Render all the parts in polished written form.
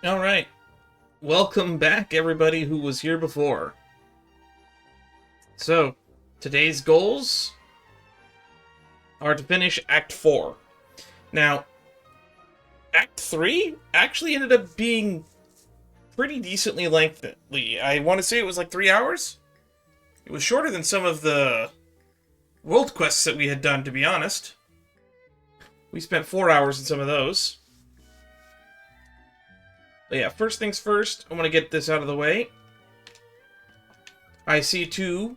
Alright, welcome back everybody who was here before. So, today's goals are to finish Act 4. Now, Act 3 actually ended up being pretty decently lengthy. I want to say it was like 3 hours? It was shorter than some of the world quests that we had done, to be honest. We spent 4 hours in some of those. But yeah, first things first, I want to get this out of the way. I see 2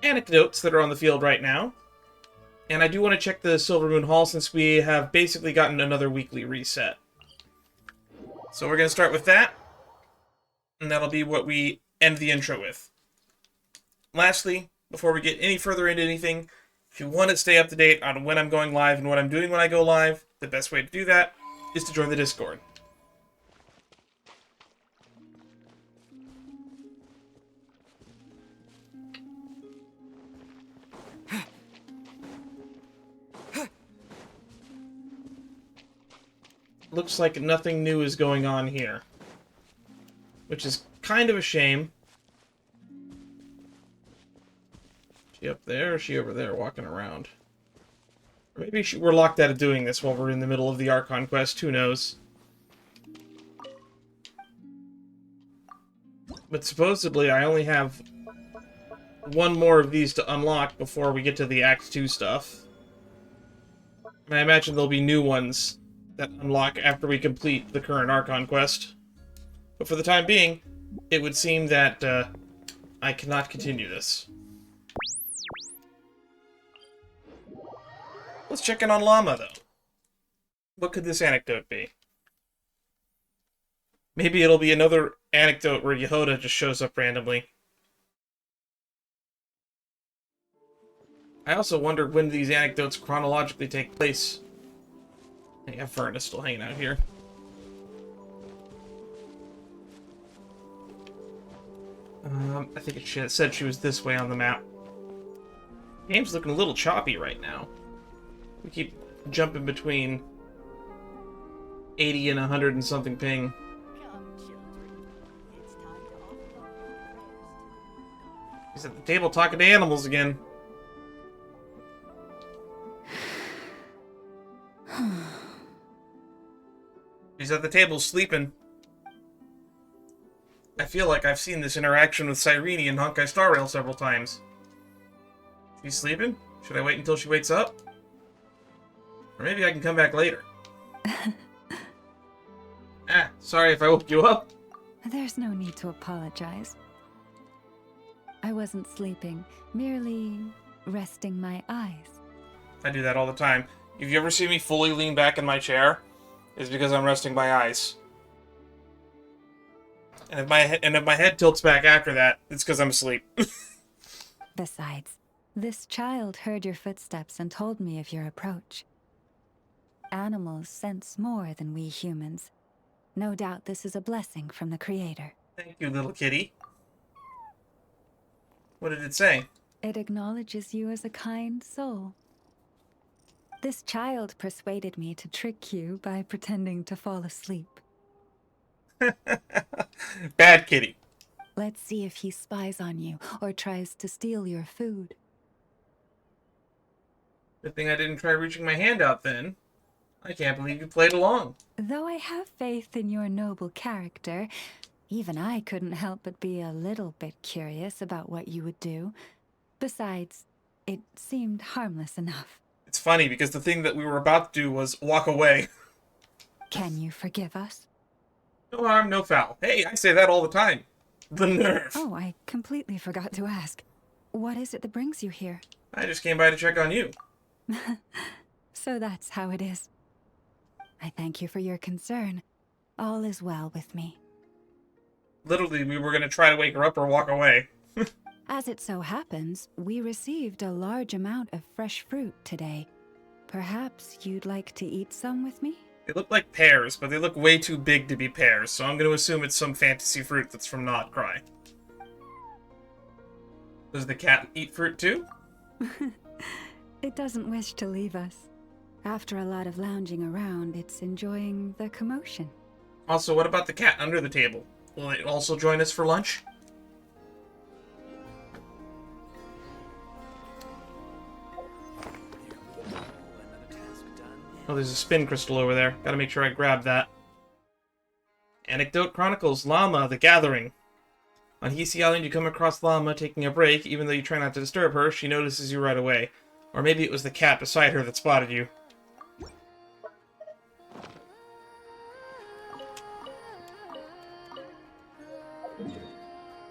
anecdotes that are on the field right now. And I do want to check the Silver Moon Hall since we have basically gotten another weekly reset. So we're going to start with that. And that'll be what we end the intro with. Lastly, before we get any further into anything, if you want to stay up to date on when I'm going live and what I'm doing when I go live, the best way to do that is to join the Discord. Looks like nothing new is going on here, which is kind of a shame. Is she up there, or is she over there walking around? Or maybe we're locked out of doing this while we're in the middle of the Archon quest, who knows? But supposedly I only have one more of these to unlock before we get to the Act 2 stuff. And I imagine there'll be new ones that unlock after we complete the current Archon quest. But for the time being, it would seem that I cannot continue this. Let's check in on Lauma, though. What could this anecdote be? Maybe it'll be another anecdote where Yehoda just shows up randomly. I also wonder when these anecdotes chronologically take place. Yeah, Fern is still hanging out here. I think it said she was this way on the map. The game's looking a little choppy right now. We keep jumping between 80 and 100 and something ping. He's at the table talking to animals again. He's at the table sleeping. I feel like I've seen this interaction with Cyrene and Honkai Star Rail several times. She's sleeping? Should I wait until she wakes up? Or maybe I can come back later. Sorry if I woke you up. There's no need to apologize. I wasn't sleeping, merely resting my eyes. I do that all the time. If you ever see me fully lean back in my chair, it's because I'm resting my eyes. And if my head tilts back after that, it's because I'm asleep. Besides, this child heard your footsteps and told me of your approach. Animals sense more than we humans. No doubt this is a blessing from the Creator. Thank you, little kitty. What did it say? It acknowledges you as a kind soul. This child persuaded me to trick you by pretending to fall asleep. Bad kitty. Let's see if he spies on you or tries to steal your food. Good thing I didn't try reaching my hand out then. I can't believe you played along. Though I have faith in your noble character, even I couldn't help but be a little bit curious about what you would do. Besides, it seemed harmless enough. It's funny because the thing that we were about to do was walk away. Can you forgive us? No harm, no foul. Hey, I say that all the time. The nerve. Oh, I completely forgot to ask. What is it that brings you here? I just came by to check on you. So that's how it is. I thank you for your concern. All is well with me. Literally, we were going to try to wake her up or walk away. As it so happens, we received a large amount of fresh fruit today. Perhaps you'd like to eat some with me? They look like pears, but they look way too big to be pears, so I'm going to assume it's some fantasy fruit that's from Not Cry. Does the cat eat fruit too? It doesn't wish to leave us. After a lot of lounging around, it's enjoying the commotion. Also, what about the cat under the table? Will it also join us for lunch? Oh, there's a spin crystal over there. Gotta make sure I grab that. Anecdote chronicles Lauma, the Gathering. On Heizou Island, you come across Lauma taking a break. Even though you try not to disturb her, she notices you right away. Or maybe it was the cat beside her that spotted you.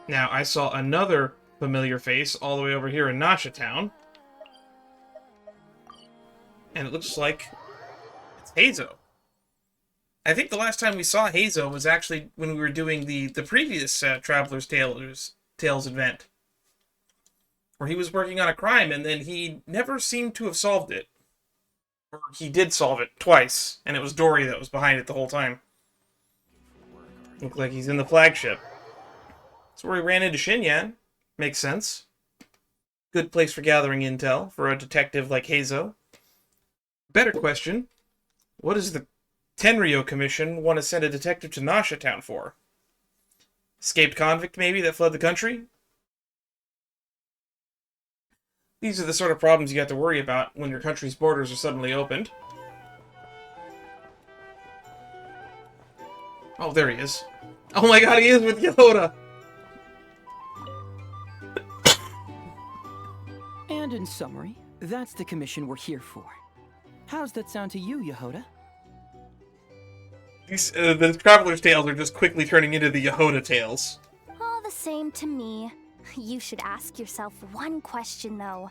Now, I saw another familiar face all the way over here in Nasha Town. And it looks like it's Heizou. I think the last time we saw Heizou was actually when we were doing the previous Traveler's Tales event. Where he was working on a crime and then he never seemed to have solved it. Or he did solve it twice, and it was Dory that was behind it the whole time. Look like he's in the flagship. That's where he ran into Xinyan. Makes sense. Good place for gathering intel for a detective like Heizou. Better question. What does the Tenryou Commission want to send a detective to Nasha Town for? Escaped convict, maybe, that fled the country? These are the sort of problems you have to worry about when your country's borders are suddenly opened. Oh, there he is. Oh my god, he is with Yehoda! And in summary, that's the commission we're here for. How's that sound to you, Yehoda? The Traveler's Tales are just quickly turning into the Yehoda Tales. All the same to me. You should ask yourself one question, though.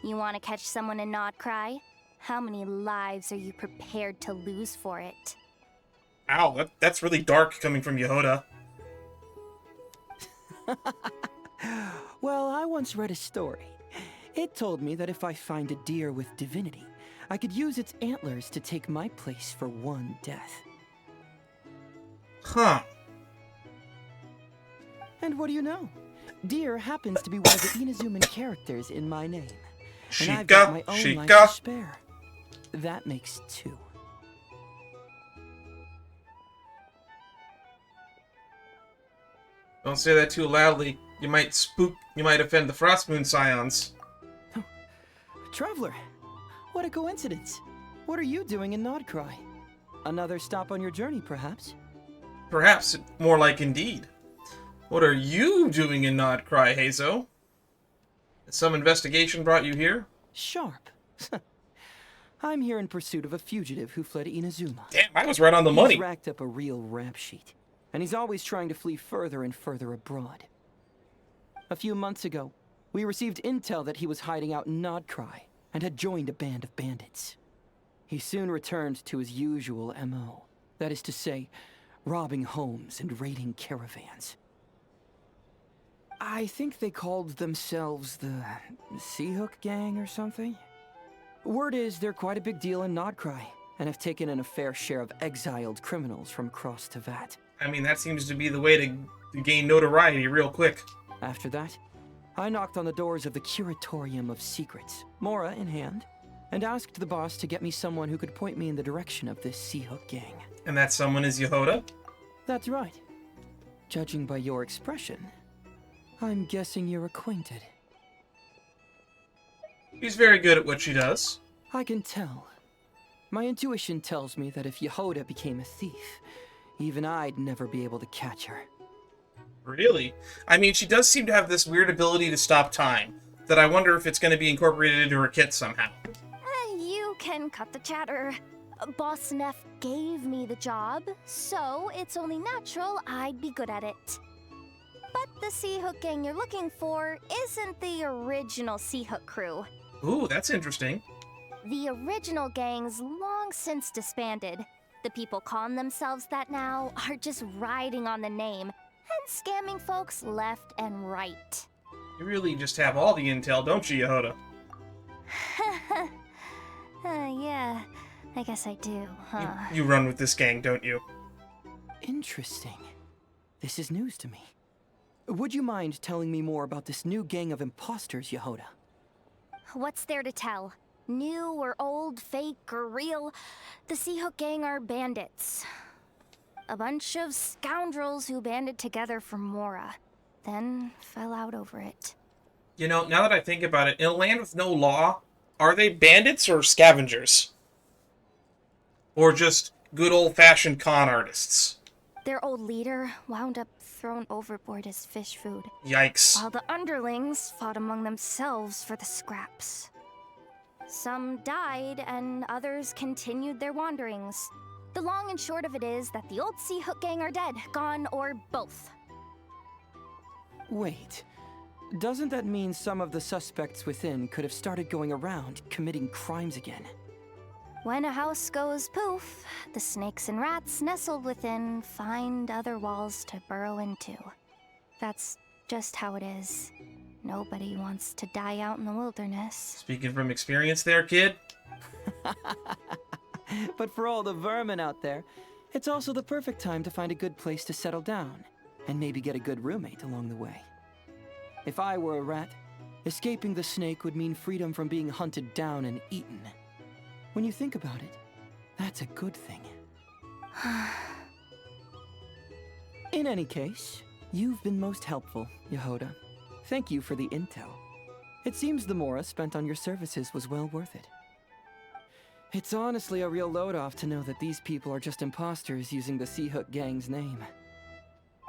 You want to catch someone and not cry? How many lives are you prepared to lose for it? Ow, that's really dark coming from Yehoda. Well, I once read a story. It told me that if I find a deer with divinity, I could use its antlers to take my place for one death. Huh. And what do you know? Deer happens to be one of the Inazuman characters in my name. And I've got my own life to spare. That makes 2. Don't say that too loudly. You might offend the Frostmoon Scions. Traveler, what a coincidence. What are you doing in Nodcry? Another stop on your journey, perhaps? Perhaps more like indeed. What are you doing in Nodcry, Heizou? Has some investigation brought you here? Sharp. I'm here in pursuit of a fugitive who fled Inazuma. Damn, I was right on the money. He's racked up a real rap sheet, and he's always trying to flee further and further abroad. A few months ago, we received intel that he was hiding out in Nodcry and had joined a band of bandits. He soon returned to his usual MO, that is to say, robbing homes and raiding caravans. I think they called themselves the Seahook Gang or something. Word is they're quite a big deal in Nodcry, and have taken in a fair share of exiled criminals from across Tevat. I mean, that seems to be the way to gain notoriety real quick. After that, I knocked on the doors of the Curatorium of Secrets, Mora in hand, and asked the boss to get me someone who could point me in the direction of this Seahook Gang. And that someone is Yehoda? That's right. Judging by your expression, I'm guessing you're acquainted. She's very good at what she does. I can tell. My intuition tells me that if Yehoda became a thief, even I'd never be able to catch her. Really? I mean, she does seem to have this weird ability to stop time, that I wonder if it's going to be incorporated into her kit somehow. You can cut the chatter. Boss Neff gave me the job, so it's only natural I'd be good at it. But the Seahook Gang you're looking for isn't the original Seahook crew. Ooh, that's interesting. The original gang's long since disbanded. The people calling themselves that now are just riding on the name and scamming folks left and right. You really just have all the intel, don't you, Yehoda? Yeah, I guess I do, huh? You run with this gang, don't you? Interesting. This is news to me. Would you mind telling me more about this new gang of imposters, Yehoda? What's there to tell? New or old, fake or real, the Seahook Gang are bandits. A bunch of scoundrels who banded together for Mora, then fell out over it. You know, now that I think about it, in a land with no law, are they bandits or scavengers? Or just good old-fashioned con artists? Their old leader wound up thrown overboard as fish food, Yikes. while the underlings fought among themselves for the scraps. Some died, and others continued their wanderings. The long and short of it is that the old Sea Hook gang are dead, gone, or both. Wait. Doesn't that mean some of the suspects within could have started going around committing crimes again? When a house goes poof, the snakes and rats nestled within find other walls to burrow into. That's just how it is. Nobody wants to die out in the wilderness. Speaking from experience there, kid. But for all the vermin out there, it's also the perfect time to find a good place to settle down, and maybe get a good roommate along the way. If I were a rat, escaping the snake would mean freedom from being hunted down and eaten. When you think about it, that's a good thing. In any case, you've been most helpful, Yehoda. Thank you for the intel. It seems the Mora spent on your services was well worth it. It's honestly a real load-off to know that these people are just imposters using the Sea Hook gang's name.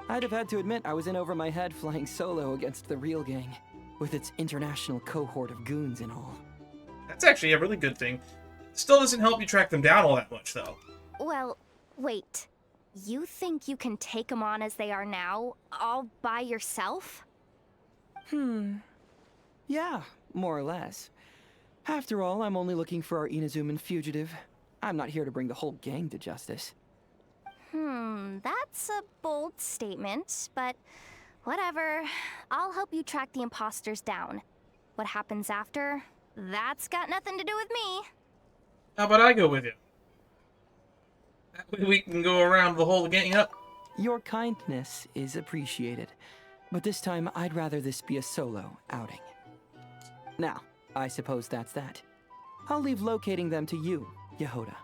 I'd have had to admit I was in over my head flying solo against the real gang, with its international cohort of goons and all. That's actually a really good thing. Still doesn't help you track them down all that much, though. Well, wait. You think you can take them on as they are now, all by yourself? Yeah, more or less. After all, I'm only looking for our Inazuman fugitive. I'm not here to bring the whole gang to justice. That's a bold statement, but whatever. I'll help you track the imposters down. What happens after? That's got nothing to do with me. How about I go with you? That way we can go around the whole gang up. Your kindness is appreciated, but this time I'd rather this be a solo outing. Now, I suppose that's that. I'll leave locating them to you, Yehoda.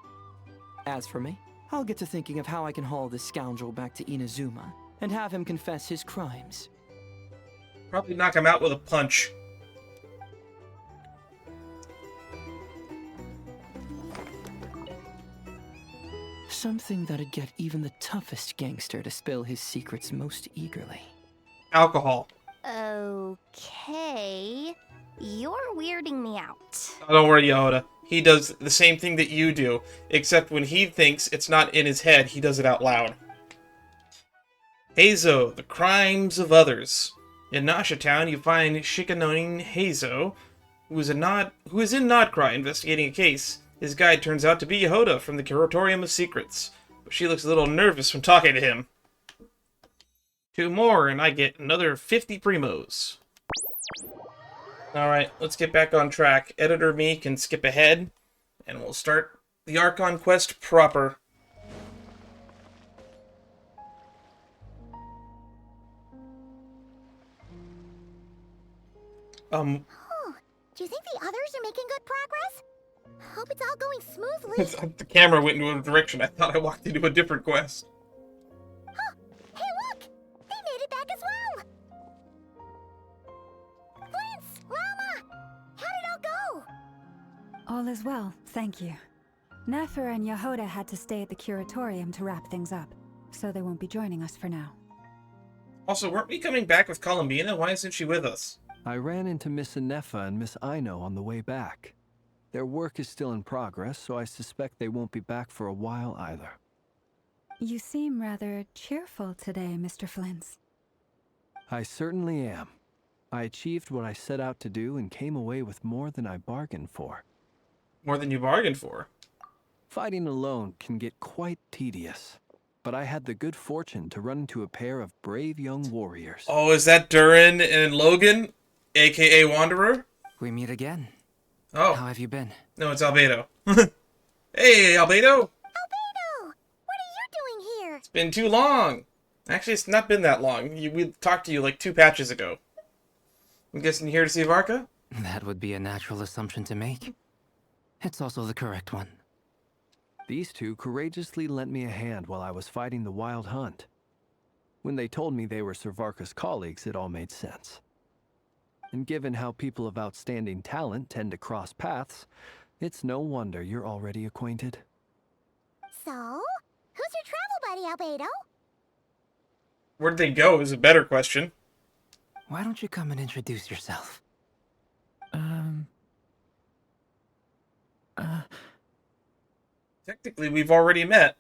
As for me, I'll get to thinking of how I can haul this scoundrel back to Inazuma and have him confess his crimes. Probably knock him out with a punch. Something that'd get even the toughest gangster to spill his secrets most eagerly. Alcohol. Okay. You're weirding me out. Oh, don't worry, Yehoda. He does the same thing that you do, except when he thinks it's not in his head, he does it out loud. Heizou, the crimes of others. In Nasha Town, you find Shikanonin Heizou, who is in Nodcry investigating a case. His guide turns out to be Yehoda from the Curatorium of Secrets, but she looks a little nervous when talking to him. 2 more, and I get another 50 primos. Alright, let's get back on track. Editor me can skip ahead, and we'll start the Archon quest proper. Do you think the others are making good progress? Hope it's all going smoothly. The camera went into a direction. I thought I walked into a different quest. Hey, look! They made it back as well! Flint's! Lauma! How'd it all go? All is well, thank you. Nefer and Yehoda had to stay at the Curatorium to wrap things up, so they won't be joining us for now. Also, weren't we coming back with Columbina? Why isn't she with us? I ran into Miss Anefa and Miss Aino on the way back. Their work is still in progress, so I suspect they won't be back for a while either. You seem rather cheerful today, Mr. Flint's. I certainly am. I achieved what I set out to do and came away with more than I bargained for. More than you bargained for. Fighting alone can get quite tedious, but I had the good fortune to run into a pair of brave young warriors. Oh, is that Durin and Logan, aka Wanderer? We meet again. Oh. How have you been? No, it's Albedo. Hey, Albedo! Albedo! What are you doing here? It's been too long. Actually, it's not been that long. We talked to you like 2 patches ago. I'm guessing you're here to see Varka? That would be a natural assumption to make. It's also the correct one. These two courageously lent me a hand while I was fighting the Wild Hunt. When they told me they were Servarka's colleagues, it all made sense. And given how people of outstanding talent tend to cross paths, it's no wonder you're already acquainted. So, who's your travel buddy, Albedo? Where'd they go is a better question. Why don't you come and introduce yourself? Technically, we've already met.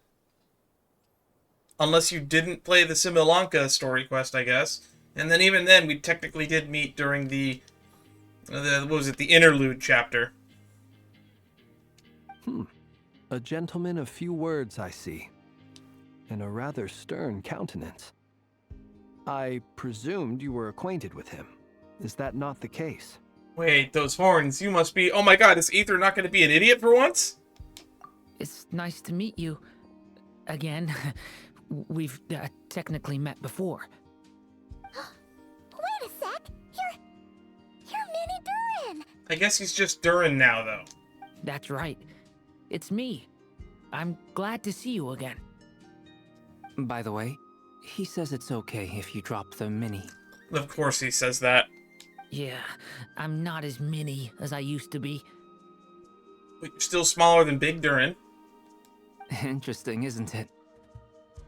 Unless you didn't play the Similanka story quest, I guess. And then even then, we technically did meet during the what was it, the interlude chapter. A gentleman of few words, I see. And a rather stern countenance. I presumed you were acquainted with him. Is that not the case? Wait, those horns, you must be... Oh my god, is Aether not going to be an idiot for once? It's nice to meet you. Again. We've technically met before. Wait a sec. You're Mini Durin. I guess he's just Durin now, though. That's right. It's me. I'm glad to see you again. By the way, he says it's okay if you drop the mini. Of course he says that. Yeah, I'm not as mini as I used to be. But you're still smaller than Big Durin. Interesting, isn't it?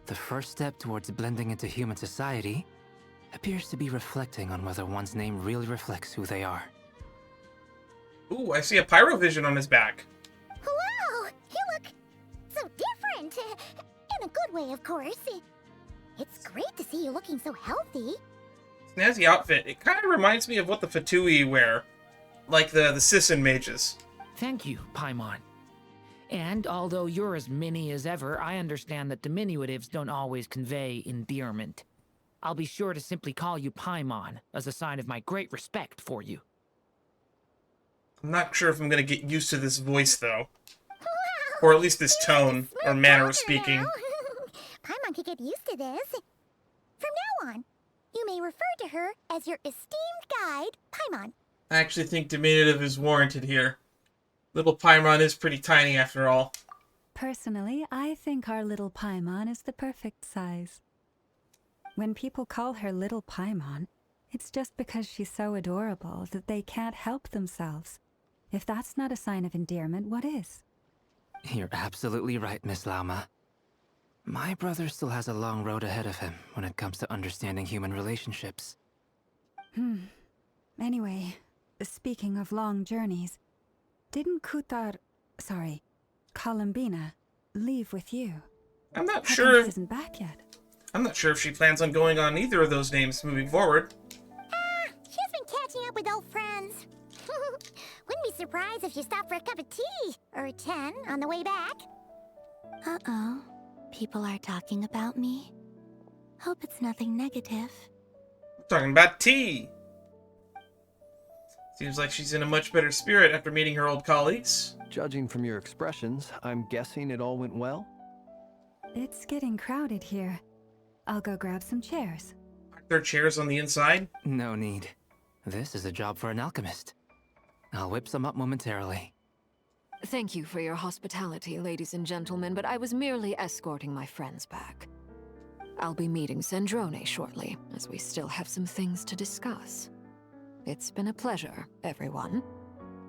The first step towards blending into human society appears to be reflecting on whether one's name really reflects who they are. Ooh, I see a pyrovision on his back. Wow, you look so different. In a good way, of course. It's great to see you looking so healthy. Snazzy outfit. It kind of reminds me of what the Fatui wear. Like the Sisson mages. Thank you, Paimon. And although you're as mini as ever, I understand that diminutives don't always convey endearment. I'll be sure to simply call you Paimon, as a sign of my great respect for you. I'm not sure if I'm going to get used to this voice, though. Wow, Or at least this tone, or smooth manner of talker speaking. now. Paimon could get used to this. From now on, you may refer to her as your esteemed guide, Paimon. I actually think diminutive is warranted here. Little Paimon is pretty tiny after all. Personally, I think our little Paimon is the perfect size. When people call her Little Paimon, it's just because she's so adorable that they can't help themselves. If that's not a sign of endearment, what is? You're absolutely right, Miss Lauma. My brother still has a long road ahead of him when it comes to understanding human relationships. Anyway, speaking of long journeys, didn't Columbina, leave with you? I'm not How sure come if... she isn't back yet? I'm not sure if she plans on going on either of those names moving forward. She's been catching up with old friends. Wouldn't be surprised if she stopped for a cup of tea or 10 on the way back. Uh-oh. People are talking about me. Hope it's nothing negative. Talking about tea. Seems like she's in a much better spirit after meeting her old colleagues. Judging from your expressions, I'm guessing it all went well? It's getting crowded here. I'll go grab some chairs. Aren't there chairs on the inside? No need. This is a job for an alchemist. I'll whip some up momentarily. Thank you for your hospitality, ladies and gentlemen, but I was merely escorting my friends back. I'll be meeting Sandrone shortly, as we still have some things to discuss. It's been a pleasure, everyone.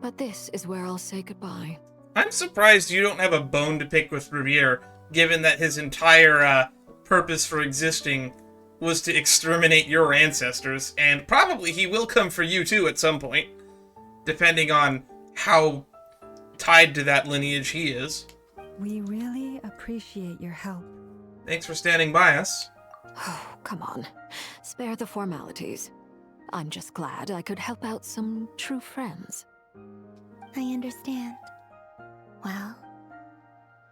But this is where I'll say goodbye. I'm surprised you don't have a bone to pick with Rerir, given that his entire purpose for existing was to exterminate your ancestors, and probably he will come for you too at some point, depending on how tied to that lineage he is. We really appreciate your help. Thanks for standing by us. Oh, come on. Spare the formalities. I'm just glad I could help out some true friends. I understand. Well,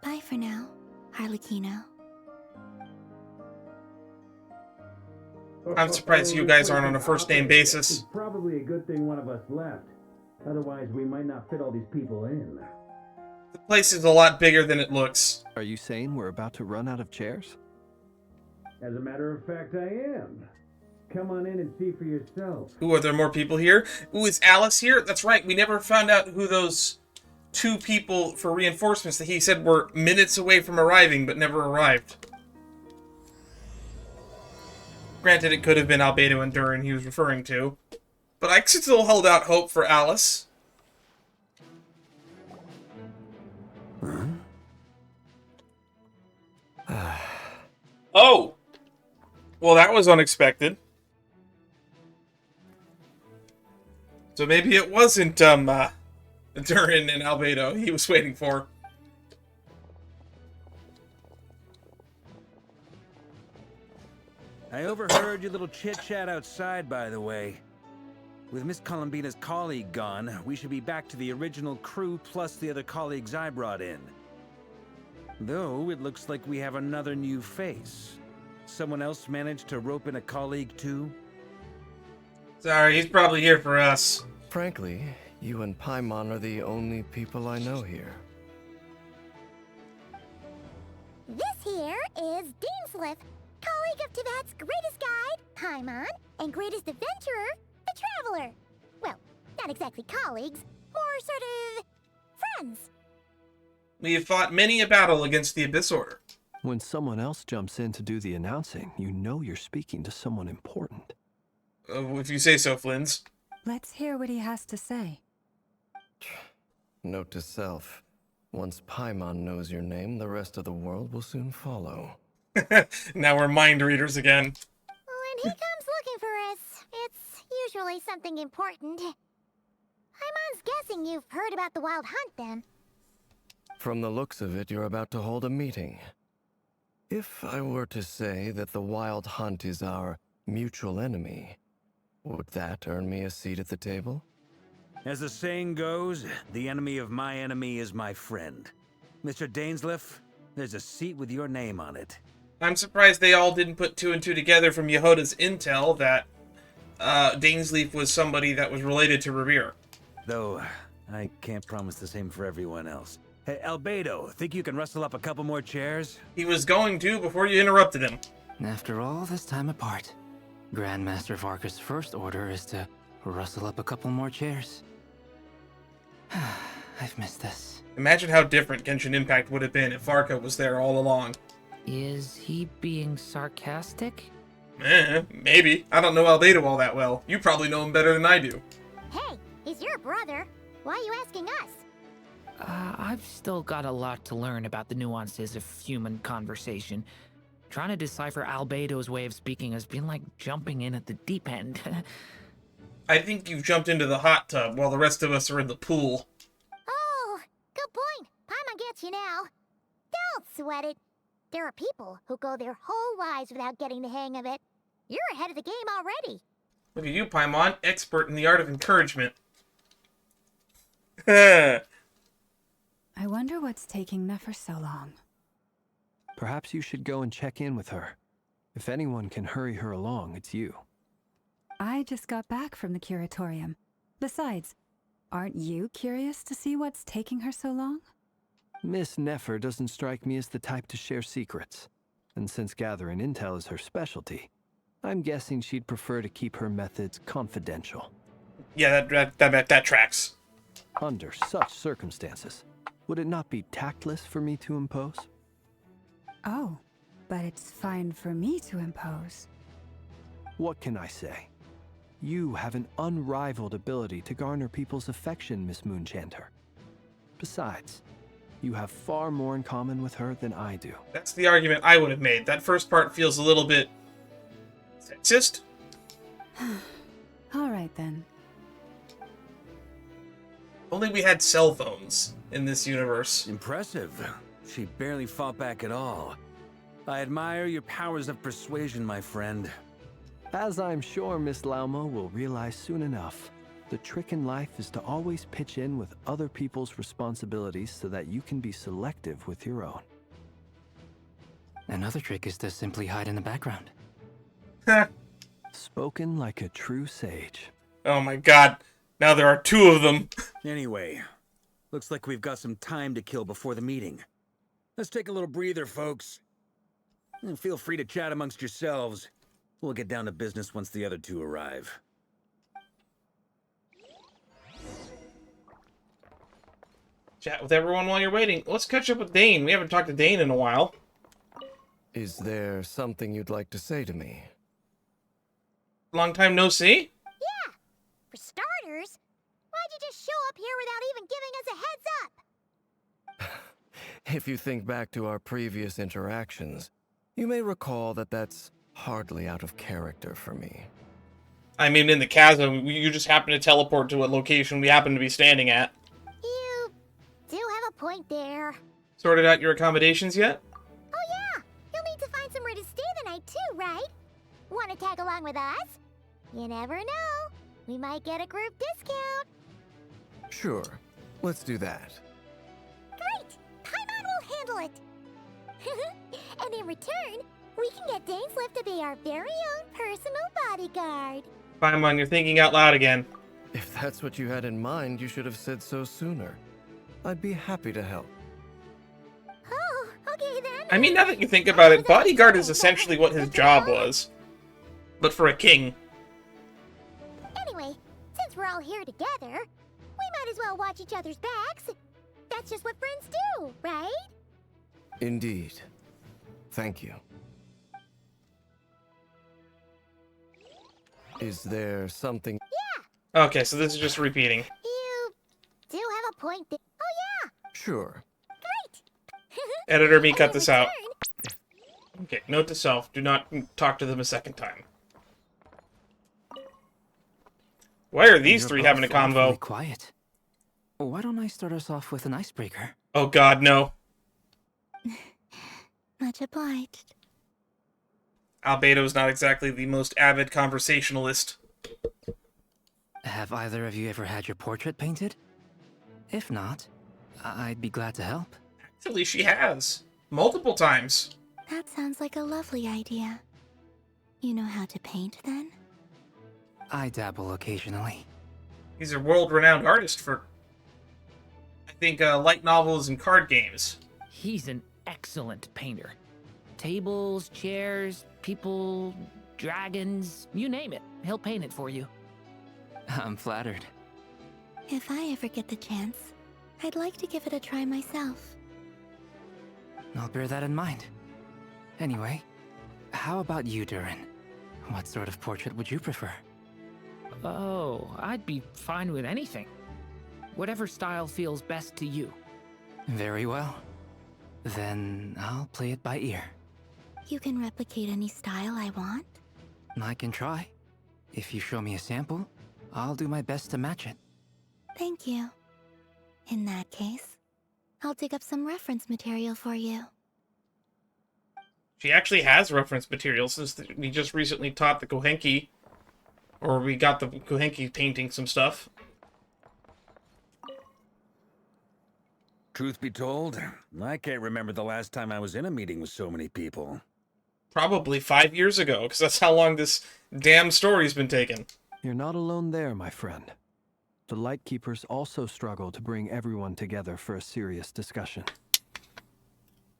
bye for now, Harlequino. I'm surprised you guys aren't on a first-name basis. It's probably a good thing one of us left. Otherwise, we might not fit all these people in. The place is a lot bigger than it looks. Are you saying we're about to run out of chairs? As a matter of fact, I am. Come on in and see for yourself. Ooh, are there more people here? Ooh, is Alice here? That's right, we never found out who those 2 people for reinforcements that he said were minutes away from arriving but never arrived. Granted, it could have been Albedo and Durin he was referring to, but I still held out hope for Alice. Oh! Well, that was unexpected. So maybe it wasn't, Durin and Albedo he was waiting for. I overheard your little chit-chat outside, by the way. With Miss Columbina's colleague gone, we should be back to the original crew plus the other colleagues I brought in. Though, it looks like we have another new face. Someone else managed to rope in a colleague, too? Sorry, he's probably here for us. Frankly, you and Paimon are the only people I know here. This here is Dainsliff, colleague of Teyvat's greatest guide, Paimon, and greatest adventurer, the Traveler. Well, not exactly colleagues, more sort of friends. We have fought many a battle against the Abyss Order. When someone else jumps in to do the announcing, you know you're speaking to someone important. If you say so, Flynn's. Let's hear what he has to say. Note to self. Once Paimon knows your name, the rest of the world will soon follow. Now we're mind readers again. When he comes looking for us, it's usually something important. Paimon's guessing you've heard about the Wild Hunt, then. From the looks of it, you're about to hold a meeting. If I were to say that the Wild Hunt is our mutual enemy, would that earn me a seat at the table? As the saying goes, the enemy of my enemy is my friend. Mr. Dainsliff, there's a seat with your name on it. I'm surprised they all didn't put 2 and 2 together from Yehoda's intel that Dainsleif was somebody that was related to Rerir. Though, I can't promise the same for everyone else. Hey, Albedo, think you can rustle up a couple more chairs? He was going to before you interrupted him. After all this time apart, Grandmaster Varka's first order is to rustle up a couple more chairs. I've missed this. Imagine how different Genshin Impact would have been if Varka was there all along. Is he being sarcastic? Maybe. I don't know Albedo all that well. You probably know him better than I do. Hey, he's your brother. Why are you asking us? I've still got a lot to learn about the nuances of human conversation. Trying to decipher Albedo's way of speaking has been like jumping in at the deep end. I think you've jumped into the hot tub while the rest of us are in the pool. Oh, good point. Paimon gets you now. Don't sweat it. There are people who go their whole lives without getting the hang of it. You're ahead of the game already. Look at you, Paimon, expert in the art of encouragement. I wonder what's taking Nefer so long. Perhaps you should go and check in with her. If anyone can hurry her along, it's you. I just got back from the curatorium. Besides, aren't you curious to see what's taking her so long? Miss Nefer doesn't strike me as the type to share secrets. And since gathering intel is her specialty, I'm guessing she'd prefer to keep her methods confidential. Yeah, that tracks. Under such circumstances, would it not be tactless for me to impose? Oh, but it's fine for me to impose. What can I say? You have an unrivaled ability to garner people's affection, Miss Moonchanter. Besides, you have far more in common with her than I do. That's the argument I would have made. That first part feels a little bit sexist. All right, then. Only we had cell phones in this universe. Impressive. She barely fought back at all. I admire your powers of persuasion, my friend. As I'm sure Miss Lauma will realize soon enough, the trick in life is to always pitch in with other people's responsibilities so that you can be selective with your own. Another trick is to simply hide in the background. Spoken like a true sage. Oh my god. Now there are 2 of them. Anyway, looks like we've got some time to kill before the meeting. Let's take a little breather, folks. And feel free to chat amongst yourselves. We'll get down to business once the other 2 arrive. Chat with everyone while you're waiting. Let's catch up with Dane. We haven't talked to Dane in a while. Is there something you'd like to say to me? Long time no see? Yeah. For starters, why'd you just show up here without even giving us a heads up? If you think back to our previous interactions, you may recall that that's hardly out of character for me. I mean, in the chasm, you just happen to teleport to a location we happen to be standing at. You do have a point there. Sorted out your accommodations yet? Oh yeah, you'll need to find somewhere to stay the night too, right? Want to tag along with us? You never know. We might get a group discount. Sure, let's do that. Great! Paimon will handle it. And in return, we can get Dainslift to be our very own personal bodyguard. Paimon, you're thinking out loud again. If that's what you had in mind, you should have said so sooner. I'd be happy to help. Oh, okay then. I mean, now that you think about it, bodyguard is essentially what his job was. But for a king. Anyway, since we're all here together, we might as well watch each other's backs. That's just what friends do, right? Indeed. Thank you. Is there something... Yeah! Okay, so this is just repeating. You do have a point there. Oh yeah! Sure. Great! Editor me, And cut in this out. return- Okay, note to self, do not talk to them a second time. Why are these You're three having a both awfully convo? Quiet. Why don't I start us off with an icebreaker? Oh god, no. Much obliged. Albedo's not exactly the most avid conversationalist. Have either of you ever had your portrait painted? If not, I'd be glad to help. Actually, she has. Multiple times. That sounds like a lovely idea. You know how to paint then? I dabble occasionally. He's a world-renowned artist for, I think, light novels and card games. He's an excellent painter. Tables, chairs, people, dragons, you name it. He'll paint it for you. I'm flattered. If I ever get the chance, I'd like to give it a try myself. I'll bear that in mind. Anyway, how about you, Durin? What sort of portrait would you prefer? Oh, I'd be fine with anything. Whatever style feels best to you. Very well. Then I'll play it by ear. You can replicate any style I want? I can try. If you show me a sample, I'll do my best to match it. Thank you. In that case, I'll dig up some reference material for you. She actually has reference material since we just recently taught the Kohenki, or we got the Kohenki painting some stuff. Truth be told, I can't remember the last time I was in a meeting with so many people. Probably 5 years ago, because that's how long this damn story's been taking. You're not alone there, my friend. The Lightkeepers also struggle to bring everyone together for a serious discussion.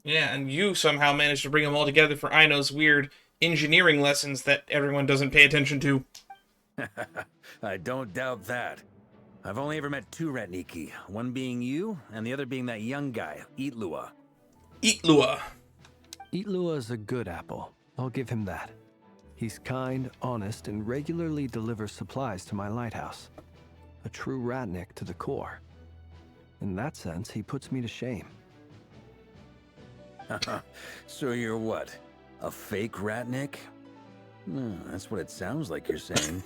Yeah, and you somehow managed to bring them all together for Aino's weird engineering lessons that everyone doesn't pay attention to. I don't doubt that. I've only ever met two Ratniki, one being you, and the other being that young guy, Eatlua. Eatlua. Eatlua is a good apple. I'll give him that. He's kind, honest, and regularly delivers supplies to my lighthouse. A true Ratnik to the core. In that sense, he puts me to shame. So you're what? A fake Ratnik? That's what it sounds like you're saying.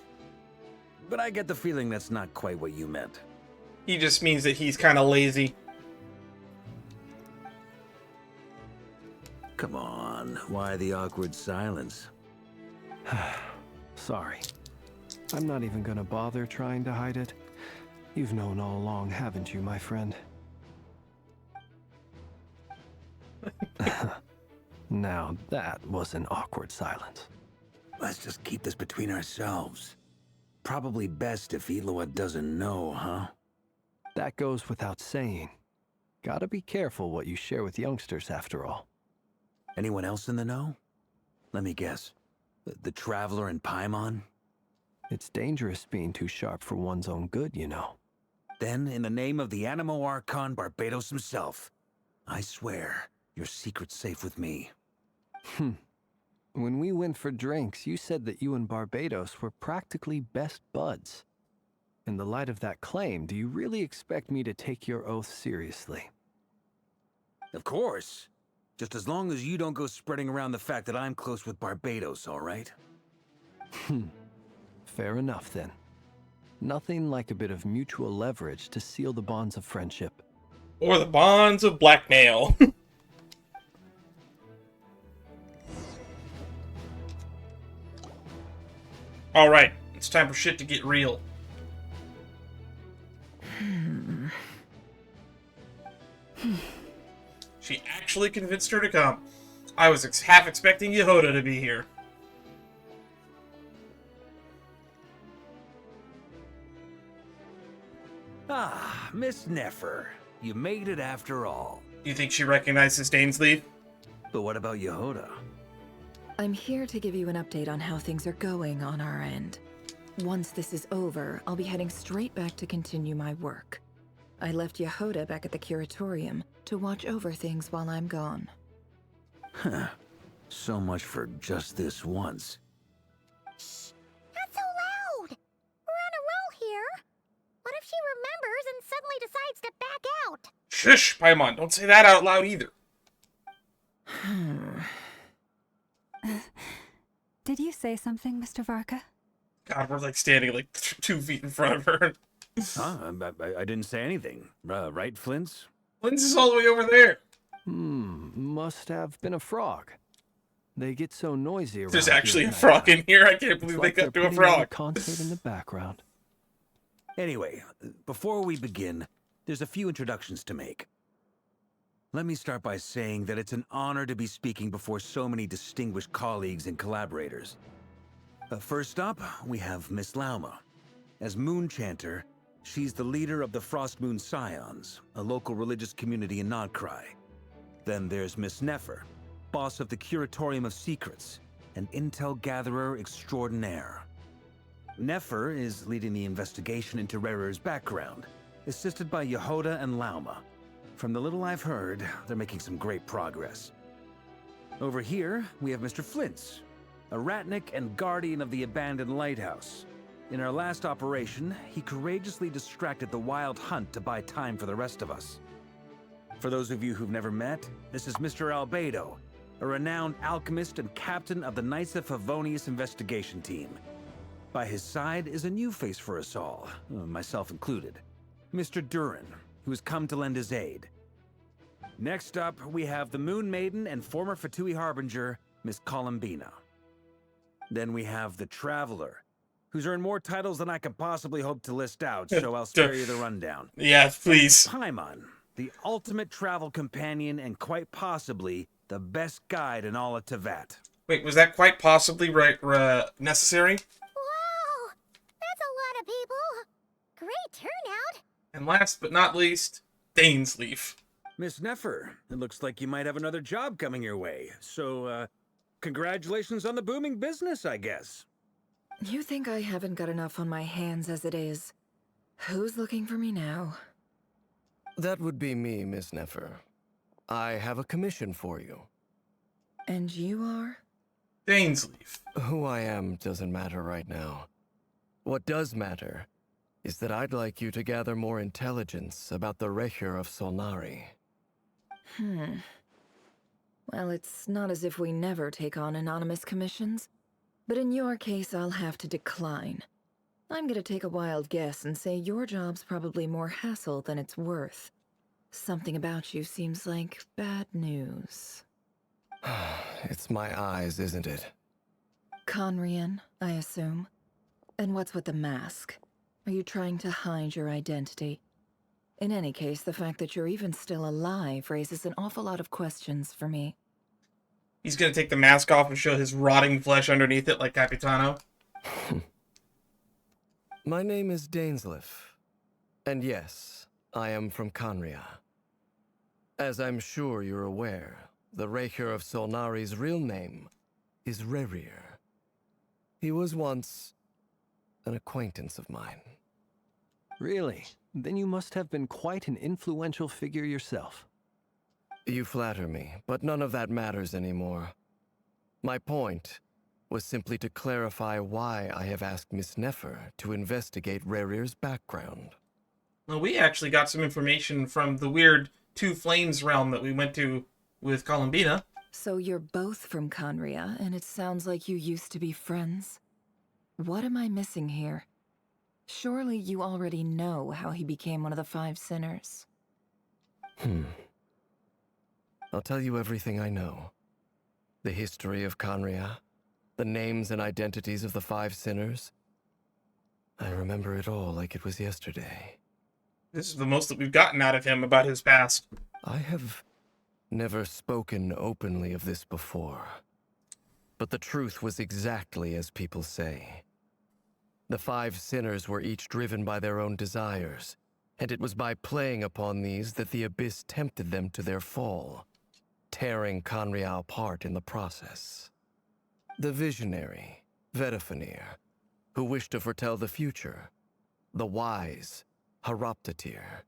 But I get the feeling that's not quite what you meant. He just means that he's kind of lazy. Come on, why the awkward silence? Sorry. I'm not even gonna bother trying to hide it. You've known all along, haven't you, my friend? Now that was an awkward silence. Let's just keep this between ourselves. Probably best if Eloa doesn't know, huh? That goes without saying. Gotta be careful what you share with youngsters, after all. Anyone else in the know? Let me guess. The Traveler and Paimon? It's dangerous being too sharp for one's own good, you know. Then, in the name of the Animo Archon Barbados himself, I swear your secret's safe with me. When we went for drinks, you said that you and Barbados were practically best buds. In the light of that claim, do you really expect me to take your oath seriously? Of course. Just as long as you don't go spreading around the fact that I'm close with Barbados, all right? Fair enough, then. Nothing like a bit of mutual leverage to seal the bonds of friendship. Or the bonds of blackmail. Alright, it's time for shit to get real. She actually convinced her to come. I was half expecting Yehoda to be here. Ah, Miss Nefer. You made it after all. Do you think she recognizes Dainsleif? But what about Yehoda? I'm here to give you an update on how things are going on our end. Once this is over, I'll be heading straight back to continue my work. I left Yehoda back at the Curatorium to watch over things while I'm gone. Huh. So much for just this once. Shh! Not so loud! We're on a roll here. What if she remembers and suddenly decides to back out? Shush, Paimon, don't say that out loud either. Did you say something, Mr. Varka? God, we're like standing like 2 feet in front of her. Huh? I didn't say anything. Right, Flint's? Flint's is all the way over there. Must have been a frog. They get so noisy around There's here actually a at frog nighttime. in here. I can't believe It's they like cut they're to a putting on frog. concert in the background. Anyway, before we begin, there's a few introductions to make. Let me start by saying that it's an honor to be speaking before so many distinguished colleagues and collaborators. First up, we have Miss Lauma. As Moon Chanter, she's the leader of the Frost Moon Scions, a local religious community in Nodcry. Then there's Miss Nefer, boss of the Curatorium of Secrets, an intel gatherer extraordinaire. Nefer is leading the investigation into Rerir's background, assisted by Yehoda and Lauma. From the little I've heard, they're making some great progress. Over here, we have Mr. Flint's, a ratnik and guardian of the abandoned lighthouse. In our last operation, he courageously distracted the wild hunt to buy time for the rest of us. For those of you who've never met, this is Mr. Albedo, a renowned alchemist and captain of the Knights of Favonius investigation team. By his side is a new face for us all, myself included, Mr. Durin, who has come to lend his aid. Next up, we have the Moon Maiden and former Fatui Harbinger, Miss Columbina. Then we have the Traveler, who's earned more titles than I could possibly hope to list out, so I'll spare you the rundown. Yeah, please. Paimon, the ultimate travel companion and quite possibly the best guide in all of Tevat. Wait, was that quite possibly necessary? Wow! That's a lot of people! Great turnout! And last but not least, Dainsleif. Miss Nefer, it looks like you might have another job coming your way, so, congratulations on the booming business, I guess. You think I haven't got enough on my hands as it is? Who's looking for me now? That would be me, Miss Nefer. I have a commission for you. And you are? Dainsleif. Who I am doesn't matter right now. What does matter is that I'd like you to gather more intelligence about the Rerir of Solnari. Well, it's not as if we never take on anonymous commissions. But in your case, I'll have to decline. I'm gonna take a wild guess and say your job's probably more hassle than it's worth. Something about you seems like bad news. It's my eyes, isn't it? Conrian, I assume. And what's with the mask? Are you trying to hide your identity? In any case, the fact that you're even still alive raises an awful lot of questions for me. He's gonna take the mask off and show his rotting flesh underneath it like Capitano. My name is Dainsleif. And yes, I am from Conria. As I'm sure you're aware, the Rerir of Solnari's real name is Rerir. He was once an acquaintance of mine. Really? then you must have been quite an influential figure yourself. You flatter me, but none of that matters anymore. My point was simply to clarify why I have asked Miss Nefer to investigate Rerir's background. Well, we actually got some information from the weird Two Flames realm that we went to with Columbina. So you're both from Conria, and it sounds like you used to be friends. What am I missing here? Surely you already know how he became one of the Five Sinners. I'll tell you everything I know. The history of Conria, the names and identities of the Five Sinners. I remember it all like it was yesterday. This is the most that we've gotten out of him about his past. I have never spoken openly of this before. But the truth was exactly as people say. The Five Sinners were each driven by their own desires, and it was by playing upon these that the Abyss tempted them to their fall, tearing Conria apart in the process. The visionary, Vedifenir, who wished to foretell the future. The wise, Horoptatir,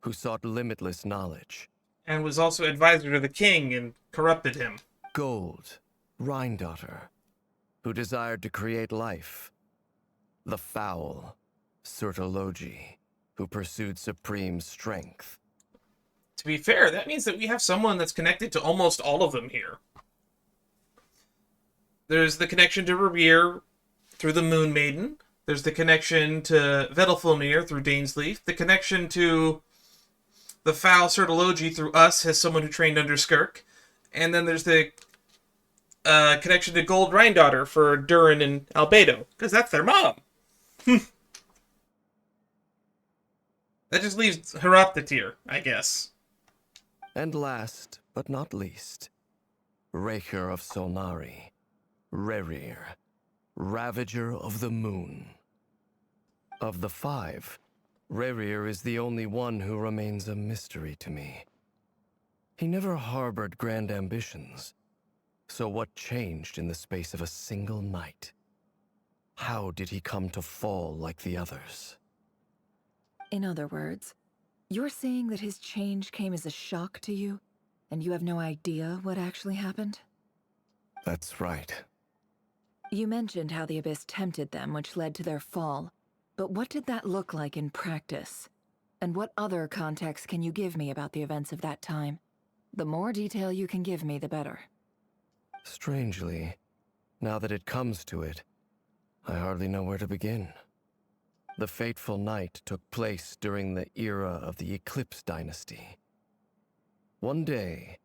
who sought limitless knowledge. And was also advisor to the king and corrupted him. Gold, Rhindaughter, who desired to create life. The foul, Sertology, who pursued supreme strength. To be fair, that means that we have someone that's connected to almost all of them here. There's the connection to Rerir through the Moon Maiden. There's the connection to Vedifenir through Dainsleif. The connection to the foul Sertology through us as someone who trained under Skirk. And then there's the connection to Gold Rhindaughter for Durin and Albedo, because that's their mom. That just leaves Horoptatir, I guess. And last, but not least, Rerir of Solnari, Rerir, Ravager of the Moon. Of the five, Rerir is the only one who remains a mystery to me. He never harbored grand ambitions, so what changed in the space of a single night? How did he come to fall like the others? In other words, you're saying that his change came as a shock to you, and you have no idea what actually happened? That's right. You mentioned how the Abyss tempted them, which led to their fall. But what did that look like in practice? And what other context can you give me about the events of that time? The more detail you can give me, the better. Strangely, now that it comes to it, I hardly know where to begin. The fateful night took place during the era of the Eclipse Dynasty. One day,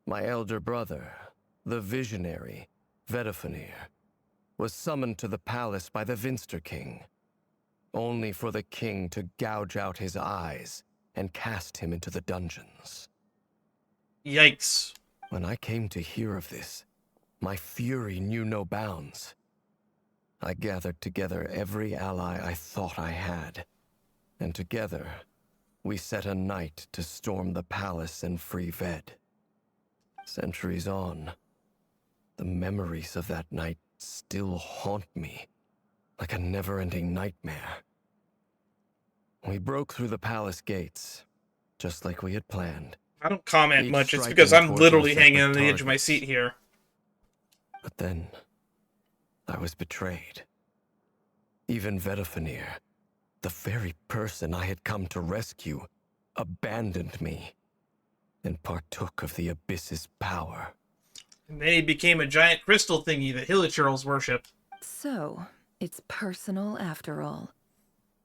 my elder brother, the visionary, Vedifenir, was summoned to the palace by the Vinster King, only for the king to gouge out his eyes and cast him into the dungeons. Yikes. When I came to hear of this, my fury knew no bounds. I gathered together every ally I thought I had, and together, we set a night to storm the palace and free Ved. Centuries on, the memories of that night still haunt me, like a never-ending nightmare. We broke through the palace gates, just like we had planned. I don't comment Each much, it's striking because I'm towards literally our hanging on separate the edge of my targets. seat here. But then, I was betrayed. Even Vedifenir, the very person I had come to rescue, abandoned me and partook of the Abyss's power. And then he became a giant crystal thingy that Hilichurls worship. So, it's personal after all.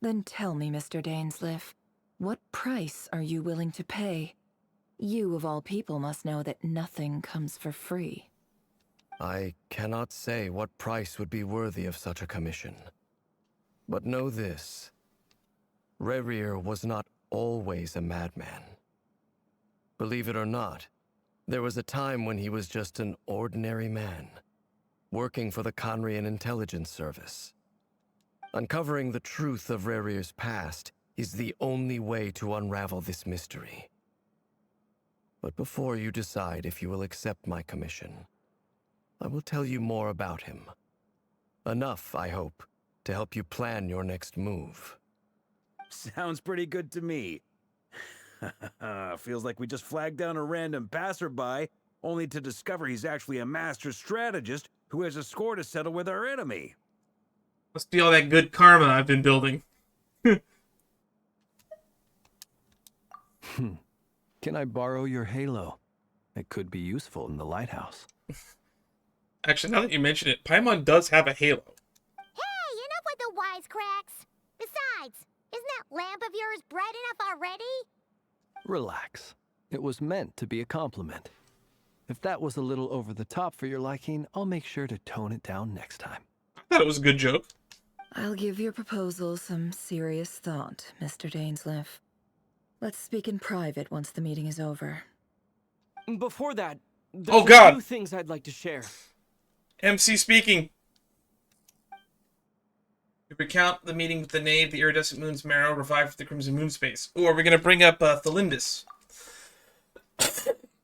Then tell me, Mr. Dainsleif, what price are you willing to pay? You, of all people, must know that nothing comes for free. I cannot say what price would be worthy of such a commission. But know this. Rerir was not always a madman. Believe it or not, there was a time when he was just an ordinary man, working for the Conrian Intelligence Service. Uncovering the truth of Rerir's past is the only way to unravel this mystery. But before you decide if you will accept my commission, I will tell you more about him. Enough, I hope, to help you plan your next move. Sounds pretty good to me. Feels like we just flagged down a random passerby, only to discover he's actually a master strategist who has a score to settle with our enemy. Must be all that good karma I've been building. Can I borrow your halo? It could be useful in the lighthouse. Actually, now that you mention it, Paimon does have a halo. Hey, enough with the wisecracks. Besides, isn't that lamp of yours bright enough already? Relax. It was meant to be a compliment. If that was a little over the top for your liking, I'll make sure to tone it down next time. I thought it was a good joke. I'll give your proposal some serious thought, Mr. Dainsleif. Let's speak in private once the meeting is over. Before that, there's Oh, God. a few things I'd like to share. MC speaking. You recount the meeting with the knave, the iridescent moon's marrow, revived the crimson moon space. Ooh, are we going to bring up Thalindus?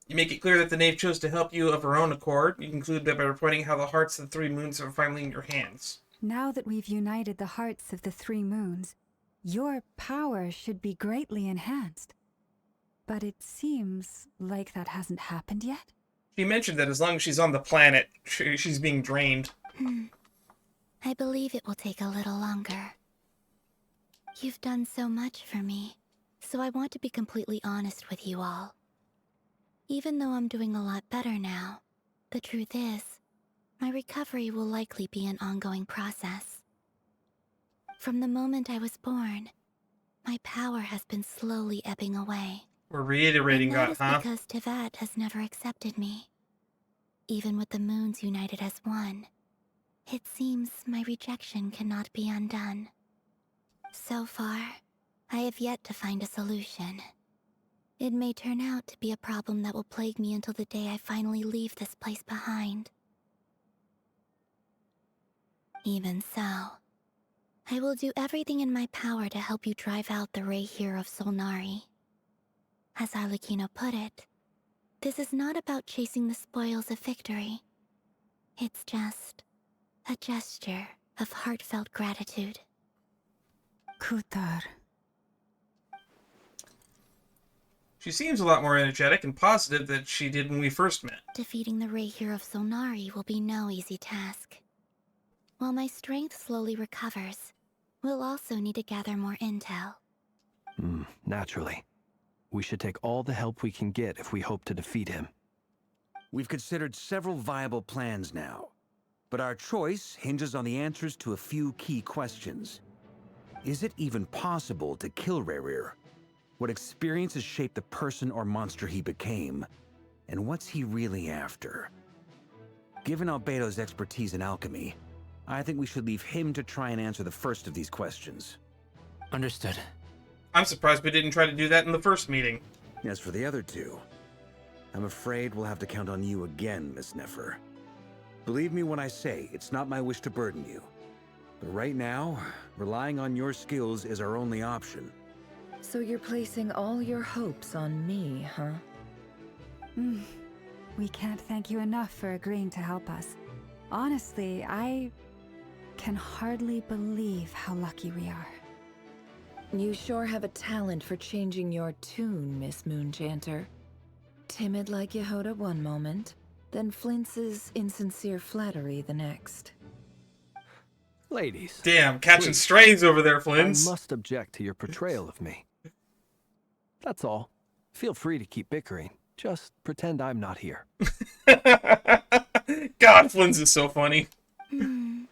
You make it clear that the knave chose to help you of her own accord. You conclude by reporting how the hearts of the three moons are finally in your hands. Now that we've united the hearts of the three moons, your power should be greatly enhanced. But it seems like that hasn't happened yet. She mentioned that as long as she's on the planet, she's being drained. I believe it will take a little longer. You've done so much for me, so I want to be completely honest with you all. Even though I'm doing a lot better now, the truth is, my recovery will likely be an ongoing process. From the moment I was born, my power has been slowly ebbing away. We're reiterating that, And huh? that is because Tevat has never accepted me. Even with the moons united as one, it seems my rejection cannot be undone. So far, I have yet to find a solution. It may turn out to be a problem that will plague me until the day I finally leave this place behind. Even so, I will do everything in my power to help you drive out the Rerir of Solnari. As Arlecchino put it, this is not about chasing the spoils of victory. It's just a gesture of heartfelt gratitude. Kutar. She seems a lot more energetic and positive than she did when we first met. Defeating the Rerir of Solnari will be no easy task. While my strength slowly recovers, we'll also need to gather more intel. Naturally. We should take all the help we can get if we hope to defeat him. We've considered several viable plans now, but our choice hinges on the answers to a few key questions. Is it even possible to kill Rerir? What experiences shaped the person or monster he became? And what's he really after? Given Albedo's expertise in alchemy, I think we should leave him to try and answer the first of these questions. Understood. I'm surprised we didn't try to do that in the first meeting. As for the other two, I'm afraid we'll have to count on you again, Miss Nefer. Believe me when I say it's not my wish to burden you. But right now, relying on your skills is our only option. So you're placing all your hopes on me, huh? We can't thank you enough for agreeing to help us. Honestly, I can hardly believe how lucky we are. You sure have a talent for changing your tune, Miss Moonchanter. Timid like Yehoda one moment, then flinches insincere flattery the next. Ladies. Damn, catching please. strays over there, Flins. I must object to your portrayal of me. That's all. Feel free to keep bickering. Just pretend I'm not here. God, Flins is so funny. I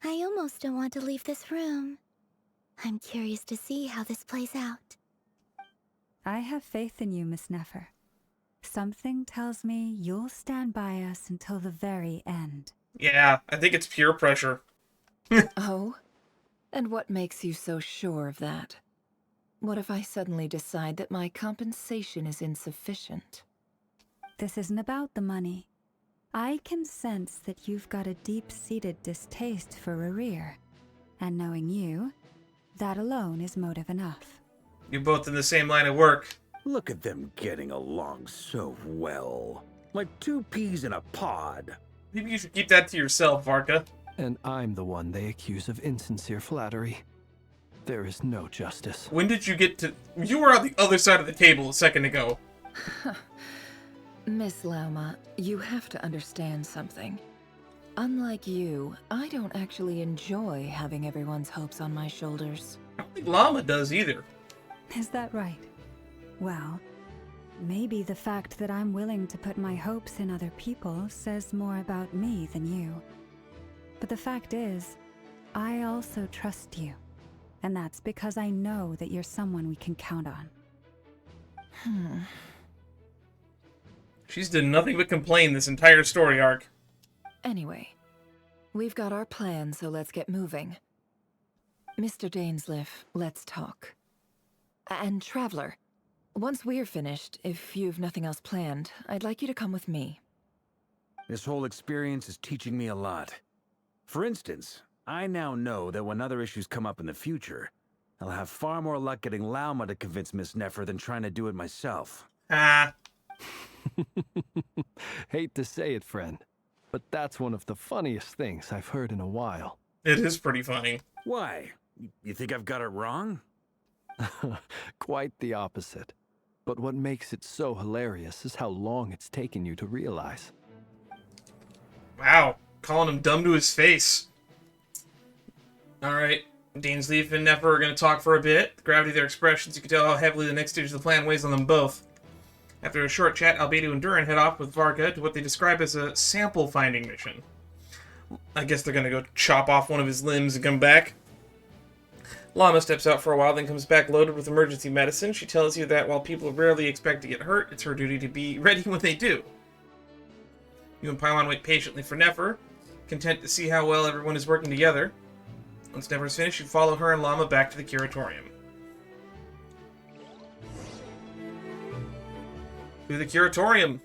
almost don't want to leave this room. I'm curious to see how this plays out. I have faith in you, Miss Nefer. Something tells me you'll stand by us until the very end. Yeah, I think it's pure pressure. Oh? And what makes you so sure of that? What if I suddenly decide that my compensation is insufficient? This isn't about the money. I can sense that you've got a deep-seated distaste for Rerir. And knowing you, that alone is motive enough. You're both in the same line of work. Look at them getting along so well. Like two peas in a pod. Maybe you should keep that to yourself, Varka. And I'm the one they accuse of insincere flattery. There is no justice. When did you get to... You were on the other side of the table a second ago. Miss Lauma, you have to understand something. Unlike you, I don't actually enjoy having everyone's hopes on my shoulders. I don't think Lauma does either. Is that right? Well, maybe the fact that I'm willing to put my hopes in other people says more about me than you. But the fact is, I also trust you. And that's because I know that you're someone we can count on. She's done nothing but complain this entire story arc. Anyway, we've got our plan, so let's get moving. Mr. Dainsleif, let's talk. And Traveler, once we're finished, if you've nothing else planned, I'd like you to come with me. This whole experience is teaching me a lot. For instance, I now know that when other issues come up in the future, I'll have far more luck getting Lauma to convince Miss Nefer than trying to do it myself. Ah. Hate to say it, friend, but that's one of the funniest things I've heard in a while. It is pretty funny. Why? You think I've got it wrong? Quite the opposite. But what makes it so hilarious is how long it's taken you to realize. Wow. Calling him dumb to his face. Alright. Dainsleif and Nefer are going to talk for a bit. The gravity of their expressions, you can tell how heavily the next stage of the plan weighs on them both. After a short chat, Albedo and Durin head off with Varka to what they describe as a sample-finding mission. I guess they're going to go chop off one of his limbs and come back. Lauma steps out for a while, then comes back loaded with emergency medicine. She tells you that while people rarely expect to get hurt, it's her duty to be ready when they do. You and Paimon wait patiently for Nefer, content to see how well everyone is working together. Once Nefer's finished, you follow her and Lauma back to the Curatorium. To the Curatorium.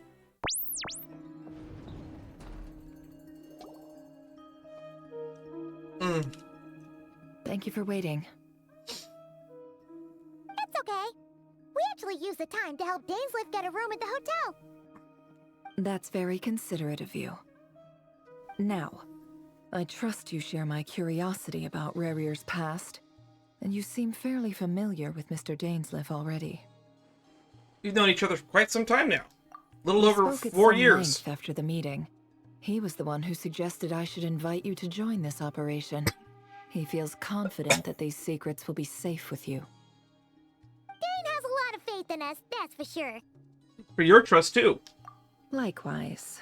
Thank you for waiting. It's okay. We actually used the time to help Dainsleif get a room at the hotel. That's very considerate of you. Now, I trust you share my curiosity about Rerir's past, and you seem fairly familiar with Mr. Dainsleif already. We've known each other for quite some time now. A little We over spoke at 4 some years. length after the meeting. He was the one who suggested I should invite you to join this operation. He feels confident that these secrets will be safe with you. Dane has a lot of faith in us, that's for sure. For your trust, too. Likewise.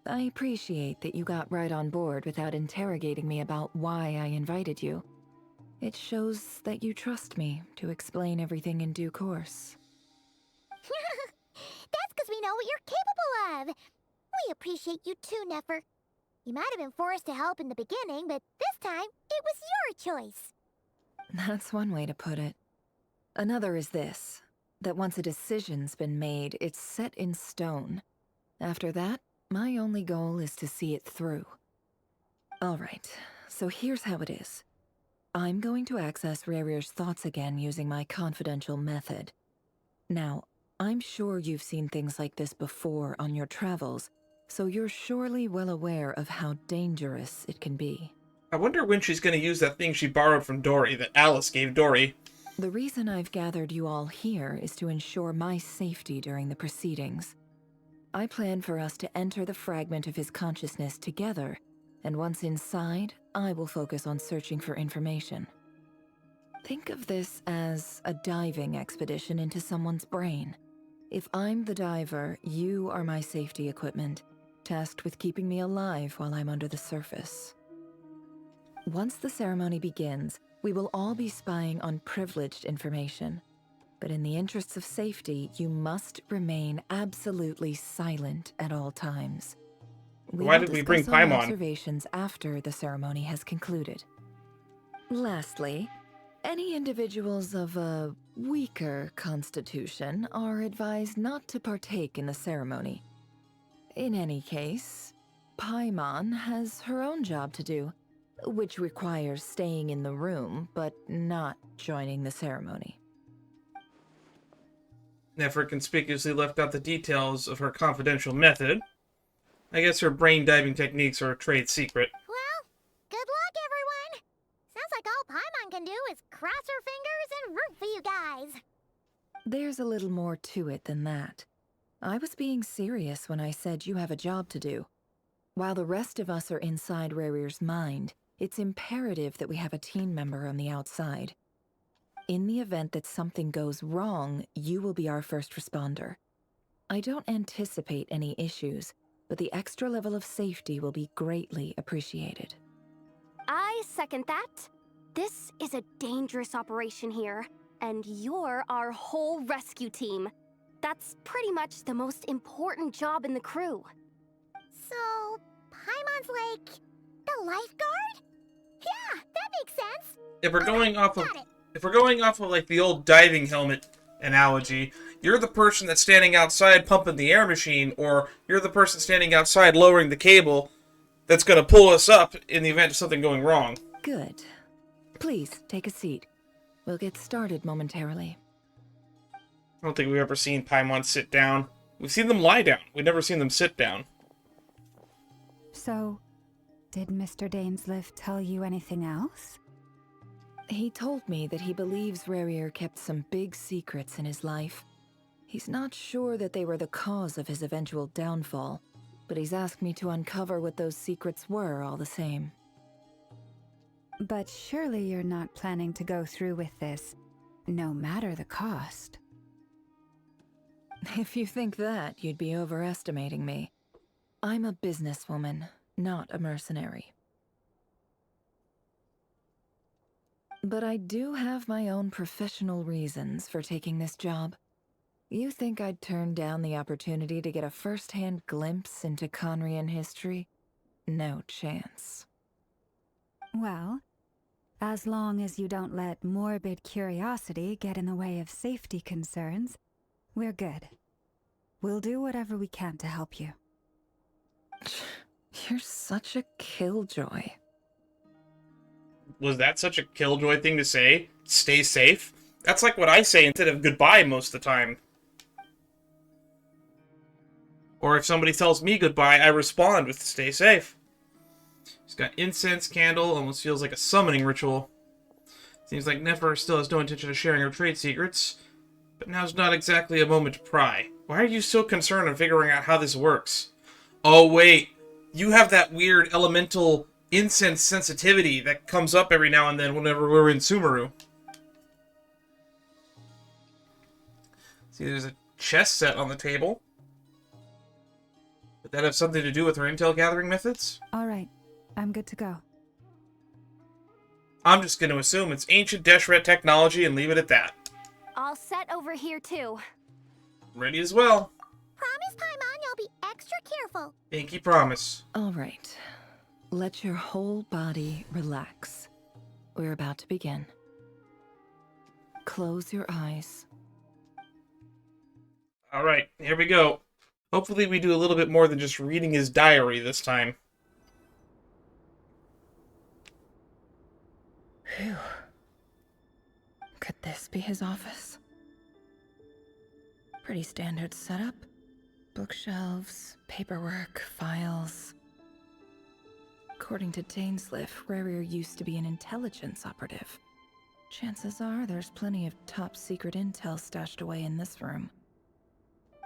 I appreciate that you got right on board without interrogating me about why I invited you. It shows that you trust me to explain everything in due course. That's because we know what you're capable of. We appreciate you too, Nefer. You might have been forced to help in the beginning, but this time, it was your choice. That's one way to put it. Another is this, that once a decision's been made, it's set in stone. After that, my only goal is to see it through. Alright, so here's how it is. I'm going to access Rerir's thoughts again using my confidential method. Now, I'm sure you've seen things like this before on your travels, so you're surely well aware of how dangerous it can be. I wonder when she's going to use that thing she borrowed from Dory, that Alice gave Dory. The reason I've gathered you all here is to ensure my safety during the proceedings. I plan for us to enter the fragment of his consciousness together, and once inside, I will focus on searching for information. Think of this as a diving expedition into someone's brain. If I'm the diver, you are my safety equipment, tasked with keeping me alive while I'm under the surface. Once the ceremony begins, we will all be spying on privileged information. But in the interests of safety, you must remain absolutely silent at all times. Why did we bring discuss our Paimon? observations after the ceremony has concluded. Lastly, any individuals of a weaker constitution are advised not to partake in the ceremony. In any case, Paimon has her own job to do, which requires staying in the room, but not joining the ceremony. Nefer conspicuously left out the details of her confidential method. I guess her brain diving techniques are a trade secret. Well, good luck, everyone. Sounds like all Paimon can do is cross There's a little more to it than that. I was being serious when I said you have a job to do. While the rest of us are inside Rerir's mind, it's imperative that we have a team member on the outside. In the event that something goes wrong, you will be our first responder. I don't anticipate any issues, but the extra level of safety will be greatly appreciated. I second that. This is a dangerous operation here, and you're our whole rescue team. That's pretty much the most important job in the crew. So, Paimon's like the lifeguard? Yeah, that makes sense. If we're going off of, got it. if we're going off of like the old diving helmet analogy, you're the person that's standing outside pumping the air machine, or you're the person standing outside lowering the cable that's going to pull us up in the event of something going wrong. Good. Please, take a seat. We'll get started momentarily. I don't think we've ever seen Paimon sit down. We've seen them lie down. We've never seen them sit down. So, did Mr. Dainsleif tell you anything else? He told me that he believes Rerir kept some big secrets in his life. He's not sure that they were the cause of his eventual downfall, but he's asked me to uncover what those secrets were all the same. But surely you're not planning to go through with this, no matter the cost. If you think that, you'd be overestimating me. I'm a businesswoman, not a mercenary. But I do have my own professional reasons for taking this job. You think I'd turn down the opportunity to get a first-hand glimpse into Conrian history? No chance. Well, as long as you don't let morbid curiosity get in the way of safety concerns, we're good. We'll do whatever we can to help you. You're such a killjoy. Was that such a killjoy thing to say? Stay safe? That's like what I say instead of goodbye most of the time. Or if somebody tells me goodbye, I respond with stay safe. He's got incense, candle, almost feels like a summoning ritual. Seems like Nefer still has no intention of sharing her trade secrets, but now's not exactly a moment to pry. Why are you so concerned on figuring out how this works? Oh wait, you have that weird elemental incense sensitivity that comes up every now and then whenever we're in Sumeru. See, there's a chess set on the table. Would that have something to do with her intel gathering methods? All right, I'm good to go. I'm just going to assume it's ancient Deshret technology and leave it at that. All set over here, too. Ready as well. Promise, Paimon, you'll be extra careful. Pinky promise. All right. Let your whole body relax. We're about to begin. Close your eyes. Alright, here we go. Hopefully we do a little bit more than just reading his diary this time. Phew. Could this be his office? Pretty standard setup. Bookshelves, paperwork, files. According to Dainsleif, Rerir used to be an intelligence operative. Chances are there's plenty of top-secret intel stashed away in this room.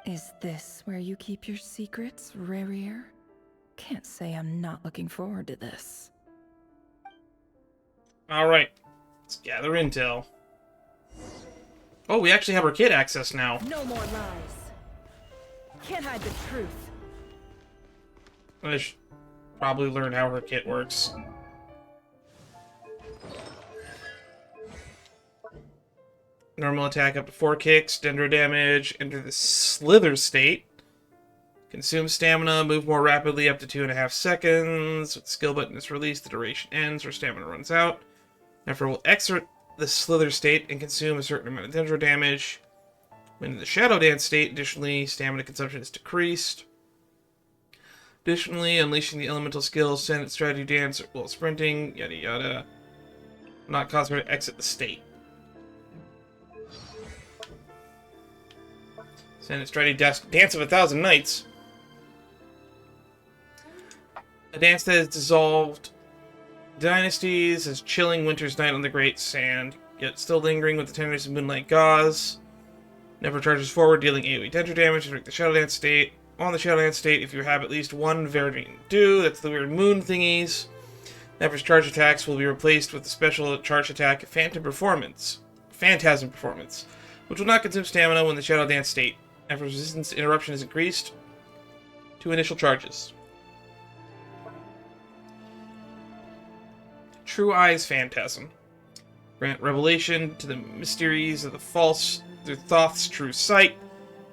Is this where you keep your secrets, Rerir? Can't say I'm not looking forward to this. Alright, let's gather intel. Oh, we actually have our kit access now. No more lies. Can't hide the truth. I should probably learn how her kit works. Normal attack up to 4 kicks, dendro damage, enter the slither state. Consume stamina, move more rapidly up to 2.5 seconds. When the skill button is released, the duration ends or stamina runs out. Nefer will exit the slither state and consume a certain amount of dendro damage. When in the shadow dance state, additionally, stamina consumption is decreased. Additionally, unleashing the elemental skills, Senate strategy dance while sprinting, yada yada. Not cause her to exit the state. Senate strategy dance of 1,000 nights. A dance that has dissolved dynasties, as chilling winter's night on the great sand, yet still lingering with the tenderness of moonlight gauze. Never charges forward, dealing AoE Dendro damage to break the Shadow Dance state. On the Shadow Dance state, if you have at least one Varying Dew, that's the weird moon thingies. Never's charge attacks will be replaced with the special charge attack Phantasm Performance, which will not consume stamina when the Shadow Dance state. Never's resistance to interruption is increased to initial charges. True Eyes Phantasm. Grant revelation to the mysteries of the false through Thoth's true sight.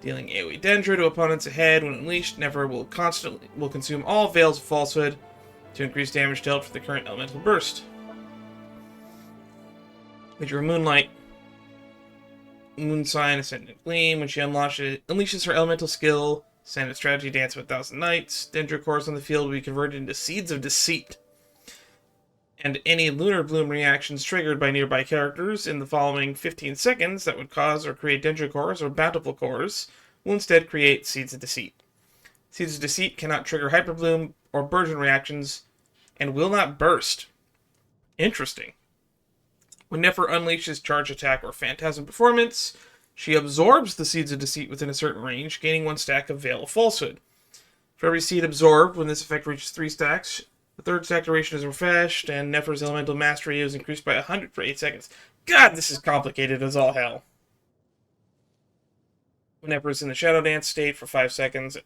Dealing AoE Dendro to opponents ahead when unleashed, Never will consume all Veils of Falsehood to increase damage dealt for the current elemental burst. Major Moonlight. Moon Sign, Ascendant Gleam. When she unleashes her elemental skill, Ascendant Strategy Dance of 1,000 Nights, Dendro cores on the field will be converted into Seeds of Deceit. And any Lunar Bloom reactions triggered by nearby characters in the following 15 seconds that would cause or create Dendro cores or Bountiful cores will instead create Seeds of Deceit. Seeds of Deceit cannot trigger Hyper Bloom or Burgeon reactions and will not burst. Interesting. When Nefer unleashes Charge Attack or Phantasm Performance, she absorbs the Seeds of Deceit within a certain range, gaining 1 stack of Veil of Falsehood. For every seed absorbed, when this effect reaches 3 stacks, the 3rd stack duration is refreshed, and Nefer's Elemental Mastery is increased by 100 for 8 seconds. God, this is complicated as all hell. When Nefer is in the Shadow Dance state for 5 seconds,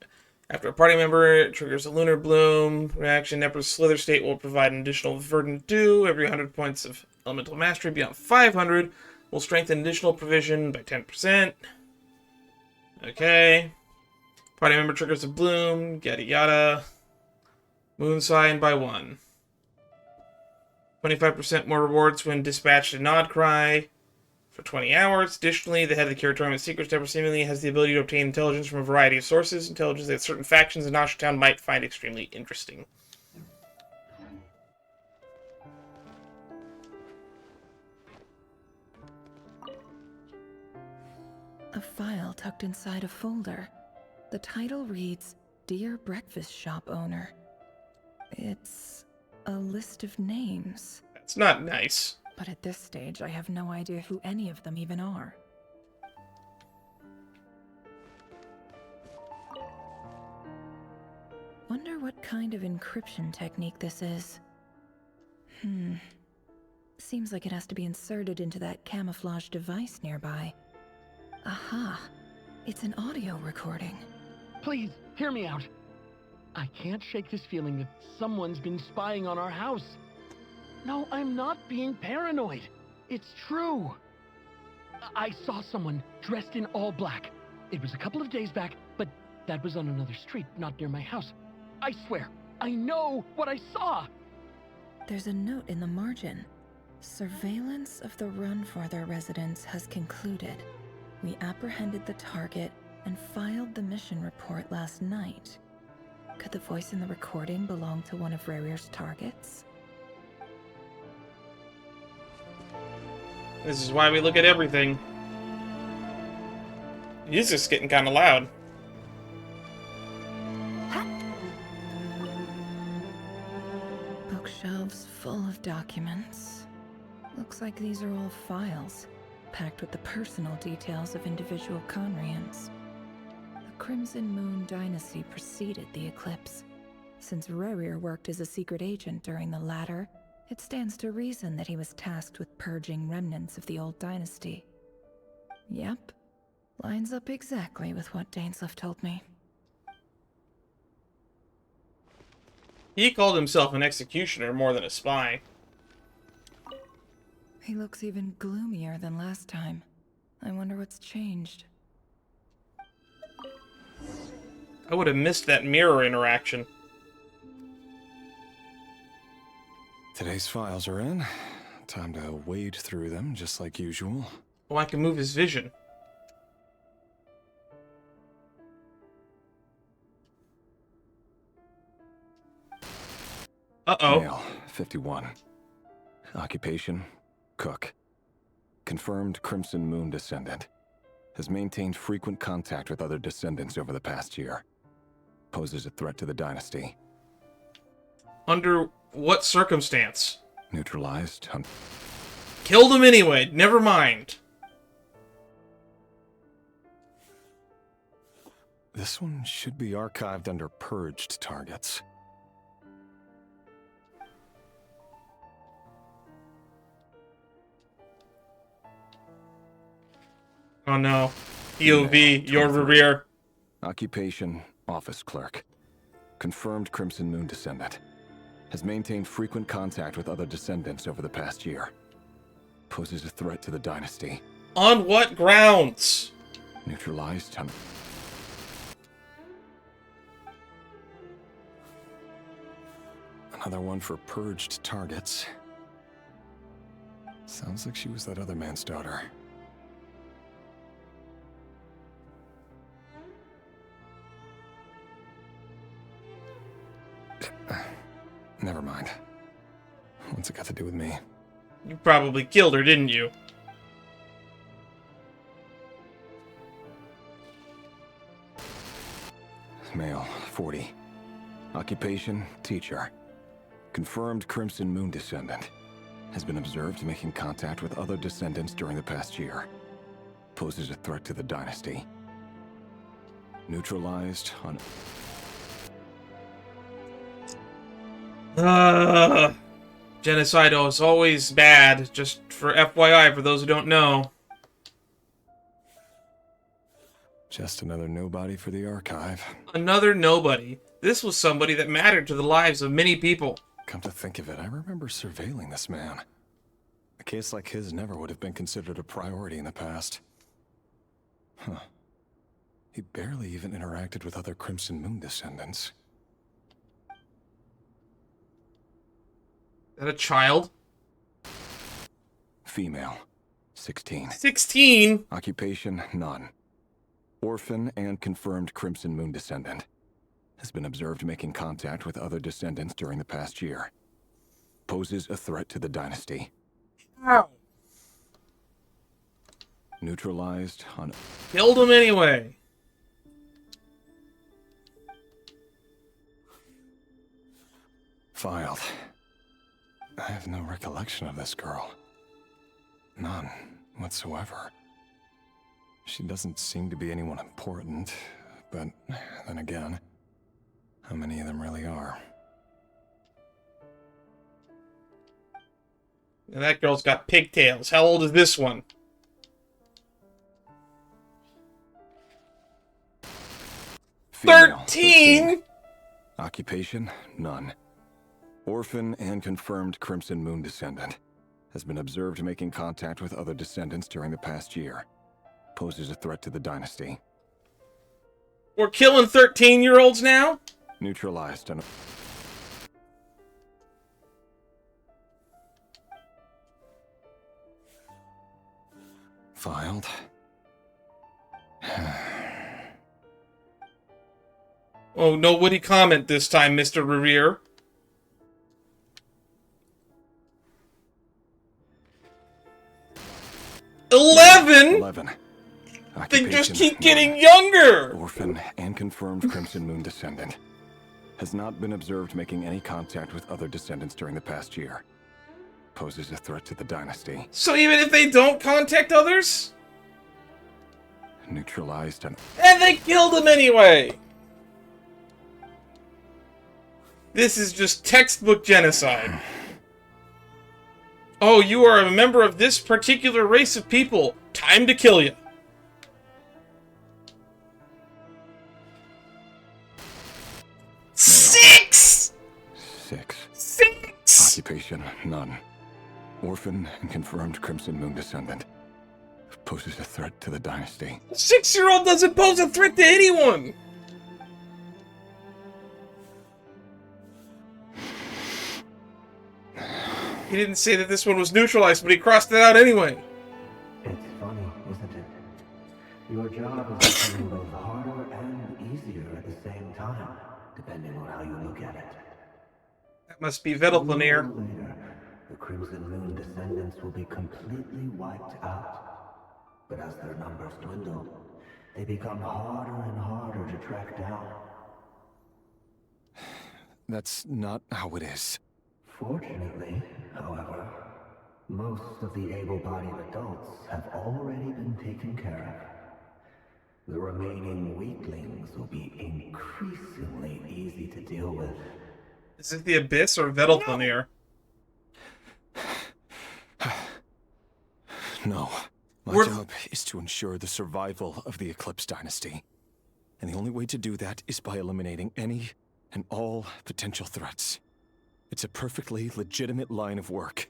after a party member triggers a Lunar Bloom reaction, Nefer's Slither state will provide an additional Verdant Dew. Every 100 points of Elemental Mastery beyond 500 will strengthen additional provision by 10%. Okay. Party member triggers a Bloom, yada yada. Moon Sign by 1. 25% more rewards when dispatched a Nod Cry for 20 hours. Additionally, the head of the Curatorium Secrets Never seemingly has the ability to obtain intelligence from a variety of sources, intelligence that certain factions in Noshitown Town might find extremely interesting. A file tucked inside a folder. The title reads, Dear Breakfast Shop Owner. It's a list of names. That's not nice. But at this stage, I have no idea who any of them even are. Wonder what kind of encryption technique this is. Seems like it has to be inserted into that camouflage device nearby. Aha! It's an audio recording. Please, hear me out. I can't shake this feeling that someone's been spying on our house. No, I'm not being paranoid. It's true. I saw someone dressed in all black. It was a couple of days back, but that was on another street, not near my house. I swear, I know what I saw. There's a note in the margin. Surveillance of the run for their residence has concluded. We apprehended the target and filed the mission report last night. Could the voice in the recording belong to one of Rerir's targets? This is why we look at everything. It's just getting kind of loud. Bookshelves full of documents. Looks like these are all files, packed with the personal details of individual Conrians. The Crimson Moon dynasty preceded the eclipse. Since Rerir worked as a secret agent during the latter, it stands to reason that he was tasked with purging remnants of the old dynasty. Yep, lines up exactly with what Dainsleif told me. He called himself an executioner more than a spy. He looks even gloomier than last time. I wonder what's changed. I would have missed that mirror interaction. Today's files are in. Time to wade through them, just like usual. Oh, I can move his vision. Uh-oh. Male, 51. Occupation, cook. Confirmed Crimson Moon descendant. Has maintained frequent contact with other descendants over the past year. Poses a threat to the dynasty. Under what circumstance? Neutralized. Killed him anyway, never mind. This one should be archived under purged targets. Oh no. POV, your Rerir. Occupation, office clerk. Confirmed Crimson Moon descendant. Has maintained frequent contact with other descendants over the past year. Poses a threat to the dynasty. On what grounds? Neutralized on... Another one for purged targets. Sounds like she was that other man's daughter. Never mind. What's it got to do with me? You probably killed her, didn't you? Male, 40. Occupation, teacher. Confirmed Crimson Moon descendant. Has been observed making contact with other descendants during the past year. Poses a threat to the dynasty. Neutralized on... Genocide is always bad, just for FYI, for those who don't know. Just another nobody for the archive. Another nobody. This was somebody that mattered to the lives of many people. Come to think of it, I remember surveilling this man. A case like his never would have been considered a priority in the past. Huh. He barely even interacted with other Crimson Moon descendants. Is that a child? Female. 16. 16? Occupation, none. Orphan and confirmed Crimson Moon descendant. Has been observed making contact with other descendants during the past year. Poses a threat to the dynasty. How? Neutralized on... Killed him anyway. Filed. I have no recollection of this girl. None whatsoever. She doesn't seem to be anyone important, but then again, how many of them really are? Now that girl's got pigtails. How old is this one? Female, 13? Occupation, none. Orphan and confirmed Crimson Moon descendant. Has been observed making contact with other descendants during the past year. Poses a threat to the dynasty. We're killing 13-year-olds now? Neutralized on... Filed. Oh, no witty comment this time, Mr. Rerir. $11? They just keep getting younger! Orphan and confirmed Crimson Moon descendant. Has not been observed making any contact with other descendants during the past year. Poses a threat to the dynasty. So even if they don't contact others? Neutralized on... And they killed him anyway! This is just textbook genocide. Oh, you are a member of this particular race of people. Time to kill you. Six! Occupation, none. Orphan and confirmed Crimson Moon descendant. Poses a threat to the dynasty. A 6-year-old doesn't pose a threat to anyone! He didn't say that this one was neutralized, but he crossed it out anyway. It's funny, isn't it? Your job is becoming both harder and easier at the same time, depending on how you look at it. That must be Vettelplaneer. Later, the Crimson Moon descendants will be completely wiped out. But as their numbers dwindle, they become harder and harder to track down. That's not how it is. Fortunately, however, most of the able-bodied adults have already been taken care The remaining weaklings will be increasingly easy to deal with. Is it the Abyss or Vedelfenir? No. My job is to ensure the survival of the Eclipse Dynasty. And the only way to do that is by eliminating any and all potential threats. It's a perfectly legitimate line of work.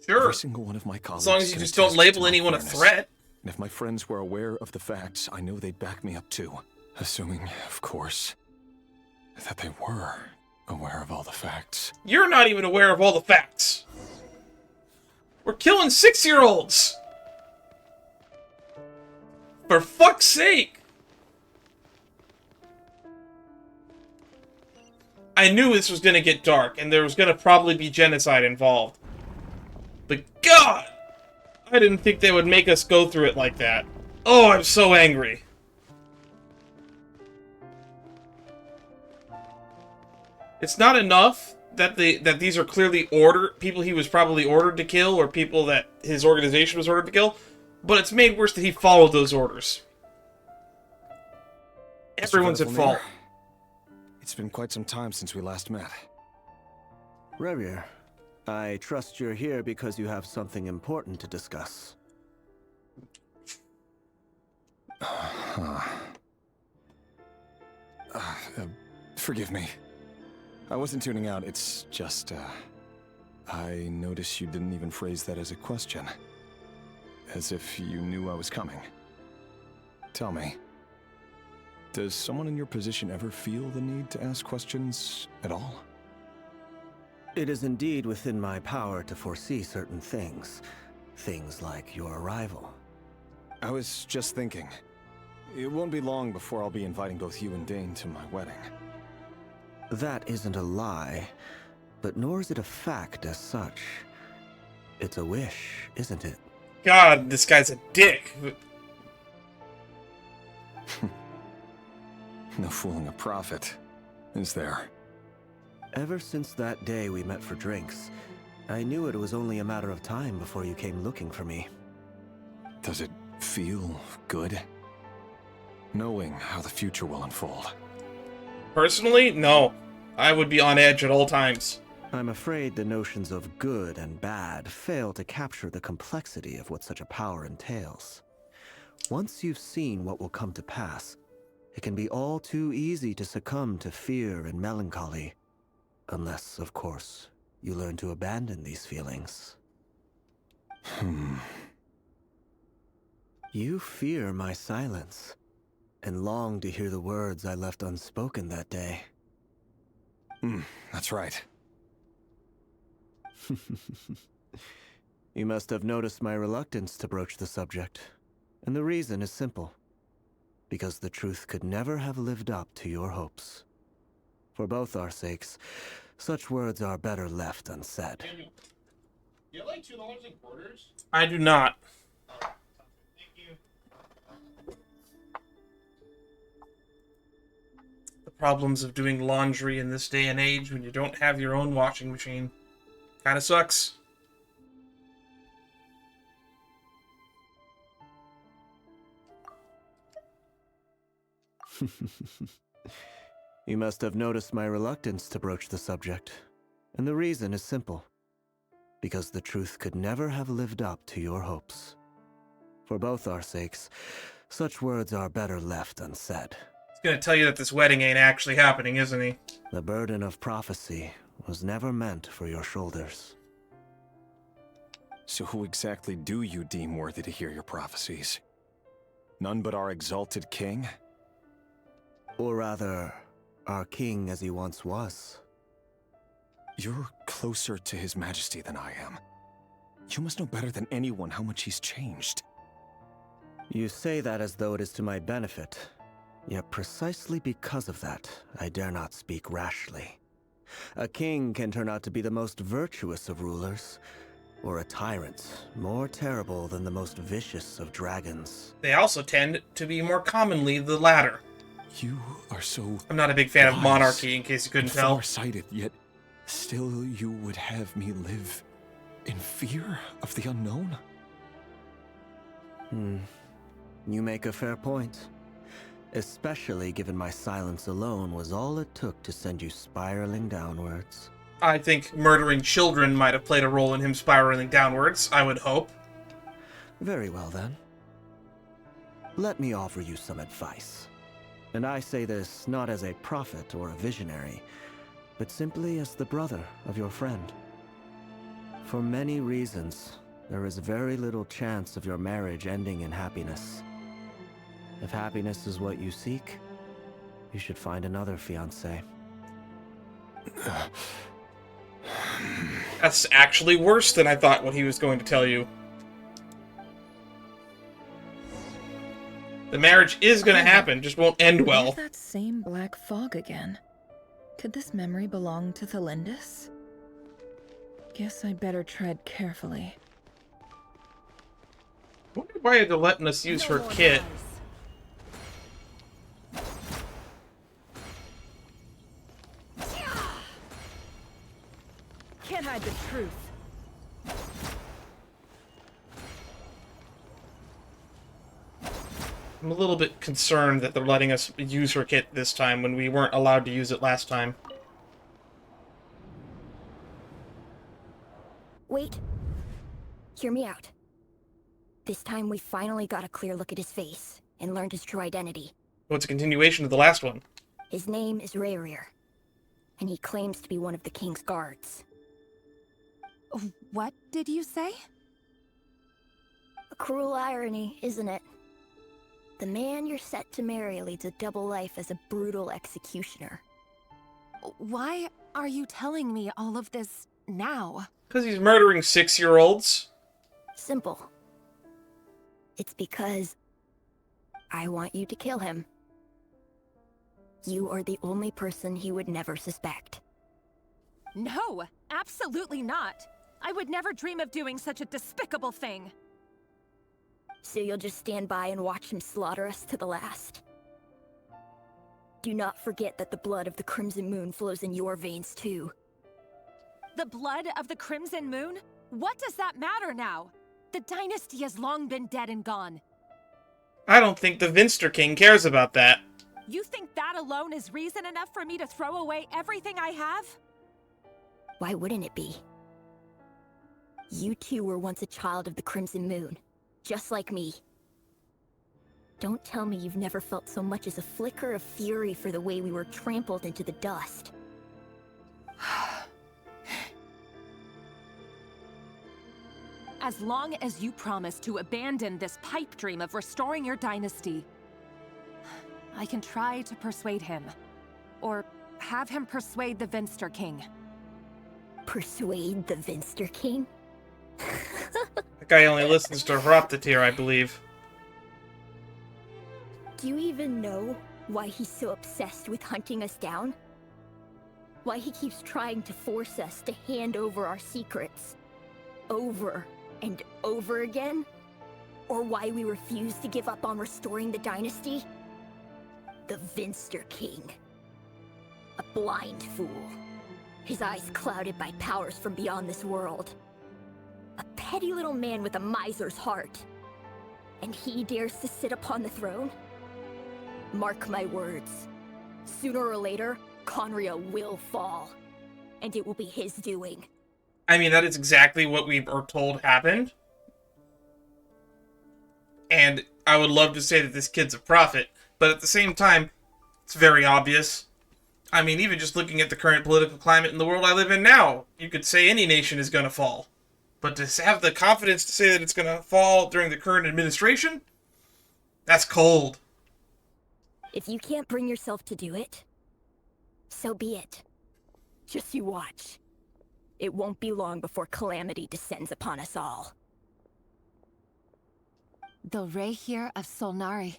Sure. Every single one of my colleagues As long as you can just don't attest label to my anyone a fairness. threat. And if my friends were aware of the facts, I know they'd back me up too. Assuming, of course, that they were aware of all the facts. You're not even aware of all the facts. We're killing 6-year-olds. For fuck's sake. I knew this was gonna get dark, and there was gonna probably be genocide involved. But God! I didn't think they would make us go through it like that. Oh, I'm so angry. It's not enough that these are clearly people he was probably ordered to kill, or people that his organization was ordered to kill, but it's made worse that he followed those orders. Everyone's at fault. It's been quite some time since we last met. Rerir, I trust you're here because you have something important to discuss. Forgive me. I wasn't tuning out, it's just, I noticed you didn't even phrase that as a question. As if you knew I was coming. Tell me, does someone in your position ever feel the need to ask questions at all? It is indeed within my power to foresee certain things. Things like your arrival. I was just thinking. It won't be long before I'll be inviting both you and Dane to my wedding. That isn't a lie, but nor is it a fact as such. It's a wish, isn't it? God, this guy's a dick. No fooling a prophet, is there? Ever since that day we met for drinks, I knew it was only a matter of time before you came looking for me. Does it feel good? Knowing how the future will unfold. Personally, no. I would be on edge at all times. I'm afraid the notions of good and bad fail to capture the complexity of what such a power entails. Once you've seen what will come to pass, it can be all too easy to succumb to fear and melancholy. Unless, of course, you learn to abandon these feelings. You fear my silence, and long to hear the words I left unspoken that day. That's right. You must have noticed my reluctance to broach the subject, and the reason is simple. Because the truth could never have lived up to your hopes. For both our sakes, such words are better left unsaid. Do you have like $2 in quarters? I do not. Thank you. The problems of doing laundry in this day and age when you don't have your own washing machine. Kinda sucks. You must have noticed my reluctance to broach the subject, and the reason is simple. Because the truth could never have lived up to your hopes. For both our sakes, such words are better left unsaid. He's gonna tell you that this wedding ain't actually happening, isn't he? The burden of prophecy was never meant for your shoulders. So who exactly do you deem worthy to hear your prophecies? None but our exalted king? Or rather, our king as he once was. You're closer to his majesty than I am. You must know better than anyone how much he's changed. You say that as though it is to my benefit. Yet precisely because of that, I dare not speak rashly. A king can turn out to be the most virtuous of rulers, or a tyrant more terrible than the most vicious of dragons. They also tend to be more commonly the latter. You are so I'm not a big fan of monarchy, in case you couldn't tell. Far-sighted, yet still you would have me live in fear of the unknown? You make a fair point. Especially given my silence alone was all it took to send you spiraling downwards. I think murdering children might have played a role in him spiraling downwards, I would hope. Very well then. Let me offer you some advice. And I say this not as a prophet or a visionary, but simply as the brother of your friend. For many reasons, there is very little chance of your marriage ending in happiness. If happiness is what you seek, you should find another fiancé. That's actually worse than I thought what he was going to tell you. The marriage is going to happen, just won't end well. There's that same black fog again. Could this memory belong to Thelindis? Guess I'd better tread carefully. I wonder why they're letting us use her kit. Can't hide the truth. I'm a little bit concerned that they're letting us use her kit this time when we weren't allowed to use it last time. Wait. Hear me out. This time we finally got a clear look at his face and learned his true identity. Well, it's a continuation of the last one. His name is Rerir, and he claims to be one of the king's guards. What did you say? A cruel irony, isn't it? The man you're set to marry leads a double life as a brutal executioner. Why are you telling me all of this now? Because he's murdering 6-year-olds. Simple. It's because I want you to kill him. You are the only person he would never suspect. No, absolutely not. I would never dream of doing such a despicable thing. So you'll just stand by and watch him slaughter us to the last? Do not forget that the blood of the Crimson Moon flows in your veins too. The blood of the Crimson Moon? What does that matter now? The dynasty has long been dead and gone. I don't think the Vinster King cares about that. You think that alone is reason enough for me to throw away everything I have? Why wouldn't it be? You two were once a child of the Crimson Moon, just like me. Don't tell me you've never felt so much as a flicker of fury for the way we were trampled into the dust. As long as you promise to abandon this pipe dream of restoring your dynasty, I can try to persuade him. Or have him persuade the Vinster King. Persuade the Vinster King? That guy only listens to Hraptatir, I believe. Do you even know why he's so obsessed with hunting us down? Why he keeps trying to force us to hand over our secrets? Over and over again? Or why we refuse to give up on restoring the dynasty? The Vinster King. A blind fool. His eyes clouded by powers from beyond this world. A petty little man with a miser's heart. And he dares to sit upon the throne? Mark my words. Sooner or later, Conria will fall. And it will be his doing. I mean, that is exactly what we were told happened. And I would love to say that this kid's a prophet, but at the same time, it's very obvious. I mean, even just looking at the current political climate in the world I live in now, you could say any nation is going to fall. But to have the confidence to say that it's going to fall during the current administration? That's cold. If you can't bring yourself to do it, so be it. Just you watch. It won't be long before calamity descends upon us all. The Rerir of Solnari.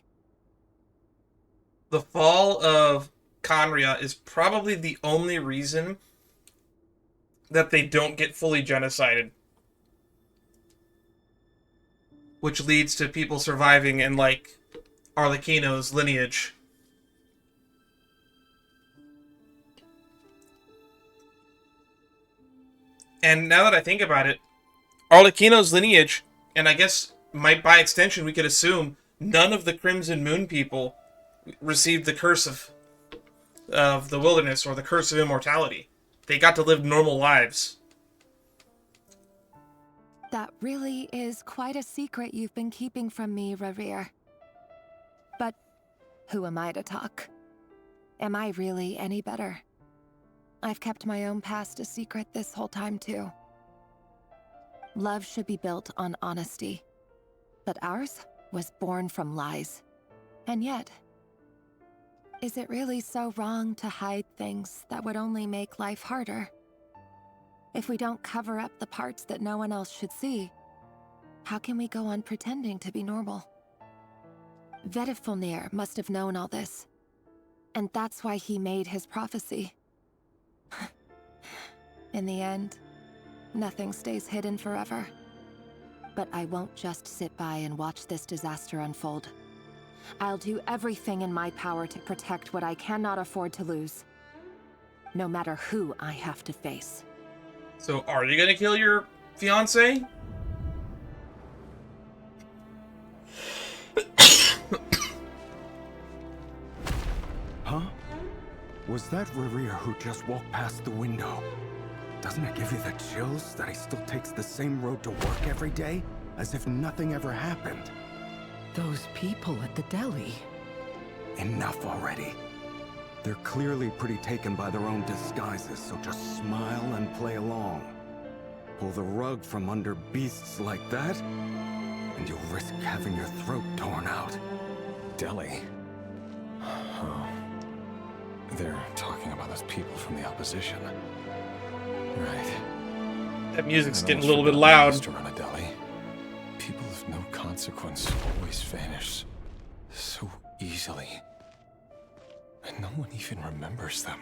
The fall of Conria is probably the only reason that they don't get fully genocided. Which leads to people surviving in, like, Arlecchino's lineage. And now that I think about it, Arlecchino's lineage, and I guess by extension we could assume none of the Crimson Moon people received the curse of the wilderness, or the curse of immortality. They got to live normal lives. That really is quite a secret you've been keeping from me, Rerir. But who am I to talk? Am I really any better? I've kept my own past a secret this whole time, too. Love should be built on honesty. But ours was born from lies. And yet, is it really so wrong to hide things that would only make life harder? If we don't cover up the parts that no one else should see, how can we go on pretending to be normal? Vedifulnir must have known all this. And that's why he made his prophecy. In the end, nothing stays hidden forever. But I won't just sit by and watch this disaster unfold. I'll do everything in my power to protect what I cannot afford to lose. No matter who I have to face. So, are you gonna kill your fiancé? Huh? Was that Rerir who just walked past the window? Doesn't it give you the chills that he still takes the same road to work every day? As if nothing ever happened. Those people at the deli. Enough already. They're clearly pretty taken by their own disguises, so just smile and play along. Pull the rug from under beasts like that, and you'll risk having your throat torn out. Deli? Oh. They're talking about those people from the opposition. Right. That music's getting a little bit loud. To run a deli. People of no consequence always vanish so easily. And no one even remembers them.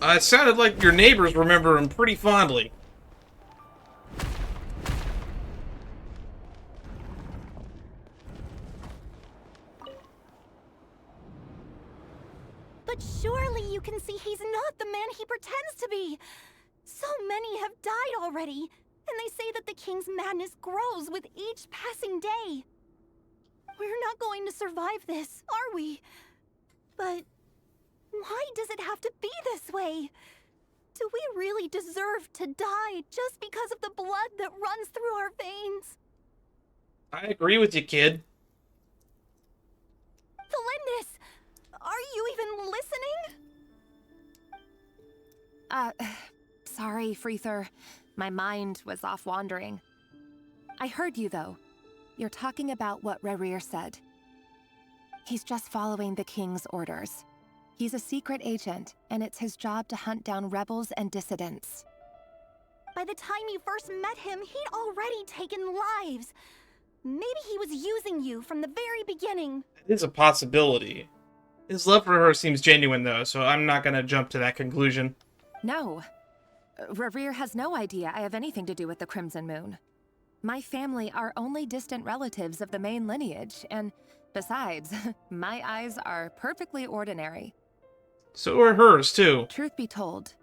It sounded like your neighbors remember him pretty fondly. But surely you can see he's not the man he pretends to be. So many have died already, and they say that the king's madness grows with each passing day. We're not going to survive this, are we? But why does it have to be this way? Do we really deserve to die just because of the blood that runs through our veins? I agree with you, kid. Felindis, are you even listening? Sorry, Freether. My mind was off wandering. I heard you, though. You're talking about what Rerir said. He's just following the king's orders. He's a secret agent, and it's his job to hunt down rebels and dissidents. By the time you first met him, he'd already taken lives. Maybe he was using you from the very beginning. It is a possibility. His love for her seems genuine, though, so I'm not gonna jump to that conclusion. No. Rerir has no idea I have anything to do with the Crimson Moon. My family are only distant relatives of the main lineage, and besides, my eyes are perfectly ordinary. So are hers, too. Truth be told,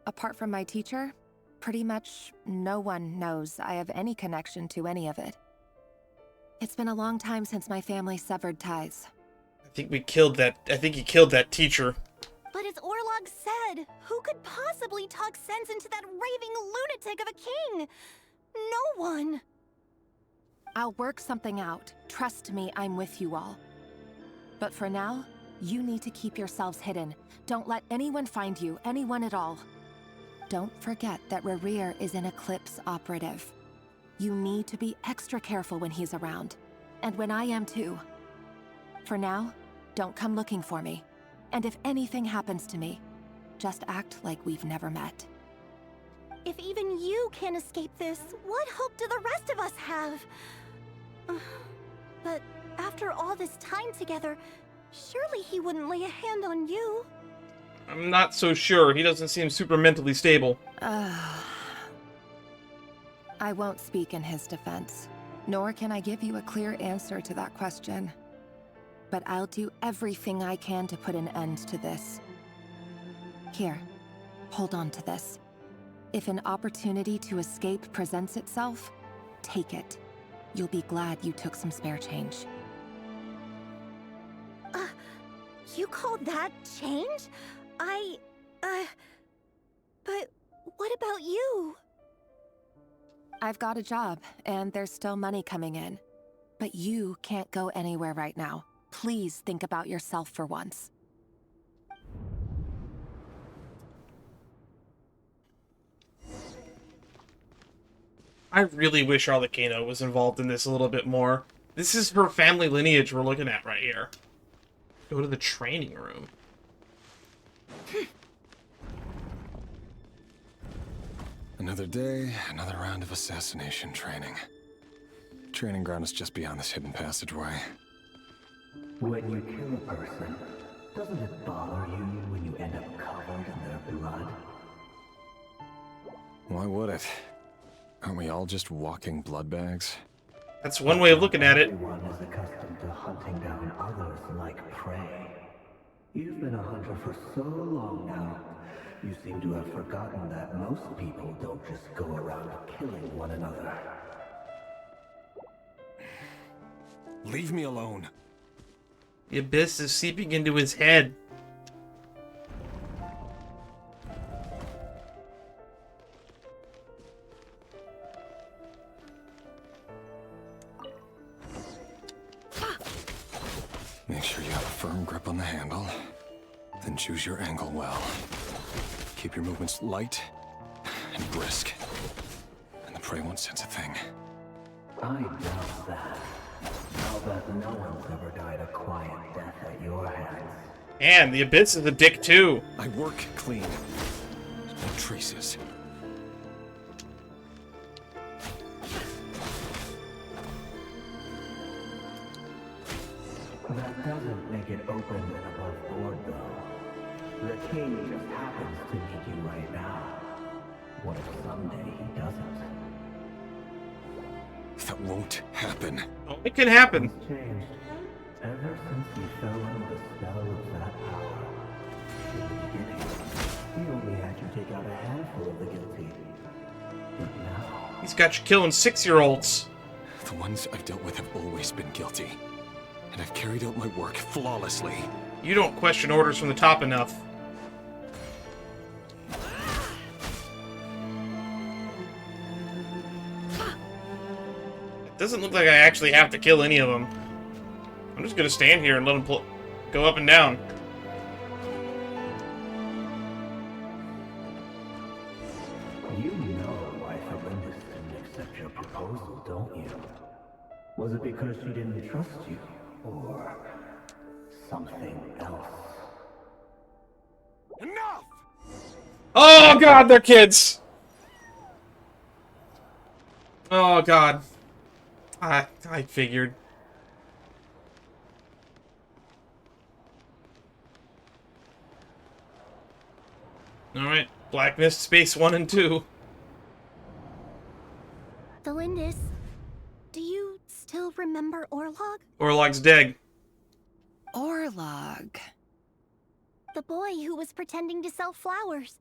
apart from my teacher, pretty much no one knows I have any connection to any of it. It's been a long time since my family severed ties. I think he killed that teacher. But as Orlog said, who could possibly talk sense into that raving lunatic of a king? No one. I'll work something out. Trust me, I'm with you all. But for now, you need to keep yourselves hidden. Don't let anyone find you, anyone at all. Don't forget that Rerir is an Eclipse operative. You need to be extra careful when he's around. And when I am too. For now, don't come looking for me. And if anything happens to me, just act like we've never met. If even you can't escape this, what hope do the rest of us have? But after all this time together, surely he wouldn't lay a hand on you. I'm not so sure. He doesn't seem super mentally stable. I won't speak in his defense, nor can I give you a clear answer to that question. But I'll do everything I can to put an end to this. Here, hold on to this. If an opportunity to escape presents itself, take it. You'll be glad you took some spare change. You call that change? But what about you? I've got a job, and there's still money coming in. But you can't go anywhere right now. Please think about yourself for once. I really wish Arlecano was involved in this a little bit more. This is her family lineage we're looking at right here. Go to the training room. Another day, another round of assassination training. Training ground is just beyond this hidden passageway. When you kill a person, doesn't it bother you when you end up covered in their blood? Why would it? Aren't we all just walking blood bags? That's one way of looking at it. Everyone is accustomed to hunting down others like prey. You've been a hunter for so long now, you seem to have forgotten that most people don't just go around killing one another. Leave me alone. The abyss is seeping into his head. Make sure you have a firm grip on the handle, then choose your angle well. Keep your movements light and brisk, and the prey won't sense a thing. I doubt that. Now that no one's ever died a quiet death at your hands. And the abyss is a dick too. I work clean. No traces. That doesn't make it open and above board, though. The king just happens to need you right now. What if someday he doesn't? That won't happen. Oh, it can happen. It's changed. Ever since you fell under the spell of that power. In the beginning, he only had you take out a handful of the guilty. But now... He's got you killing 6-year-olds. The ones I've dealt with have always been guilty. And I've carried out my work flawlessly. You don't question orders from the top enough. It doesn't look like I actually have to kill any of them. I'm just gonna stand here and let them go up and down. You know why Felindis didn't accept your proposal, don't you? Was it because she didn't trust you? Or something else? Enough! Oh god, they're kids! Oh god. I figured. Alright, Black Mist Space 1 and 2. Felindis, do you still remember Orlog? Orlog's dead. Orlog. The boy who was pretending to sell flowers.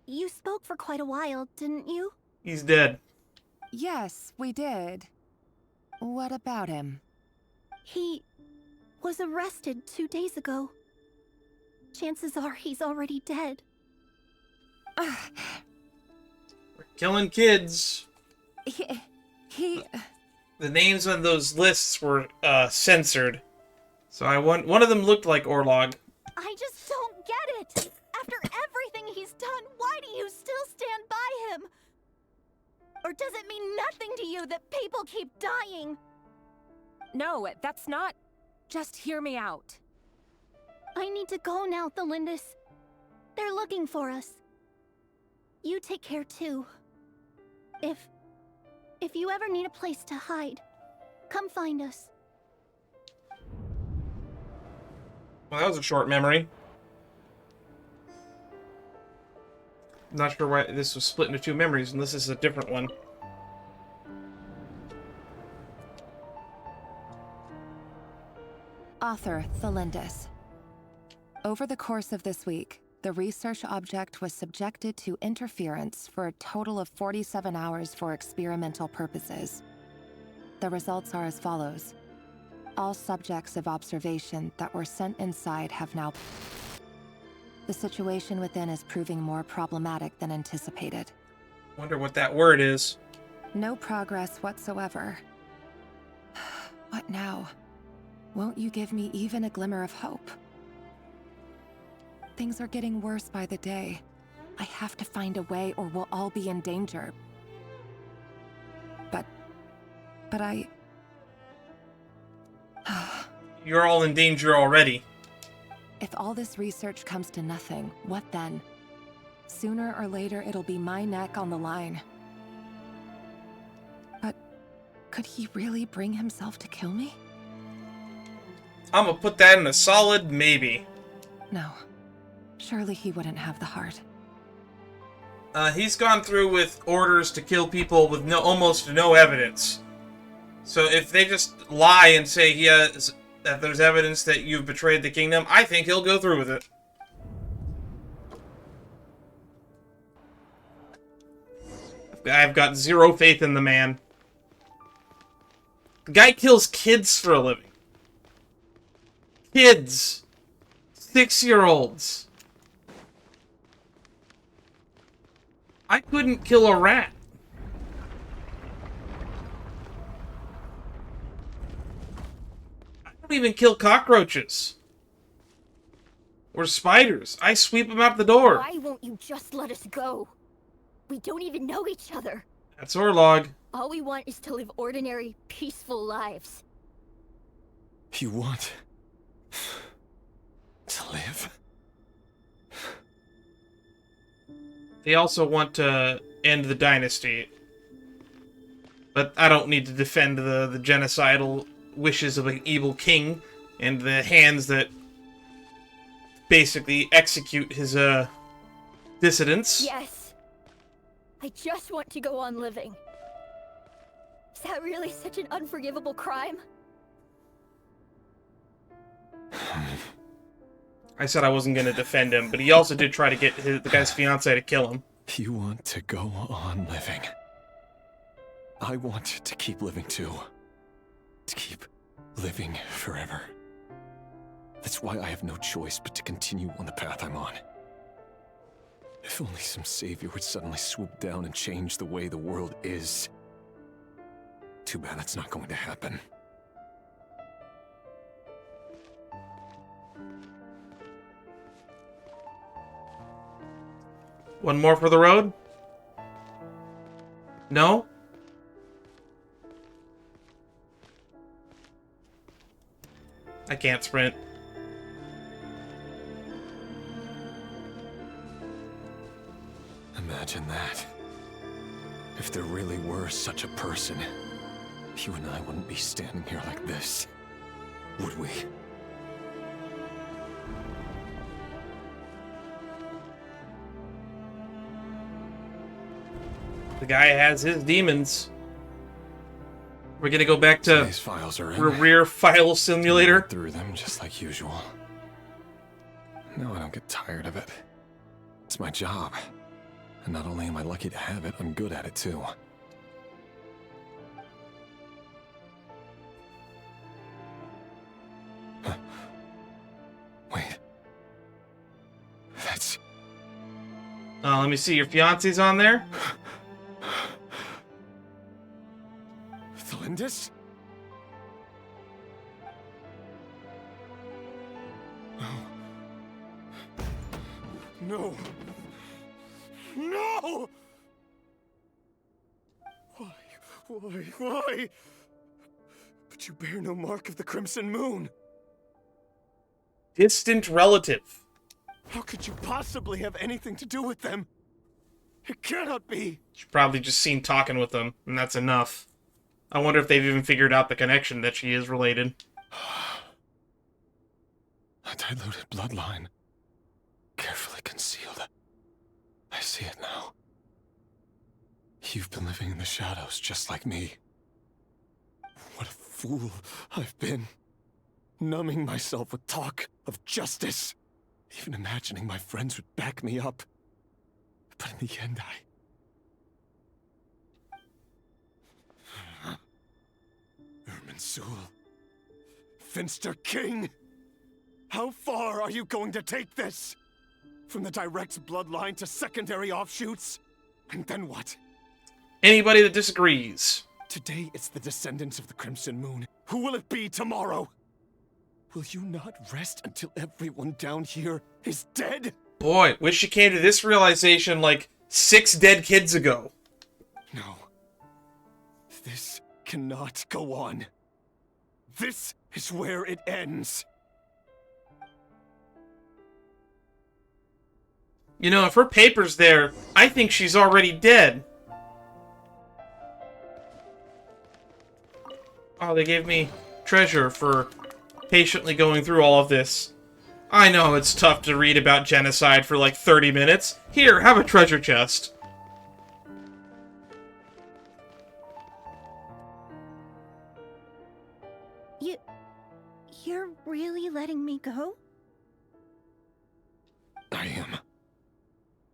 You spoke for quite a while, didn't you? He's dead. Yes, we did. What about him? He was arrested 2 days ago. Chances are he's already dead. We're killing kids. He... The names on those lists were censored. So one of them looked like Orlog. I just don't get it! After everything he's done, why do you still stand by him? Or does it mean nothing to you that people keep dying? No, that's not... Just hear me out. I need to go now, Felindis. They're looking for us. You take care too. If you ever need a place to hide, come find us. Well, that was a short memory. Not sure why this was split into 2 memories, unless this is a different one. Author Felindis. Over the course of this week, the research object was subjected to interference for a total of 47 hours for experimental purposes. The results are as follows. All subjects of observation that were sent inside have now... The situation within is proving more problematic than anticipated. Wonder what that word is. No progress whatsoever. What now? Won't you give me even a glimmer of hope? Things are getting worse by the day. I have to find a way or we'll all be in danger. But I... You're all in danger already. If all this research comes to nothing, what then? Sooner or later, it'll be my neck on the line. But could he really bring himself to kill me? I'm gonna put that in a solid maybe. No. Surely he wouldn't have the heart. He's gone through with orders to kill people with almost no evidence. So if they just lie and say that there's evidence that you've betrayed the kingdom, I think he'll go through with it. I've got zero faith in the man. The guy kills kids for a living. Kids. 6-year-olds. I couldn't kill a rat. I don't even kill cockroaches. Or spiders. I sweep them out the door. Why won't you just let us go? We don't even know each other. That's Orlog. All we want is to live ordinary, peaceful lives. You want to live? They also want to end the dynasty. But I don't need to defend the genocidal wishes of an evil king and the hands that basically execute his dissidents. Yes. I just want to go on living. Is that really such an unforgivable crime? I said I wasn't going to defend him, but he also did try to get the guy's fiancée to kill him. You want to go on living. I want to keep living too. To keep living forever. That's why I have no choice but to continue on the path I'm on. If only some savior would suddenly swoop down and change the way the world is. Too bad that's not going to happen. One more for the road? No? I can't sprint. Imagine that. If there really were such a person, you and I wouldn't be standing here like this, would we? The guy has his demons. We're gonna go back to These files are in. Rerir File Simulator. Through them just like usual. No, I don't get tired of it. It's my job. And not only am I lucky to have it, I'm good at it too. Huh. Wait. That's... Let me see, your fiance's on there? Thalindis? Oh. No. No! Why? But you bear no mark of the Crimson Moon. Distant relative. How could you possibly have anything to do with them? It cannot be. She's probably just seen talking with them, and that's enough. I wonder if they've even figured out the connection that she is related. A diluted bloodline. Carefully concealed. I see it now. You've been living in the shadows just like me. What a fool I've been. Numbing myself with talk of justice. Even imagining my friends would back me up. But in the end, Irminsul. Finster King? How far are you going to take this? From the direct bloodline to secondary offshoots? And then what? Anybody that disagrees. Today it's the descendants of the Crimson Moon. Who will it be tomorrow? Will you not rest until everyone down here is dead? Boy, wish she came to this realization like 6 dead kids ago. No. This cannot go on. This is where it ends. You know, if her paper's there, I think she's already dead. Oh, they gave me treasure for patiently going through all of this. I know it's tough to read about genocide for like 30 minutes. Here, have a treasure chest. You're really letting me go? I am.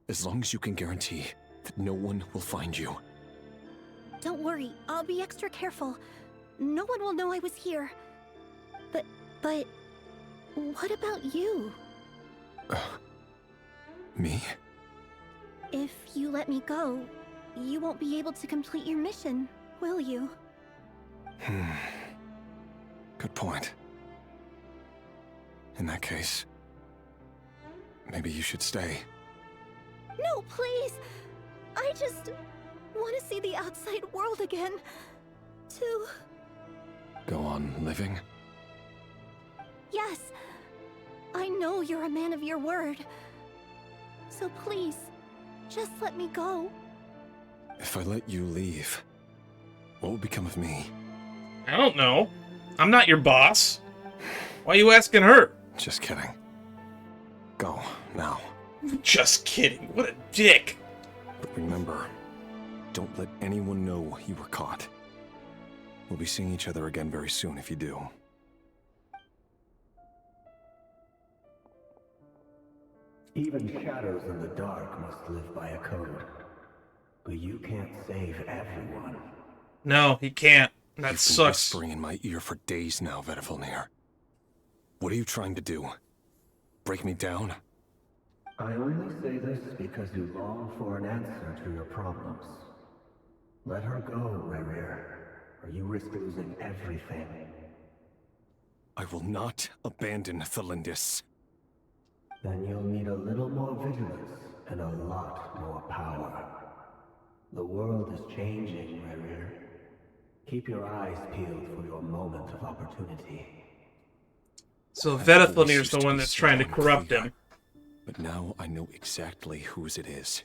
As long as you can guarantee that no one will find you. Don't worry, I'll be extra careful. No one will know I was here. But what about you? Me? If you let me go, you won't be able to complete your mission, will you? Good point. In that case, maybe you should stay. No, please! I just want to see the outside world again. To... Go on living? Yes. I know you're a man of your word. So please, just let me go. If I let you leave, what will become of me? I don't know. I'm not your boss. Why are you asking her? Just kidding. Go, now. Just kidding. What a dick. But remember, don't let anyone know you were caught. We'll be seeing each other again very soon if you do. Even shadows in the dark must live by a code. But you can't save everyone. No, he can't. That You've sucks. been whispering in my ear for days now, Vedifilnir. What are you trying to do? Break me down? I only say this because you long for an answer to your problems. Let her go, Rerir, or you risk losing everything. I will not abandon Thalindis. Then you'll need a little more vigilance and a lot more power. The world is changing, Rerir. Keep your eyes peeled for your moment of opportunity. So Vedifilnir's the one that's trying to corrupt him. But now I know exactly whose it is.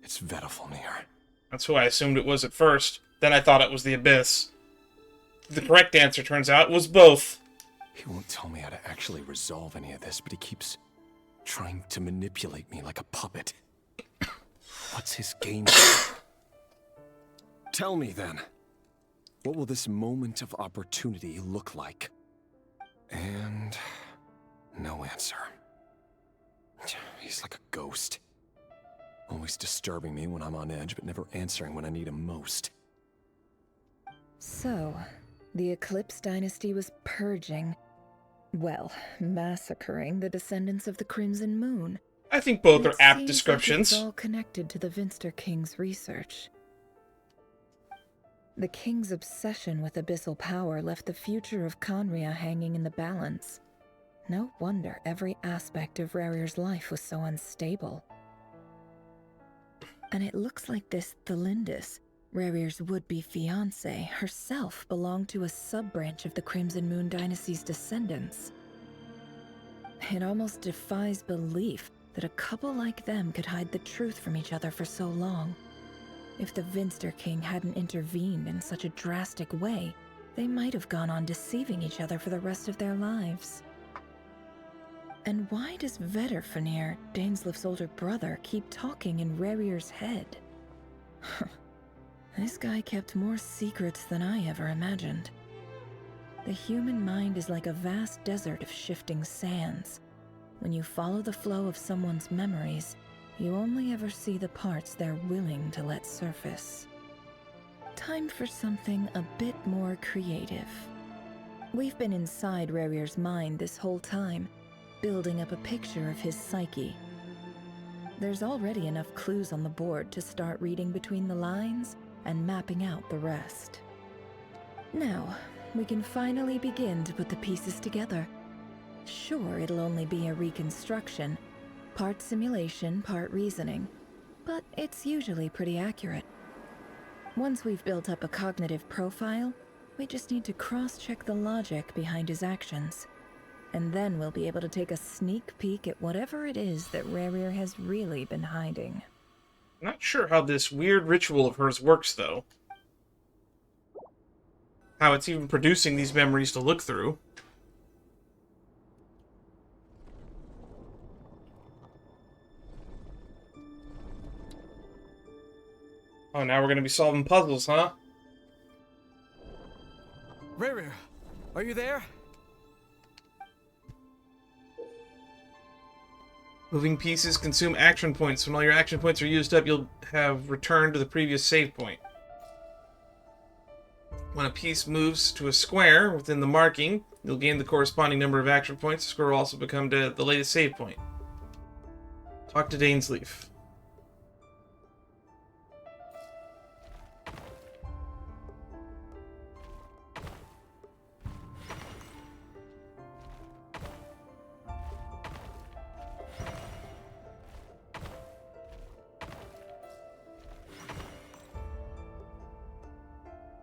It's Vedifilnir. That's who I assumed it was at first. Then I thought it was the Abyss. The correct answer, turns out, was both. He won't tell me how to actually resolve any of this, but he keeps trying to manipulate me like a puppet. What's his game? Tell me then. What will this moment of opportunity look like? And no answer. He's like a ghost. Always disturbing me when I'm on edge, but never answering when I need him most. So, the Eclipse Dynasty was purging, well, massacring the descendants of the Crimson Moon. I think both It are apt seems descriptions. Like it's all connected to the Vinster King's research. The King's obsession with abyssal power left the future of Conria hanging in the balance. No wonder every aspect of Rerir's life was so unstable. And it looks like this Thalindis, Rerir's would-be fiancée, herself belonged to a sub-branch of the Crimson Moon Dynasty's descendants. It almost defies belief that a couple like them could hide the truth from each other for so long. If the Vinster King hadn't intervened in such a drastic way, they might have gone on deceiving each other for the rest of their lives. And why does Vedifilnir, Dainslif's older brother, keep talking in Rerir's head? This guy kept more secrets than I ever imagined. The human mind is like a vast desert of shifting sands. When you follow the flow of someone's memories, you only ever see the parts they're willing to let surface. Time for something a bit more creative. We've been inside Rerir's mind this whole time, building up a picture of his psyche. There's already enough clues on the board to start reading between the lines and mapping out the rest. Now, we can finally begin to put the pieces together. Sure, it'll only be a reconstruction, part simulation, part reasoning, but it's usually pretty accurate. Once we've built up a cognitive profile, we just need to cross-check the logic behind his actions. And then we'll be able to take a sneak peek at whatever it is that Rerir has really been hiding. Not sure how this weird ritual of hers works, though. How it's even producing these memories to look through. Oh, now we're gonna be solving puzzles, huh? Rerir, are you there? Moving pieces consume action points. When all your action points are used up, you'll have returned to the previous save point. When a piece moves to a square within the marking, you'll gain the corresponding number of action points. The square will also become the latest save point. Talk to Dainsleif.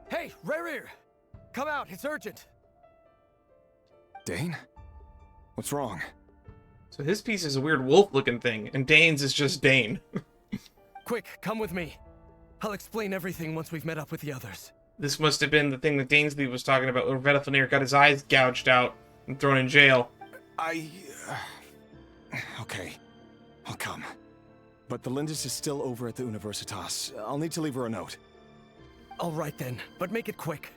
Hey, Rerir! Come out, it's urgent! Dane? What's wrong? So his piece is a weird wolf-looking thing, and Dane's is just Dane. Quick, come with me. I'll explain everything once we've met up with the others. This must have been the thing that Dainsleif was talking about, where Vedafenir got his eyes gouged out and thrown in jail. Okay. I'll come. But the Lindis is still over at the Universitas. I'll need to leave her a note. All right then, but make it quick.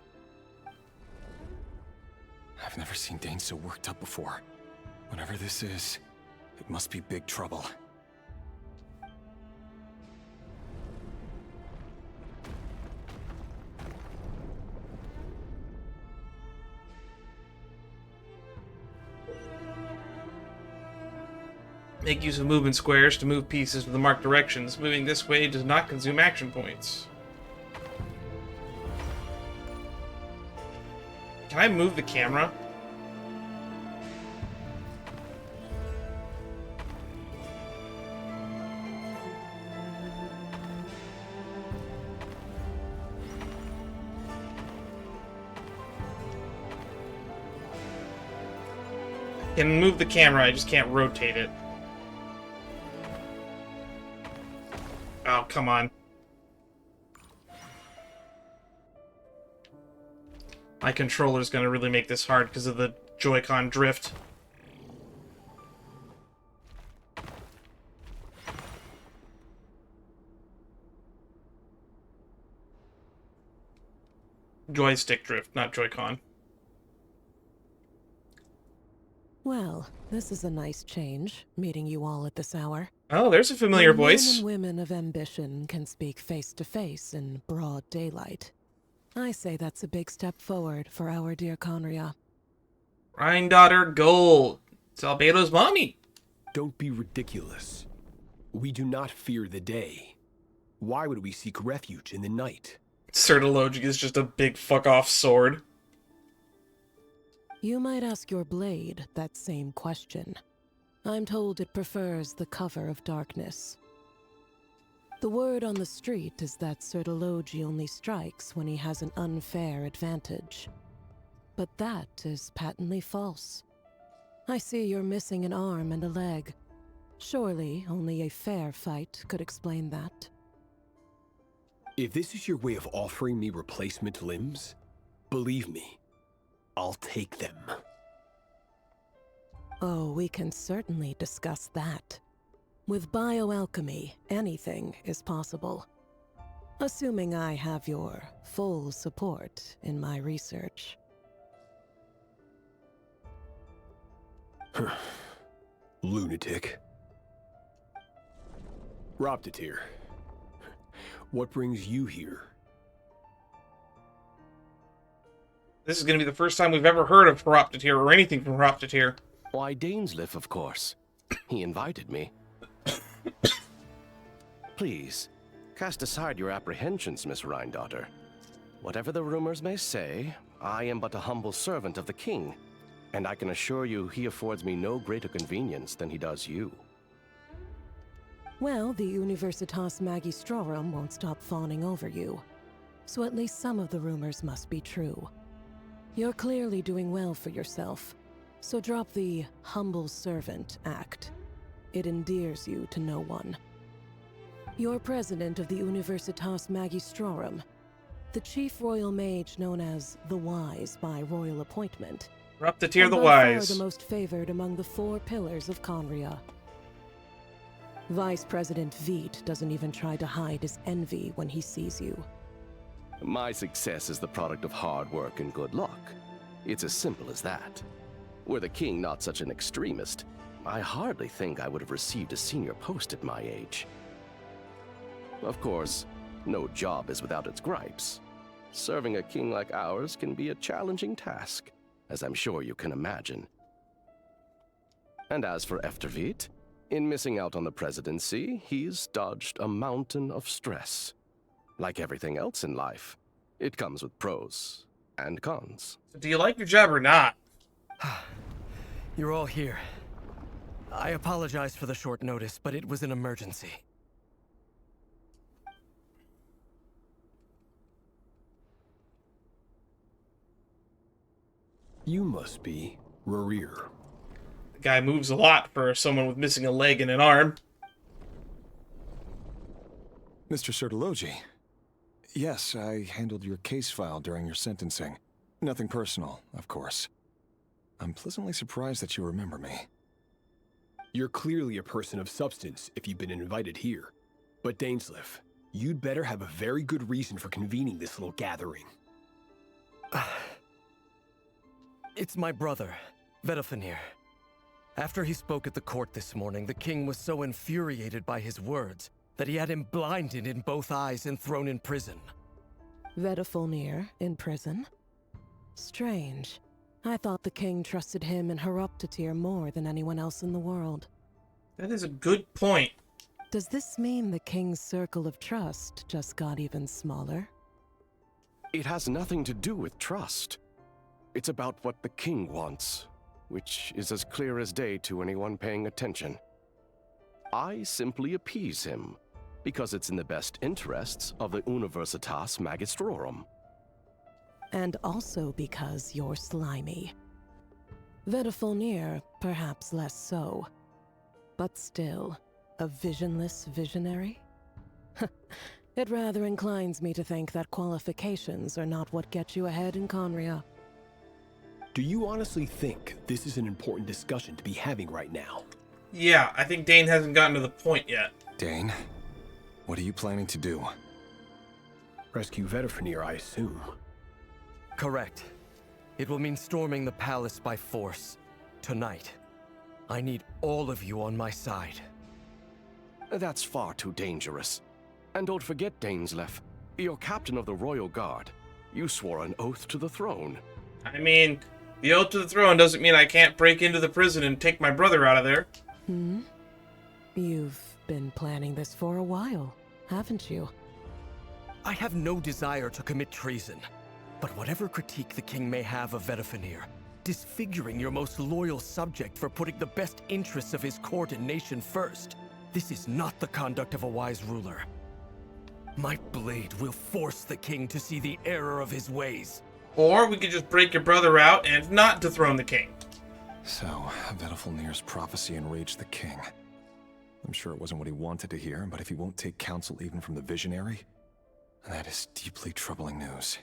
I've never seen Dane so worked up before. Whatever this is, it must be big trouble. Make use of movement squares to move pieces with the marked directions. Moving this way does not consume action points. Can I move the camera? I can move the camera, I just can't rotate it. Oh, come on. My controller's gonna really make this hard because of the Joy-Con drift. Joystick drift, not Joy-Con. Well, this is a nice change, meeting you all at this hour. Oh, there's a familiar When voice. Men and women of ambition can speak face to face in broad daylight. I say that's a big step forward for our dear Conria. Rhine-daughter Gold. It's Albedo's mommy. Don't be ridiculous. We do not fear the day. Why would we seek refuge in the night? Sertology is just a big fuck-off sword. You might ask your blade that same question. I'm told it prefers the cover of darkness. The word on the street is that Sertology only strikes when he has an unfair advantage. But that is patently false. I see you're missing an arm and a leg. Surely only a fair fight could explain that. If this is your way of offering me replacement limbs, believe me, I'll take them. Oh, we can certainly discuss that. With bioalchemy, anything is possible. Assuming I have your full support in my research. Lunatic. Roptatir, what brings you here? This is going to be the first time we've ever heard of Heroptotir or anything from Heroptotir. Why, Dainsleif, of course. He invited me. Please, cast aside your apprehensions, Miss Rhindaughter. Whatever the rumors may say, I am but a humble servant of the king, and I can assure you he affords me no greater convenience than he does you. Well, the Universitas Magistrorum won't stop fawning over you. So at least some of the rumors must be true. You're clearly doing well for yourself, so drop the humble servant act. It endears you to no one. You're president of the Universitas Magistrorum, the chief royal mage known as the Wise by royal appointment. Heroptotir the and by Wise. far the most favored among the 4 pillars of Conria. Vice President Veit doesn't even try to hide his envy when he sees you. My success is the product of hard work and good luck. It's as simple as that. Were the king not such an extremist, I hardly think I would have received a senior post at my age. Of course, no job is without its gripes. Serving a king like ours can be a challenging task, as I'm sure you can imagine. And as for Efterveit, in missing out on the presidency, he's dodged a mountain of stress. Like everything else in life, it comes with pros and cons. So do you like your job or not? You're all here. I apologize for the short notice, but it was an emergency. You must be Rerir. The guy moves a lot for someone with missing a leg and an arm. Mr. Sertologi. Yes, I handled your case file during your sentencing. Nothing personal, of course. I'm pleasantly surprised that you remember me. You're clearly a person of substance if you've been invited here. But Dainsleif, you'd better have a very good reason for convening this little gathering. It's my brother, Vedofenir. After he spoke at the court this morning, the king was so infuriated by his words that he had him blinded in both eyes and thrown in prison. Vedofenir in prison? Strange. I thought the king trusted him and Heroptotir more than anyone else in the world. That is a good point. Does this mean the king's circle of trust just got even smaller? It has nothing to do with trust. It's about what the king wants, which is as clear as day to anyone paying attention. I simply appease him, because it's in the best interests of the Universitas Magistrorum. And also because you're slimy. Vedofenir, perhaps less so. But still, a visionless visionary? It rather inclines me to think that qualifications are not what get you ahead in Conria. Do you honestly think this is an important discussion to be having right now? Yeah, I think Dane hasn't gotten to the point yet. Dane, what are you planning to do? Rescue Vedofenir, I assume. Correct. It will mean storming the palace by force. Tonight. I need all of you on my side. That's far too dangerous. And don't forget, Dainsleif, you're captain of the Royal Guard. You swore an oath to the throne. I mean, the oath to the throne doesn't mean I can't break into the prison and take my brother out of there. You've been planning this for a while, haven't you? I have no desire to commit treason. But whatever critique the king may have of Vedofenir, disfiguring your most loyal subject for putting the best interests of his court and nation first, this is not the conduct of a wise ruler. My blade will force the king to see the error of his ways. Or we could just break your brother out and not dethrone the king. So, Vedofenir's prophecy enraged the king. I'm sure it wasn't what he wanted to hear, but if he won't take counsel even from the visionary, that is deeply troubling news.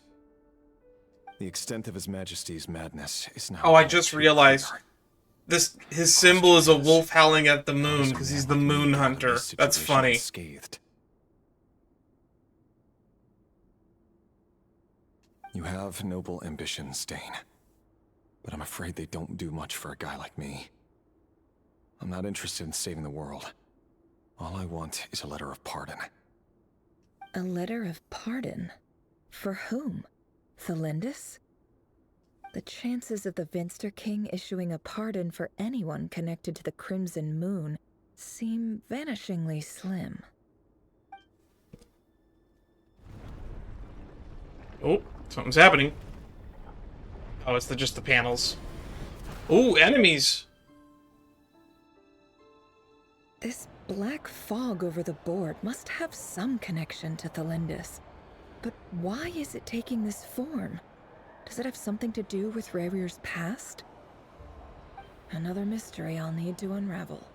The extent of His Majesty's madness is now... Oh, I just realized his symbol is a wolf howling at the moon because he's the moon hunter. That's funny. Scathed. You have noble ambitions, Dane. But I'm afraid they don't do much for a guy like me. I'm not interested in saving the world. All I want is a letter of pardon. A letter of pardon? For whom? Thelindis? The chances of the Vinster King issuing a pardon for anyone connected to the Crimson Moon seem vanishingly slim. Oh, something's happening. Oh, it's just the panels. Oh, enemies! This black fog over the board must have some connection to Thalindis. But why is it taking this form? Does it have something to do with Rerir's past? Another mystery I'll need to unravel.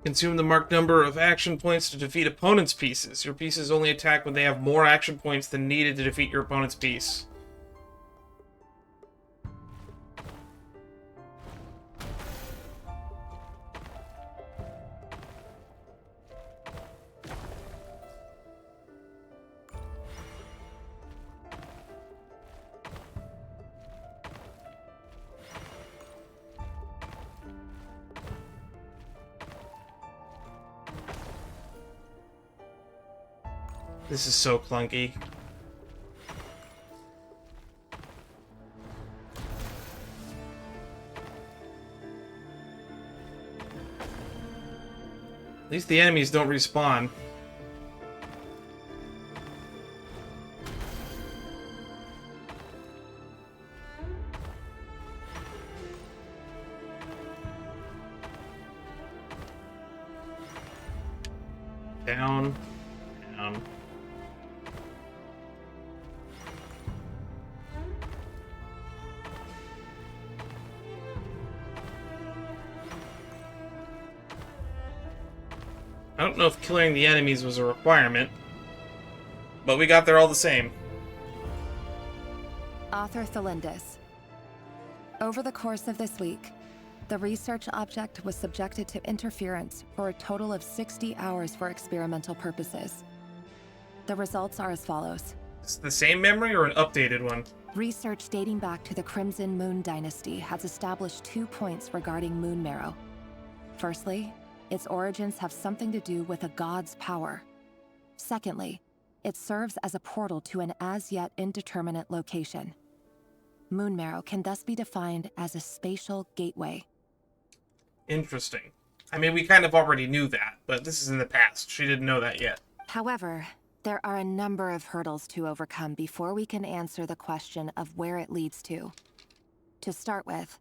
Consume the marked number of action points to defeat opponent's pieces. Your pieces only attack when they have more action points than needed to defeat your opponent's piece. This is so clunky. At least the enemies don't respawn. Down. Down. I don't know if killing the enemies was a requirement, but we got there all the same. Author Thalindis. Over the course of this week, the research object was subjected to interference for a total of 60 hours for experimental purposes. The results are as follows. Is it the same memory or an updated one? Research dating back to the Crimson Moon Dynasty has established 2 points regarding Moon Marrow. Firstly, its origins have something to do with a god's power. Secondly, it serves as a portal to an as-yet indeterminate location. Moon Marrow can thus be defined as a spatial gateway. Interesting. I mean, we kind of already knew that, but this is in the past. She didn't know that yet. However, there are a number of hurdles to overcome before we can answer the question of where it leads to. To start with,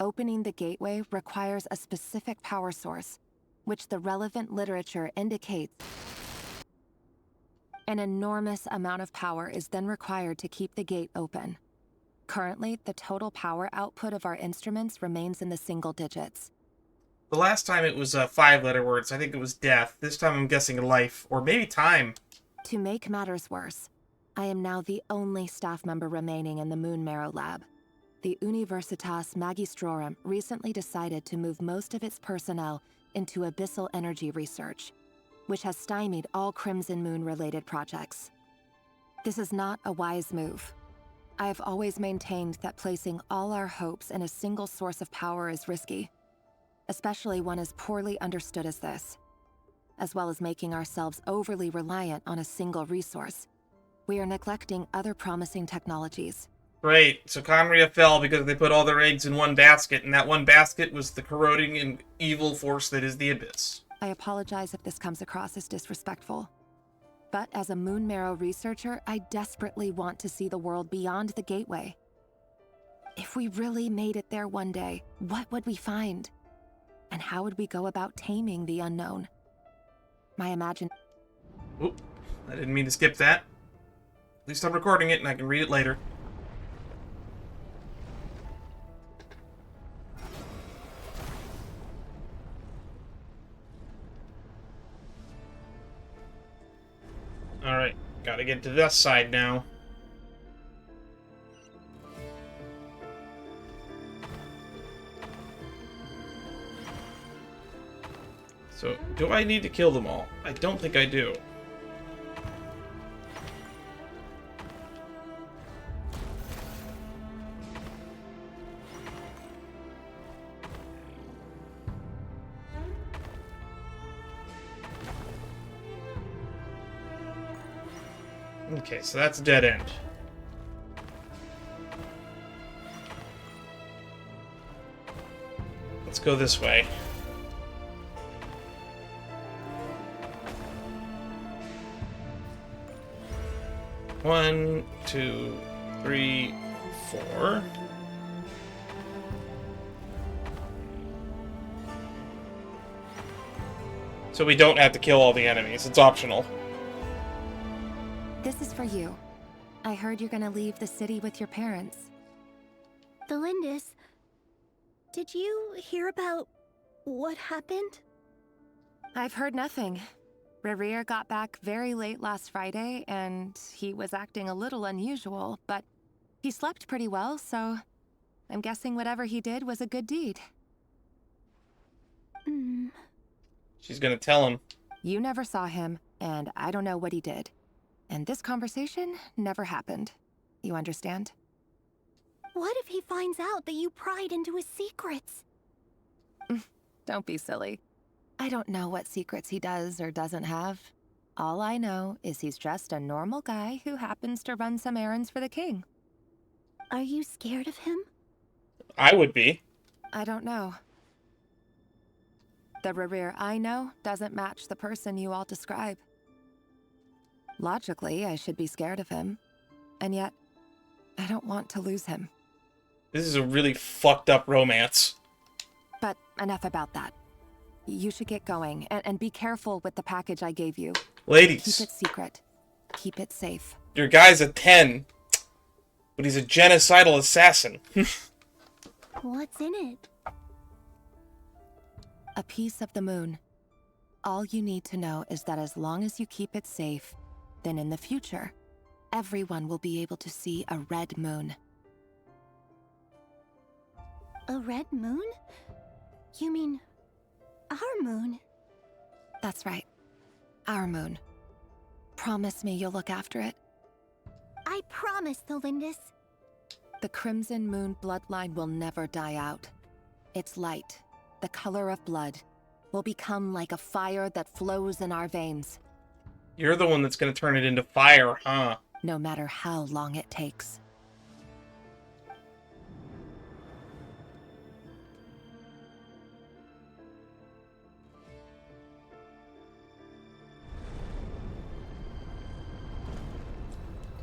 opening the gateway requires a specific power source, which the relevant literature indicates. An enormous amount of power is then required to keep the gate open. Currently, the total power output of our instruments remains in the single digits. The last time it was 5-letter words. I think it was death. This time I'm guessing life, or maybe time. To make matters worse, I am now the only staff member remaining in the Moon Marrow lab. The Universitas Magistrorum recently decided to move most of its personnel into abyssal energy research, which has stymied all Crimson Moon-related projects. This is not a wise move. I have always maintained that placing all our hopes in a single source of power is risky, especially one as poorly understood as this. As well as making ourselves overly reliant on a single resource, we are neglecting other promising technologies. Great. So Conria fell because they put all their eggs in one basket, and that one basket was the corroding and evil force that is the Abyss. I apologize if this comes across as disrespectful. But as a Moon Marrow researcher, I desperately want to see the world beyond the gateway. If we really made it there one day, what would we find? And how would we go about taming the unknown? My Oop, I didn't mean to skip that. At least I'm recording it and I can read it later. Alright, gotta get to this side now. So, do I need to kill them all? I don't think I do. Okay, so that's a dead end. Let's go this way. One, two, three, four. So we don't have to kill all the enemies. It's optional. This is for you. I heard you're gonna leave the city with your parents. Delindis, did you hear about what happened? I've heard nothing. Rerir got back very late last Friday, and he was acting a little unusual, but he slept pretty well, so I'm guessing whatever he did was a good deed. She's gonna tell him. You never saw him, and I don't know what he did. And this conversation never happened. You understand? What if he finds out that you pried into his secrets? Don't be silly. I don't know what secrets he does or doesn't have. All I know is he's just a normal guy who happens to run some errands for the king. Are you scared of him? I would be. I don't know. The Rerir I know doesn't match the person you all describe. Logically, I should be scared of him. And yet, I don't want to lose him. This is a really fucked up romance. But enough about that. You should get going, and be careful with the package I gave you. Ladies. Keep it secret. Keep it safe. Your guy's a 10. But he's a genocidal assassin. What's in it? A piece of the moon. All you need to know is that as long as you keep it safe, then in the future, everyone will be able to see a red moon. A red moon? You mean our moon? That's right. Our moon. Promise me you'll look after it. I promise, Delindis. The Crimson Moon bloodline will never die out. Its light, the color of blood, will become like a fire that flows in our veins. You're the one that's gonna turn it into fire, huh? No matter how long it takes.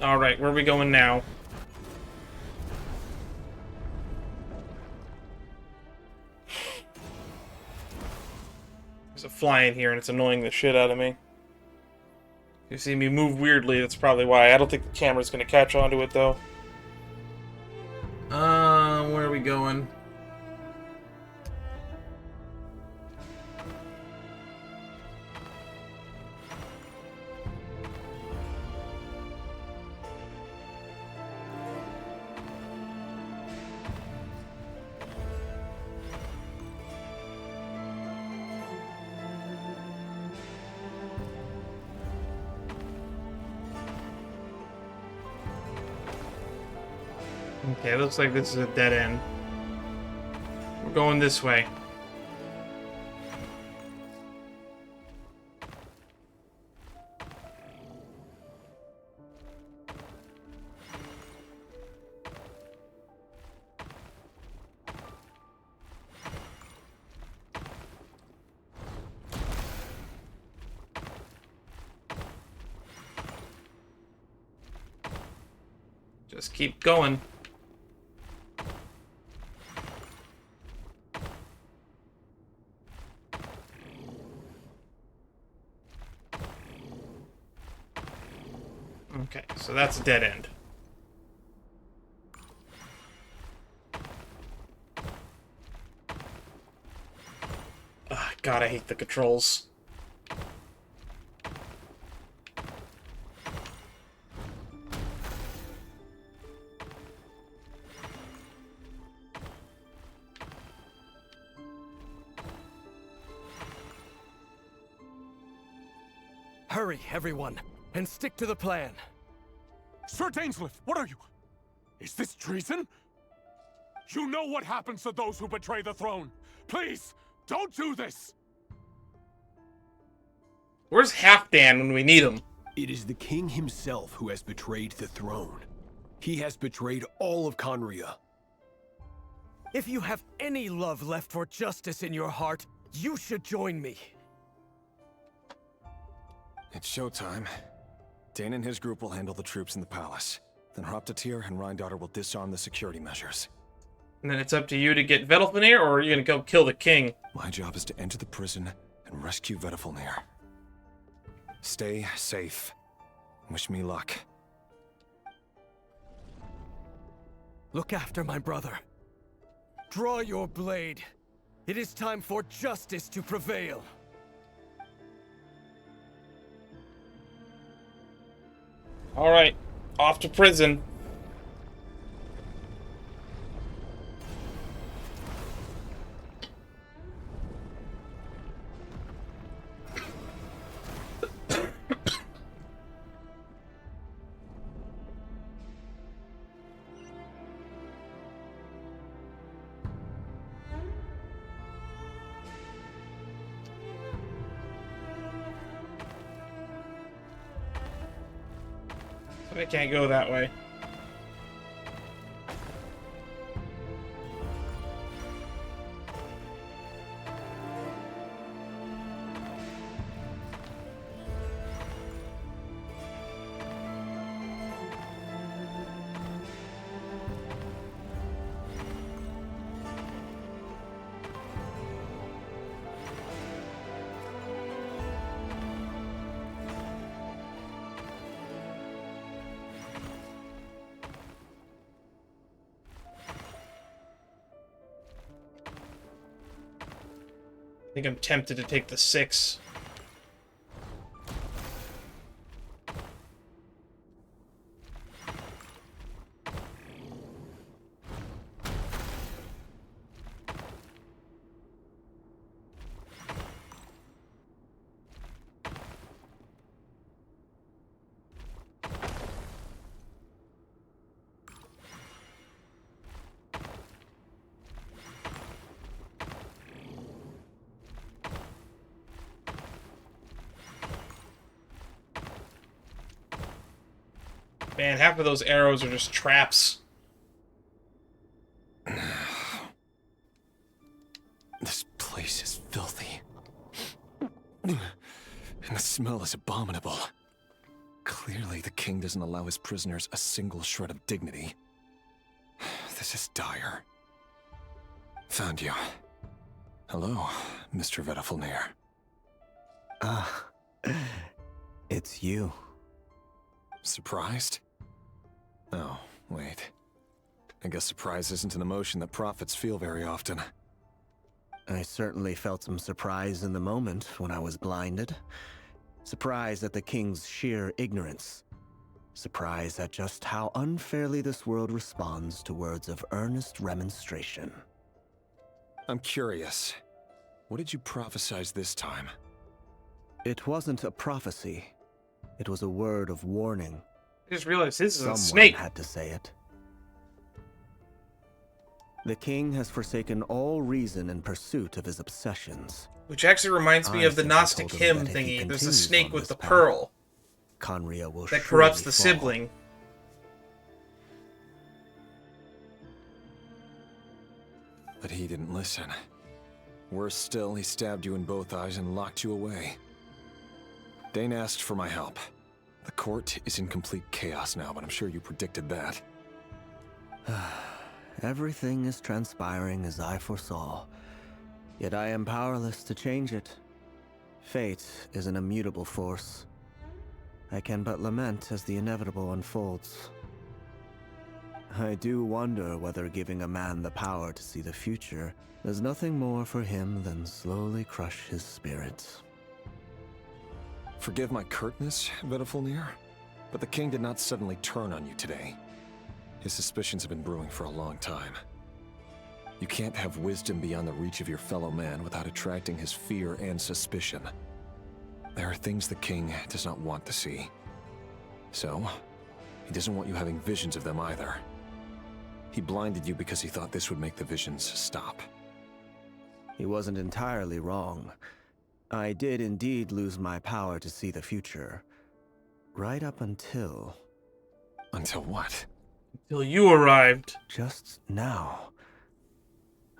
Alright, where are we going now? There's a fly in here and it's annoying the shit out of me. You see me move weirdly, that's probably why. I don't think the camera's gonna catch onto it though. Where are we going? Okay, looks like this is a dead end. We're going this way. Just keep going. Okay, so that's a dead end. God, I hate the controls. Hurry, everyone, and stick to the plan. Sir Dainsleif, what are you? Is this treason? You know what happens to those who betray the throne. Please, don't do this! Where's Halfdan when we need him? It is the king himself who has betrayed the throne. He has betrayed all of Conria. If you have any love left for justice in your heart, you should join me. It's showtime. Dane and his group will handle the troops in the palace. Then Hraptatir and Rheindotter will disarm the security measures. And then it's up to you to get Vedalfenir, or are you gonna go kill the king? My job is to enter the prison and rescue Vedalfenir. Stay safe. Wish me luck. Look after my brother. Draw your blade. It is time for justice to prevail. Alright, off to prison. I can't go that way. I think I'm tempted to take the 6. Man, half of those arrows are just traps. This place is filthy. And the smell is abominable. Clearly, the king doesn't allow his prisoners a single shred of dignity. This is dire. Found you. Hello, Mr. Vedalfenir. Ah, it's you. Surprised? Oh, wait. I guess surprise isn't an emotion that prophets feel very often. I certainly felt some surprise in the moment when I was blinded. Surprise at the king's sheer ignorance. Surprise at just how unfairly this world responds to words of earnest remonstration. I'm curious. What did you prophesize this time? It wasn't a prophecy. It was a word of warning. I just realized this is a Someone snake. had to say it. The king has forsaken all reason in pursuit of his obsessions. Which actually reminds me of the simply Gnostic told him hymn that if he thingy. There's a continues snake on with this the path, pearl Conria will that corrupts the surely fall. sibling. But he didn't listen. Worse still, he stabbed you in both eyes and locked you away. Dane asked for my help. The court is in complete chaos now, but I'm sure you predicted that. Everything is transpiring as I foresaw. Yet I am powerless to change it. Fate is an immutable force. I can but lament as the inevitable unfolds. I do wonder whether giving a man the power to see the future does nothing more for him than slowly crush his spirit. Forgive my curtness, Vedalfenir, but the king did not suddenly turn on you today. His suspicions have been brewing for a long time. You can't have wisdom beyond the reach of your fellow man without attracting his fear and suspicion. There are things the king does not want to see. So, he doesn't want you having visions of them either. He blinded you because he thought this would make the visions stop. He wasn't entirely wrong. I did indeed lose my power to see the future. Right up until... Until what? Until you arrived. Just now.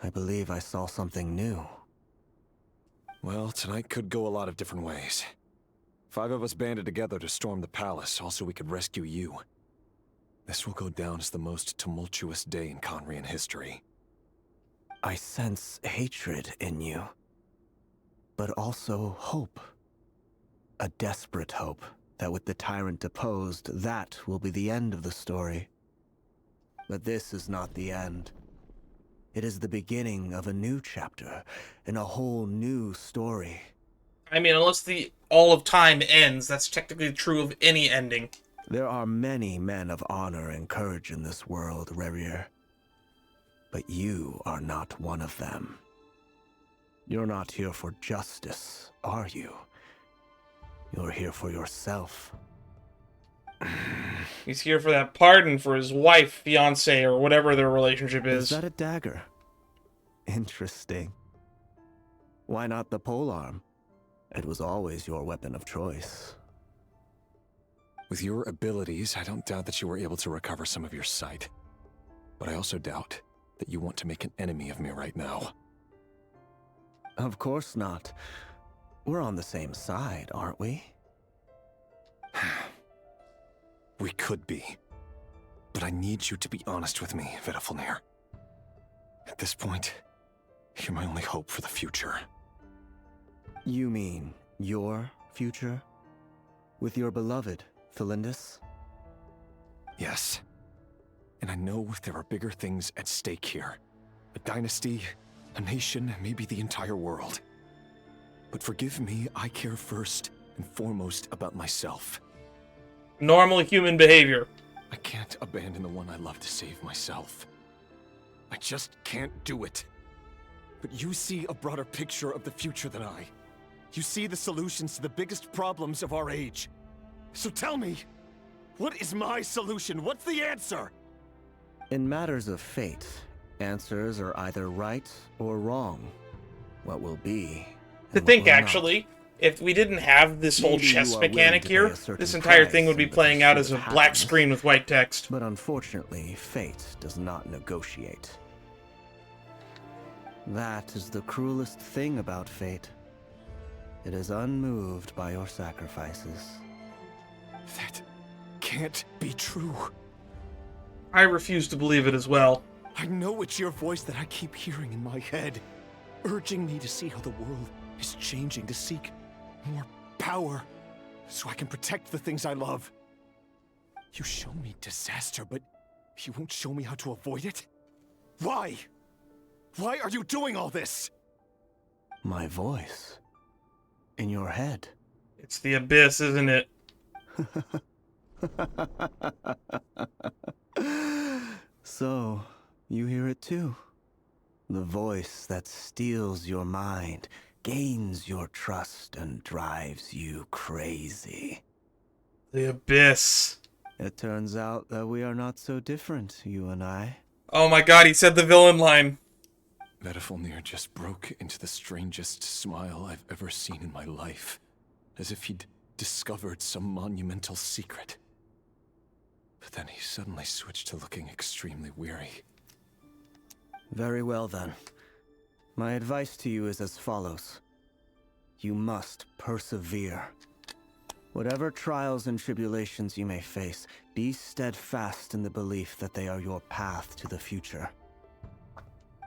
I believe I saw something new. Well, tonight could go a lot of different ways. 5 of us banded together to storm the palace, also we could rescue you. This will go down as the most tumultuous day in Conrian history. I sense hatred in you. But also hope. A desperate hope that with the tyrant deposed, that will be the end of the story. But this is not the end. It is the beginning of a new chapter, in a whole new story. I mean, unless the all of time ends, that's technically true of any ending. There are many men of honor and courage in this world, Rerir. But you are not one of them. You're not here for justice, are you? You're here for yourself. He's here for that pardon for his wife, fiancé, or whatever their relationship is. Is that a dagger? Interesting. Why not the polearm? It was always your weapon of choice. With your abilities, I don't doubt that you were able to recover some of your sight. But I also doubt that you want to make an enemy of me right now. Of course not. We're on the same side, aren't we? We could be. But I need you to be honest with me, Vedafilnir. At this point, you're my only hope for the future. You mean your future? With your beloved, Felindis? Yes. And I know there are bigger things at stake here. A dynasty, a nation, maybe the entire world. But forgive me, I care first and foremost about myself. Normal human behavior. I can't abandon the one I love to save myself. I just can't do it. But you see a broader picture of the future than I. You see the solutions to the biggest problems of our age. So tell me, what is my solution? What's the answer? In matters of fate, answers are either right or wrong. What will be... To think, actually, if we didn't have this whole chess mechanic here, this entire thing would be playing out as a black screen with white text. But unfortunately, fate does not negotiate. That is the cruelest thing about fate. It is unmoved by your sacrifices. That can't be true. I refuse to believe it as well. I know it's your voice that I keep hearing in my head, urging me to see how the world is changing, to seek more power, so I can protect the things I love. You show me disaster, but you won't show me how to avoid it? Why? Why are you doing all this? My voice. In your head. It's the abyss, isn't it? So, you hear it too? The voice that steals your mind, gains your trust, and drives you crazy. The abyss. It turns out that we are not so different, you and I. Oh my god, he said the villain line. Vedafilnir just broke into the strangest smile I've ever seen in my life, as if he'd discovered some monumental secret. But then he suddenly switched to looking extremely weary. Very well then. My advice to you is as follows. You must persevere. Whatever trials and tribulations you may face, be steadfast in the belief that they are your path to the future.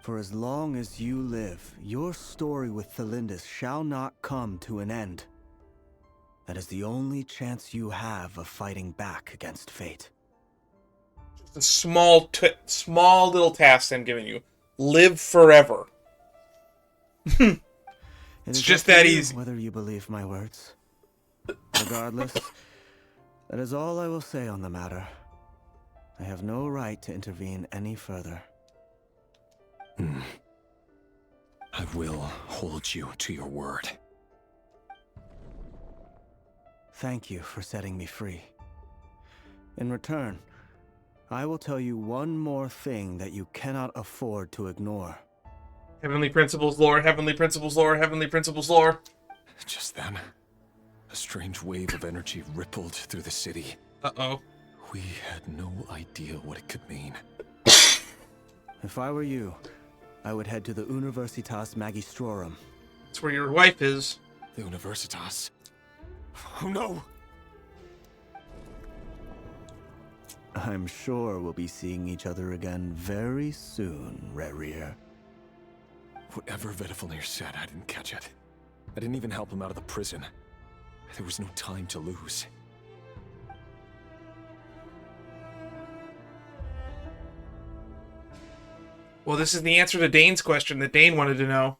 For as long as you live, your story with Felindis shall not come to an end. That is the only chance you have of fighting back against fate. Just a small little task I'm giving you. Live forever. It's just that easy. Whether you believe my words. Regardless, that is all I will say on the matter. I have no right to intervene any further. I will hold you to your word. Thank you for setting me free. In return, I will tell you one more thing that you cannot afford to ignore. Heavenly principles lore, heavenly principles lore, heavenly principles lore. Just then, A strange wave of energy rippled through the city. Uh-oh. We had no idea what it could mean. If I were you, I would head to the Universitas Magistrorum. That's where your wife is. The Universitas? Oh no! I'm sure we'll be seeing each other again very soon, Rerir. Whatever Vedifalnir said, I didn't catch it. I didn't even help him out of the prison. There was no time to lose. Well, this is the answer to Dane's question that Dane wanted to know.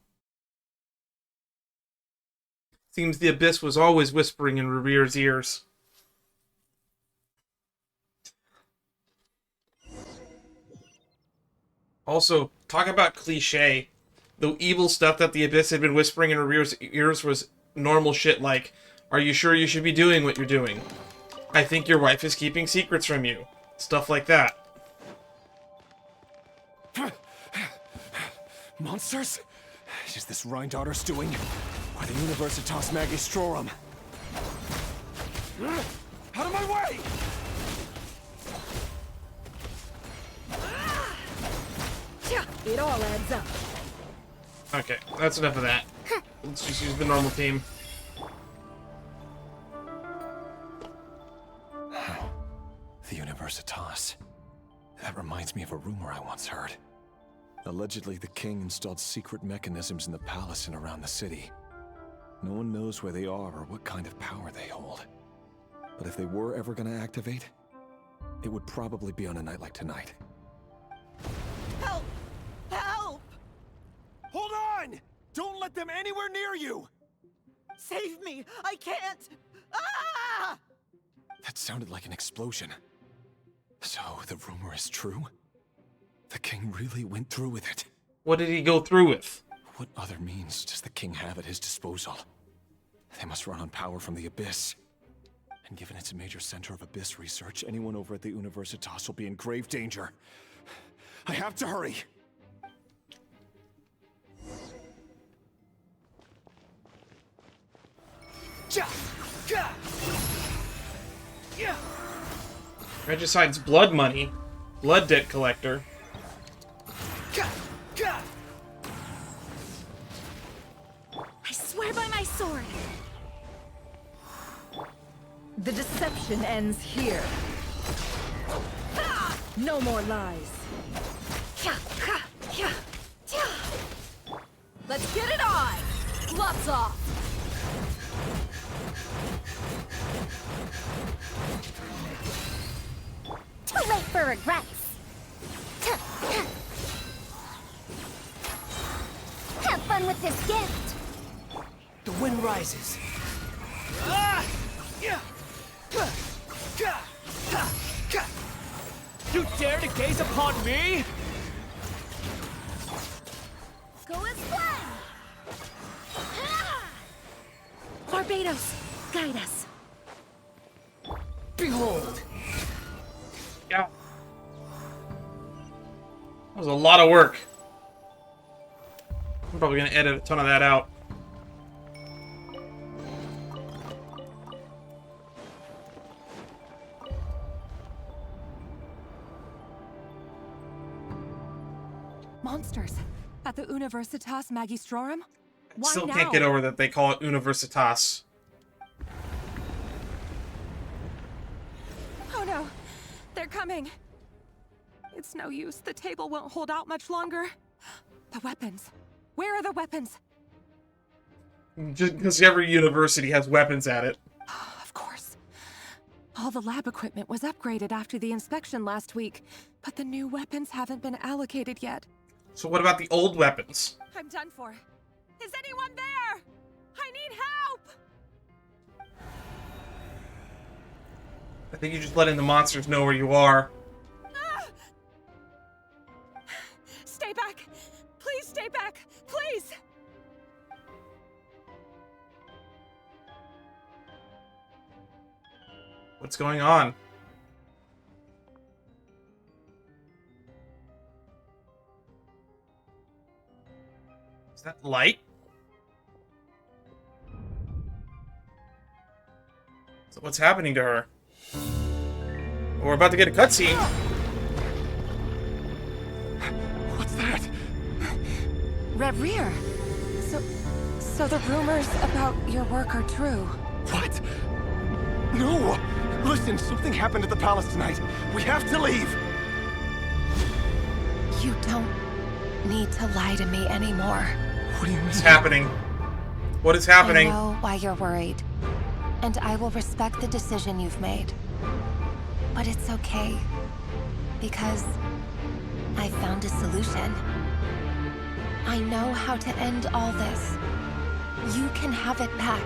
Seems the Abyss was always whispering in Rerir's ears. Also, talk about cliche. The evil stuff that the Abyss had been whispering in Rerir's ears was normal shit like, "Are you sure you should be doing what you're doing? I think your wife is keeping secrets from you." Stuff like that. Monsters? Is this Rhindaughter's doing? Or the Universitas Magistrorum? Out of my way! It all adds up. Okay, that's enough of that. Let's just use the normal team. The Universitas. That reminds me of a rumor I once heard. Allegedly, the king installed secret mechanisms in the palace and around the city. No one knows where they are or what kind of power they hold. But if they were ever going to activate, it would probably be on a night like tonight. Help! Help! Hold on! Don't let them anywhere near you! Save me! I can't! Ah! That sounded like an explosion. So, the rumor is true? The king really went through with it. What did he go through with? What other means does the king have at his disposal? They must run on power from the Abyss. And given it's a major center of Abyss research, anyone over at the Universitas will be in grave danger. I have to hurry! Regicide's blood money. Blood debt collector. I swear by my sword. The deception ends here. No more lies. Let's get it on! Gloves off! Too late for regrets. Have fun with this gift. The wind rises. You dare to gaze upon me? Go as planned. Barbados, guide us. Behold. Yeah. That was a lot of work. I'm probably gonna edit a ton of that out. Monsters at the Universitas Magistrorum? Why Still now? can't get over that they call it Universitas. Oh no, they're coming. It's no use. The table won't hold out much longer. The weapons. Where are the weapons? Just because every university has weapons at it. Of course. All the lab equipment was upgraded after the inspection last week, but the new weapons haven't been allocated yet. So what about the old weapons? I'm done for. Is anyone there? I need help! I think you're just letting the monsters know where you are. Stay back! Please stay back! Please! What's going on? Is that light? So what's happening to her? We're about to get a cutscene. What's that? Rerir! So the rumors about your work are true. What? No! Listen, something happened at the palace tonight. We have to leave! You don't need to lie to me anymore. What do you mean? What's happening? What is happening? I know why you're worried, and I will respect the decision you've made. But it's okay, because I found a solution. I know how to end all this. You can have it back.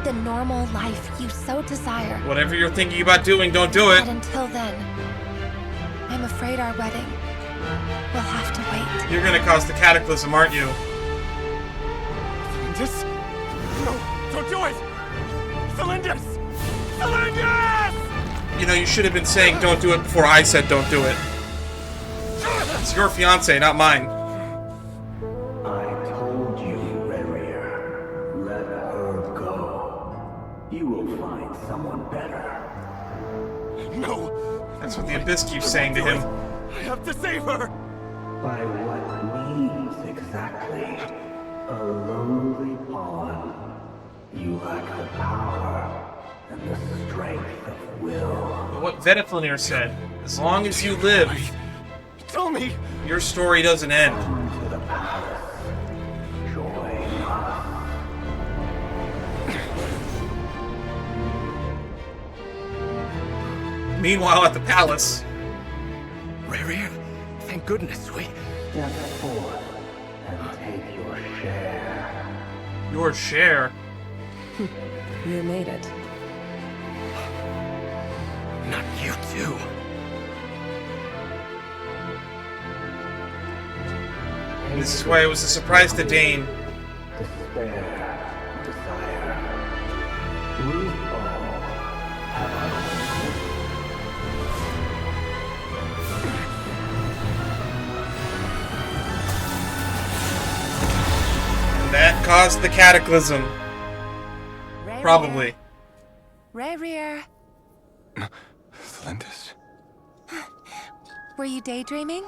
The normal life you so desire. Whatever you're thinking about doing, don't do it. But until then, I'm afraid our wedding will have to wait. You're gonna cause the cataclysm, aren't you? Just... No, don't do it! Cylinders! Cylinders! You know, you should have been saying don't do it before I said don't do it. It's your fiance, not mine. I told you, Rerir. Let her go. You will find someone better. No! That's what the Abyss keeps saying to him. I have to save her! By what means exactly? A lowly pawn. You lack the power and the strength of will. But what Vediflanir said, as long as you live, tell me, your story doesn't end. Come to the palace. Join us. Meanwhile, at the palace. Rerir, thank goodness we... Step forth and take your share. Your share? You made it. Not you too. And this is why it was a surprise to Dane. Despair, desire. We all have our And that caused the cataclysm. Probably. Rerir. Flinders. Were you daydreaming?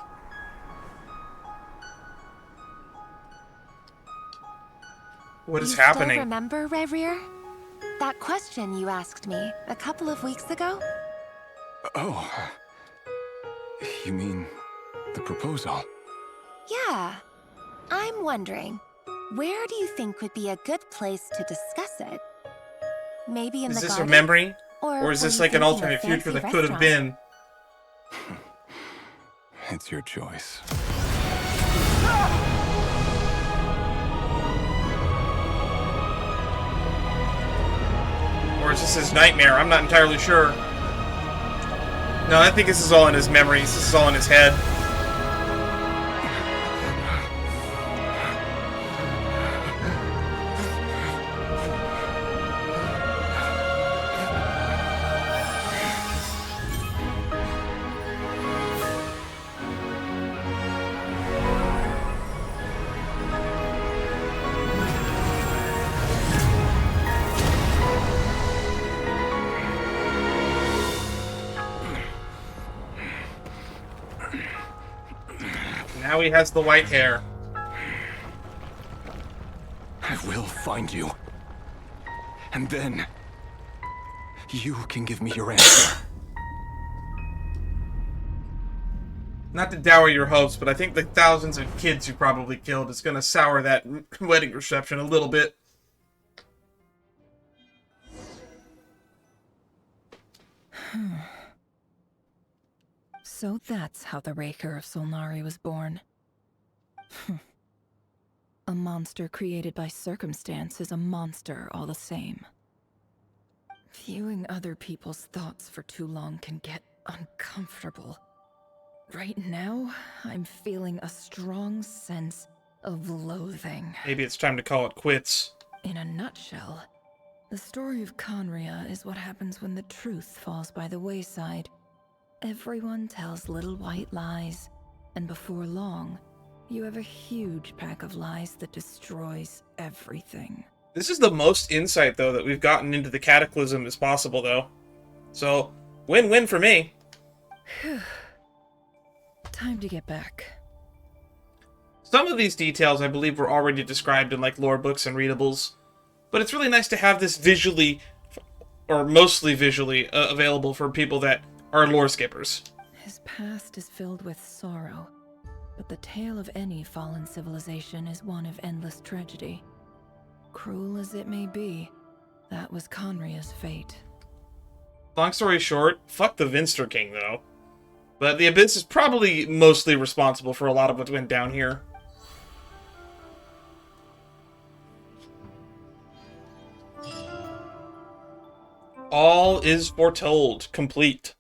What is you happening? Still remember, Rerir? That question you asked me a couple of weeks ago? Oh. You mean the proposal? Yeah. I'm wondering, where do you think would be a good place to discuss it? Maybe in the garden? Is this a memory? Or is were this you like an thinking a alternate future fancy that could have restaurant? been? It's your choice. Or is this his nightmare? I'm not entirely sure. No, I think this is all in his memories. This is all in his head. Now he has the white hair. I will find you. And then... you can give me your answer. Not to dower your hopes, but I think the thousands of kids you probably killed is going to sour that wedding reception a little bit. So that's how the Raker of Solnari was born. A monster created by circumstance is a monster all the same. Viewing other people's thoughts for too long can get uncomfortable. Right now, I'm feeling a strong sense of loathing. Maybe it's time to call it quits. In a nutshell, the story of Conria is what happens when the truth falls by the wayside. Everyone tells little white lies, and before long, you have a huge pack of lies that destroys everything. This is the most insight, though, that we've gotten into the Cataclysm as possible, though. So, win-win for me. Time to get back. Some of these details, I believe, were already described in, like, lore books and readables. But it's really nice to have this visually, or mostly visually, available for people that are lore skippers. His past is filled with sorrow, but the tale of any fallen civilization is one of endless tragedy. Cruel as it may be, that was Conria's fate. Long story short, fuck the Vinster King, though. But the Abyss is probably mostly responsible for a lot of what went down here. All is foretold. Complete.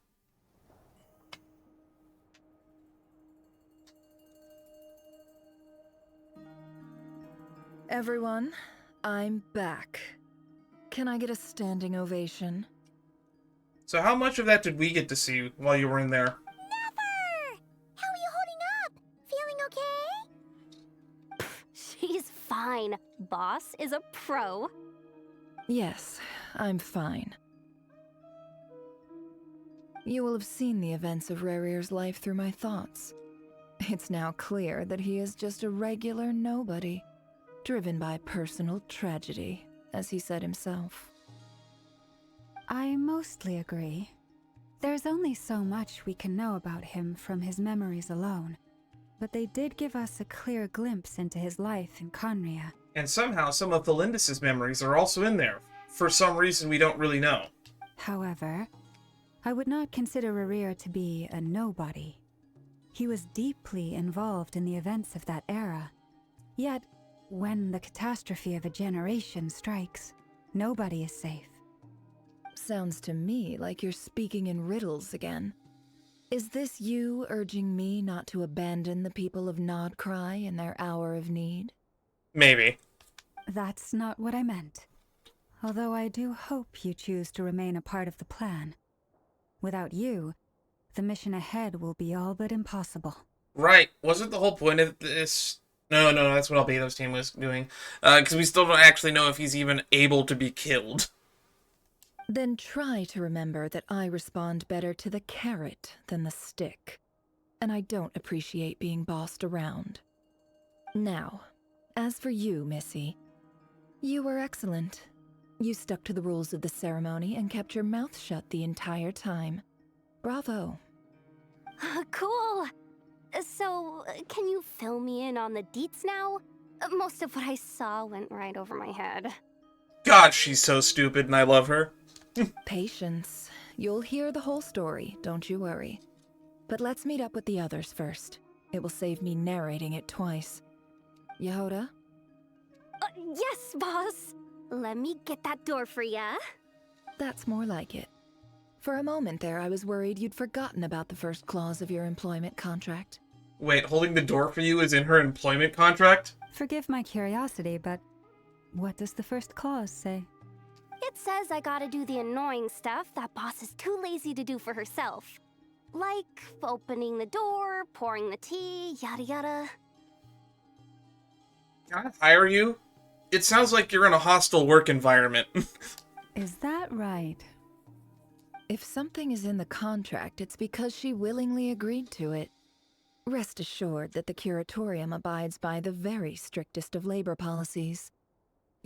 Everyone, I'm back. Can I get a standing ovation? So how much of that did we get to see while you were in there? Never! How are you holding up? Feeling okay? She's fine. Boss is a pro. Yes, I'm fine. You will have seen the events of Rerir's life through my thoughts. It's now clear that he is just a regular nobody, driven by personal tragedy, as he said himself. I mostly agree. There's only so much we can know about him from his memories alone, but they did give us a clear glimpse into his life in Conria. And somehow some of Felindis' memories are also in there, for some reason we don't really know. However, I would not consider Rerir to be a nobody. He was deeply involved in the events of that era. Yet, when the catastrophe of a generation strikes, nobody is safe. Sounds to me like you're speaking in riddles again. Is this you urging me not to abandon the people of Nodcry in their hour of need? Maybe. That's not what I meant. Although I do hope you choose to remain a part of the plan. Without you, the mission ahead will be all but impossible. Right. Wasn't the whole point of this... No, that's what Albedo's team was doing. Because we still don't actually know if he's even able to be killed. Then try to remember that I respond better to the carrot than the stick. And I don't appreciate being bossed around. Now, as for you, Missy, you were excellent. You stuck to the rules of the ceremony and kept your mouth shut the entire time. Bravo. Cool. So, can you fill me in on the deets now? Most of what I saw went right over my head. God, she's so stupid and I love her. Patience. You'll hear the whole story, don't you worry. But let's meet up with the others first. It will save me narrating it twice. Yehoda? Yes, boss. Let me get that door for ya. That's more like it. For a moment there, I was worried you'd forgotten about the first clause of your employment contract. Wait, holding the door for you is in her employment contract? Forgive my curiosity, but what does the first clause say? It says I gotta do the annoying stuff that boss is too lazy to do for herself. Like opening the door, pouring the tea, yada yada. Can I hire you? It sounds like you're in a hostile work environment. Is that right? If something is in the contract, it's because she willingly agreed to it. Rest assured that the Curatorium abides by the very strictest of labor policies.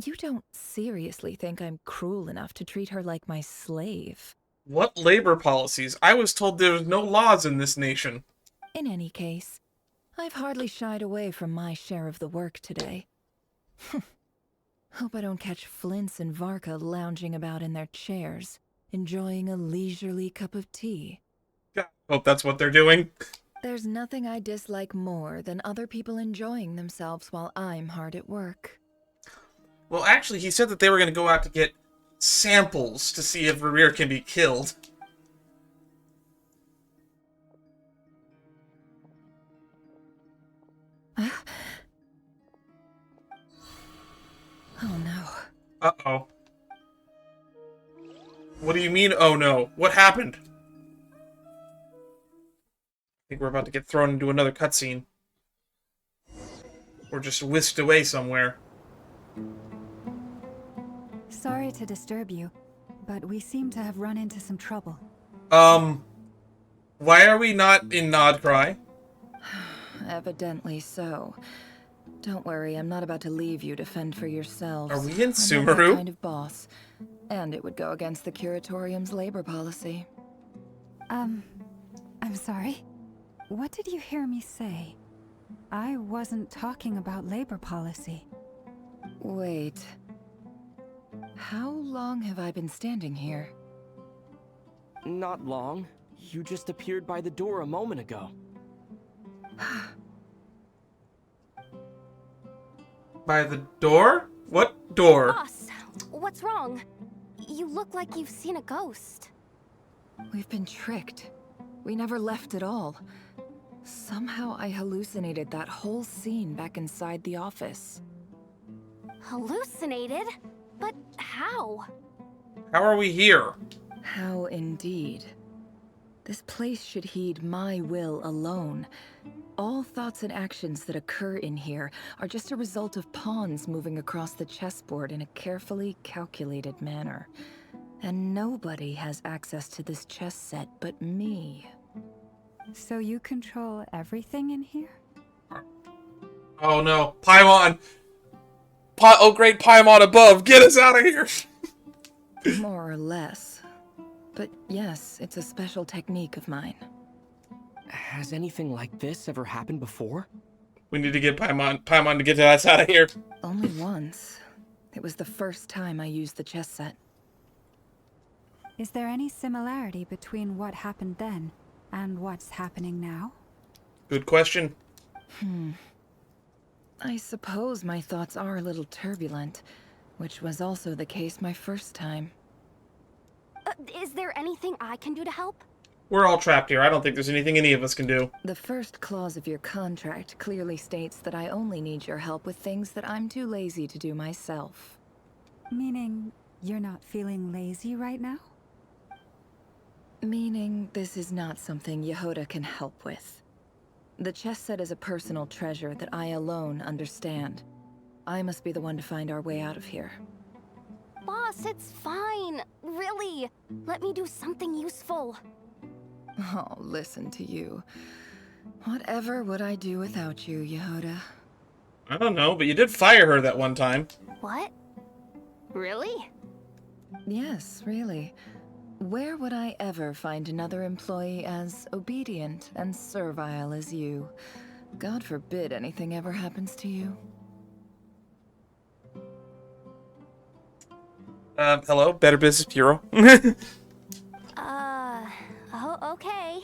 You don't seriously think I'm cruel enough to treat her like my slave? What labor policies? I was told there was no laws in this nation. In any case, I've hardly shied away from my share of the work today. Hope I don't catch Flints and Varka lounging about in their chairs, enjoying a leisurely cup of tea. God, hope that's what they're doing. There's nothing I dislike more than other people enjoying themselves while I'm hard at work. Well, actually, he said that they were going to go out to get samples to see if Rerir can be killed. Oh no. Uh-oh. What do you mean, oh no? What happened? I think we're about to get thrown into another cutscene. Or just whisked away somewhere. Sorry to disturb you, but we seem to have run into some trouble. Why are we not in Nodcry? Evidently so. Don't worry, I'm not about to leave you to fend for yourselves. Are we in I'm not that Sumeru? kind of boss, and it would go against the Curatorium's labor policy. I'm sorry. What did you hear me say? I wasn't talking about labor policy. Wait. How long have I been standing here? Not long. You just appeared by the door a moment ago. By the door? What door? Boss, what's wrong? You look like you've seen a ghost. We've been tricked. We never left at all. Somehow I hallucinated that whole scene back inside the office. Hallucinated? But how? How are we here? How indeed. This place should heed my will alone. All thoughts and actions that occur in here are just a result of pawns moving across the chessboard in a carefully calculated manner. And nobody has access to this chess set but me. So you control everything in here? Oh no, Paimon! Oh great Paimon above, get us out of here! More or less. But yes, it's a special technique of mine. Has anything like this ever happened before? We need to get Paimon to get us out of here. Only once. It was the first time I used the chess set. Is there any similarity between what happened then and what's happening now? Good question. I suppose my thoughts are a little turbulent, which was also the case my first time. Is there anything I can do to help? We're all trapped here. I don't think there's anything any of us can do. The first clause of your contract clearly states that I only need your help with things that I'm too lazy to do myself. Meaning, you're not feeling lazy right now? Meaning, this is not something Yehoda can help with. The chess set is a personal treasure that I alone understand. I must be the one to find our way out of here. Boss, it's fine. Really. Let me do something useful. Oh, listen to you. Whatever would I do without you, Yehoda? I don't know, but you did fire her that one time. What? Really? Yes, really. Where would I ever find another employee as obedient and servile as you? God forbid anything ever happens to you. Hello, Better Business Bureau. Oh, okay.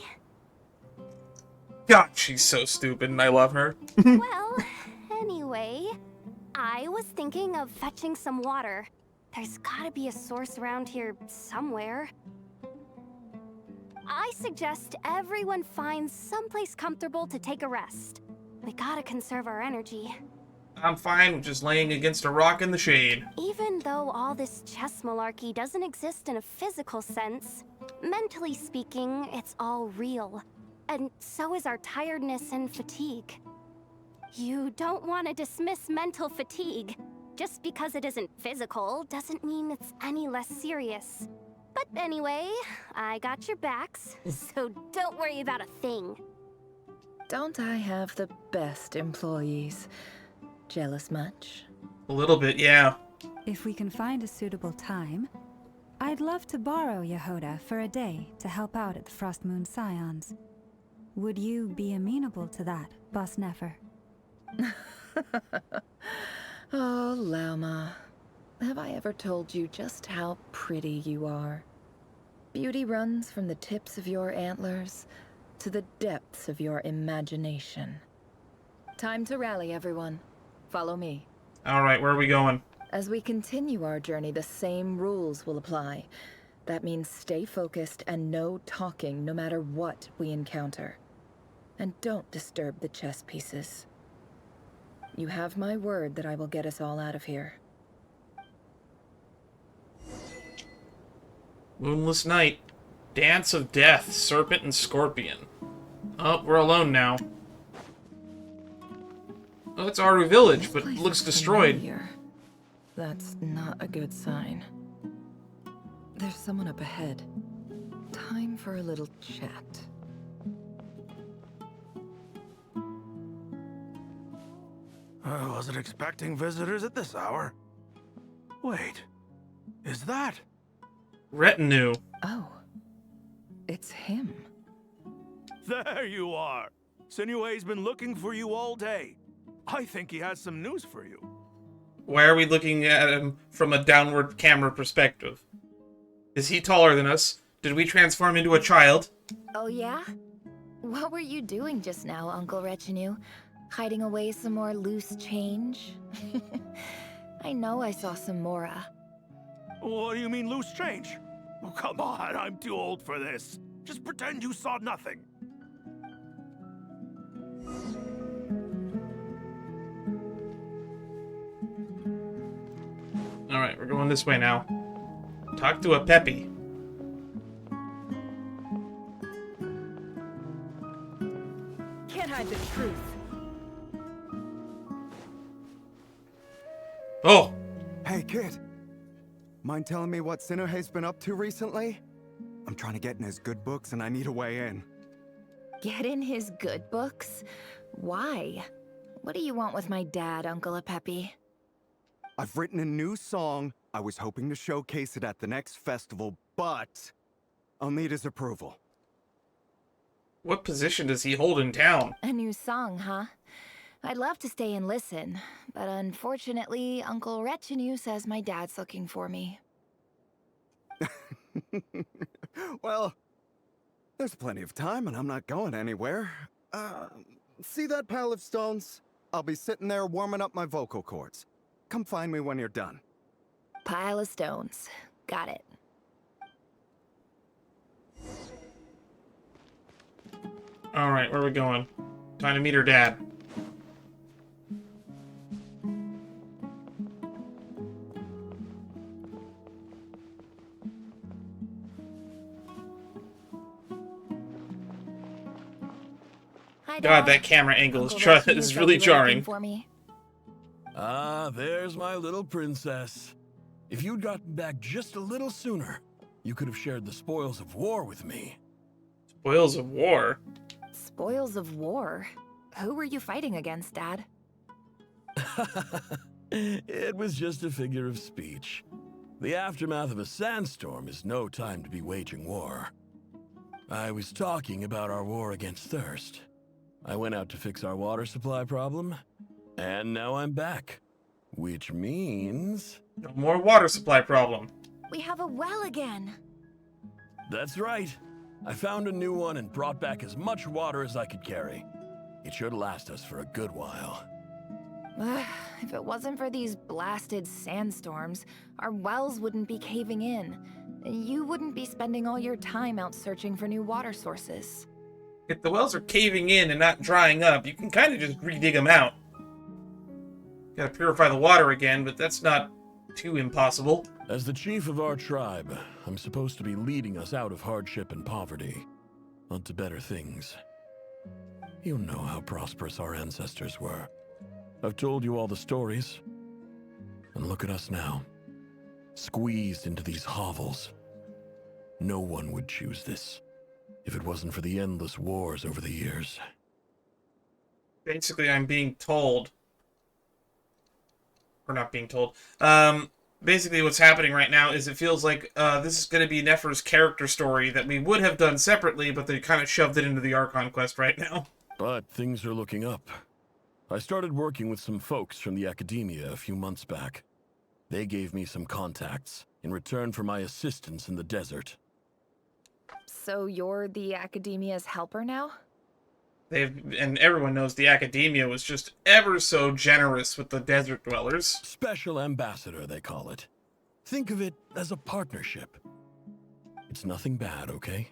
God, she's so stupid and I love her. Well, anyway, I was thinking of fetching some water. There's gotta be a source around here somewhere. I suggest everyone finds someplace comfortable to take a rest. We gotta conserve our energy. I'm fine with just laying against a rock in the shade. Even though all this chess malarkey doesn't exist in a physical sense, mentally speaking, it's all real. And so is our tiredness and fatigue. You don't want to dismiss mental fatigue. Just because it isn't physical doesn't mean it's any less serious. But anyway, I got your backs, so don't worry about a thing. Don't I have the best employees? Jealous much? A little bit, yeah. If we can find a suitable time, I'd love to borrow Yehoda for a day to help out at the Frost Moon Scions. Would you be amenable to that, Boss Nefer? Oh, Lauma. Have I ever told you just how pretty you are? Beauty runs from the tips of your antlers to the depths of your imagination. Time to rally, everyone. Follow me. Alright, where are we going? As we continue our journey, the same rules will apply. That means stay focused and no talking no matter what we encounter. And don't disturb the chess pieces. You have my word that I will get us all out of here. Moonless Night. Dance of Death, Serpent and Scorpion. Oh, we're alone now. Oh, it's Aru Village, but it looks destroyed. Familiar. That's not a good sign. There's someone up ahead. Time for a little chat. I wasn't expecting visitors at this hour. Wait, is that? Retinue. Oh, it's him. There you are. Sinue's been looking for you all day. I think he has some news for you. Why are we looking at him from a downward camera perspective? Is he taller than us? Did we transform into a child? Oh yeah? What were you doing just now, Uncle Retinue? Hiding away some more loose change? I know I saw some Mora. What do you mean loose change? Oh, come on, I'm too old for this. Just pretend you saw nothing. Alright, we're going this way now. Talk to a Peppy. Can't hide the truth. Oh! Hey, kid. Mind telling me what Sinuhe's been up to recently? I'm trying to get in his good books and I need a way in. Get in his good books? Why? What do you want with my dad, Uncle Peppy? I've written a new song. I was hoping to showcase it at the next festival, but I'll need his approval. What position does he hold in town? A new song, huh? I'd love to stay and listen, but unfortunately, Uncle Retinue says my dad's looking for me. Well, there's plenty of time and I'm not going anywhere. See that pile of stones? I'll be sitting there warming up my vocal cords. Come find me when you're done. Pile of stones. Got it. Alright, where are we going? Time to meet her dad. Hi, God, Dad. that camera angle Uncle Retinue is said really you were looking jarring. for me. Ah, there's my little princess. If you'd gotten back just a little sooner, you could have shared the spoils of war with me. Spoils of war? Spoils of war? Who were you fighting against, Dad? It was just a figure of speech. The aftermath of a sandstorm is no time to be waging war. I was talking about our war against thirst. I went out to fix our water supply problem, and now I'm back. Which means... no more water supply problem. We have a well again. That's right. I found a new one and brought back as much water as I could carry. It should last us for a good while. If it wasn't for these blasted sandstorms, our wells wouldn't be caving in. You wouldn't be spending all your time out searching for new water sources. If the wells are caving in and not drying up, you can kind of just redig them out. Gotta purify the water again, but that's not too impossible. As the chief of our tribe, I'm supposed to be leading us out of hardship and poverty, onto better things. You know how prosperous our ancestors were. I've told you all the stories. And look at us now, squeezed into these hovels. No one would choose this, if it wasn't for the endless wars over the years. Basically, I'm being told... or not being told. Basically what's happening right now is it feels like this is going to be Nefer's character story that we would have done separately, but they kind of shoved it into the Archon quest right now. But things are looking up. I started working with some folks from the academia a few months back. They gave me some contacts in return for my assistance in the desert. So you're the academia's helper now? And everyone knows the academia was just ever so generous with the desert dwellers. Special ambassador, they call it. Think of it as a partnership. It's nothing bad, okay?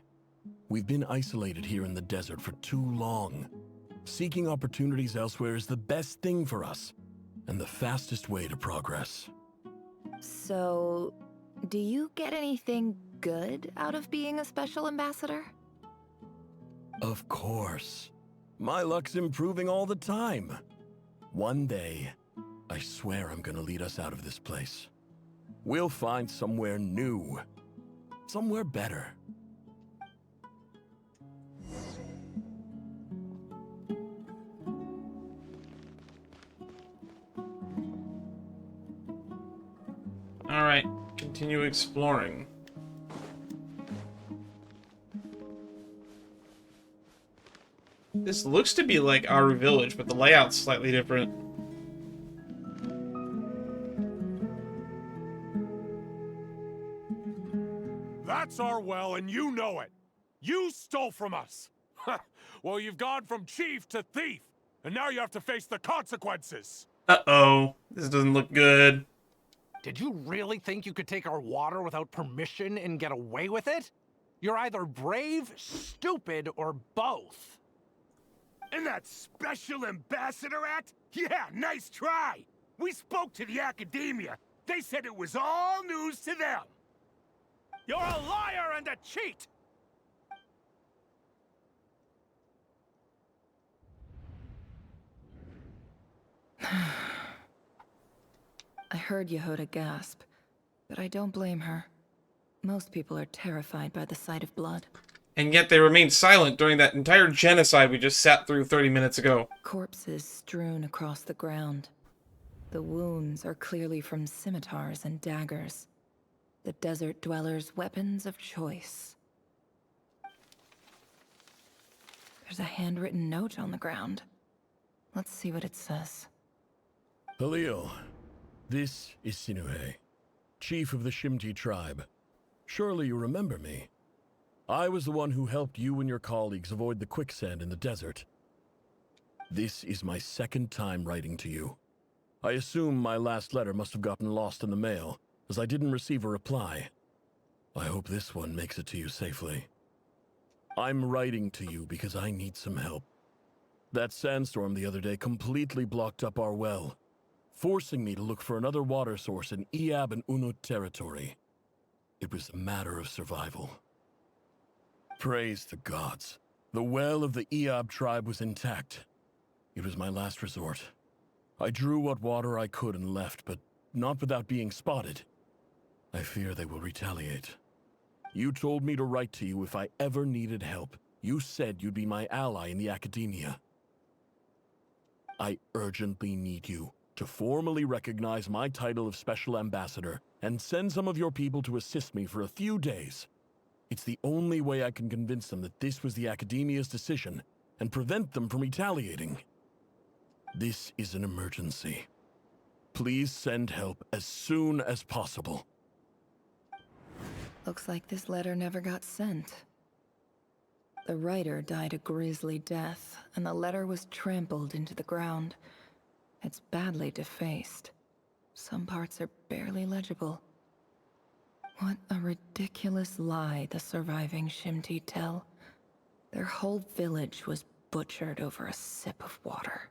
We've been isolated here in the desert for too long. Seeking opportunities elsewhere is the best thing for us, and the fastest way to progress. So, do you get anything good out of being a special ambassador? Of course. My luck's improving all the time. One day, I swear I'm gonna lead us out of this place. We'll find somewhere new. Somewhere better. Alright, continue exploring. This looks to be like Aru Village, but the layout's slightly different. That's our well, and you know it. You stole from us. Well, you've gone from chief to thief, and now you have to face the consequences. Uh-oh. This doesn't look good. Did you really think you could take our water without permission and get away with it? You're either brave, stupid, or both. And that special ambassador act? Yeah, nice try. We spoke to the academia. They said it was all news to them. You're a liar and a cheat! I heard Yehoda gasp, but I don't blame her. Most people are terrified by the sight of blood. And yet they remained silent during that entire genocide we just sat through 30 minutes ago. Corpses strewn across the ground. The wounds are clearly from scimitars and daggers. The desert dwellers' weapons of choice. There's a handwritten note on the ground. Let's see what it says. Halil, this is Sinuhe, chief of the Shimti tribe. Surely you remember me. I was the one who helped you and your colleagues avoid the quicksand in the desert. This is my second time writing to you. I assume my last letter must have gotten lost in the mail, as I didn't receive a reply. I hope this one makes it to you safely. I'm writing to you because I need some help. That sandstorm the other day completely blocked up our well, forcing me to look for another water source in Iab and Unut territory. It was a matter of survival. Praise the gods. The well of the Iab tribe was intact. It was my last resort. I drew what water I could and left, but not without being spotted. I fear they will retaliate. You told me to write to you if I ever needed help. You said you'd be my ally in the academia. I urgently need you to formally recognize my title of Special Ambassador and send some of your people to assist me for a few days. It's the only way I can convince them that this was the academia's decision and prevent them from retaliating. This is an emergency. Please send help as soon as possible. Looks like this letter never got sent. The writer died a grisly death, and the letter was trampled into the ground. It's badly defaced. Some parts are barely legible. What a ridiculous lie the surviving Shimti tell. Their whole village was butchered over a sip of water.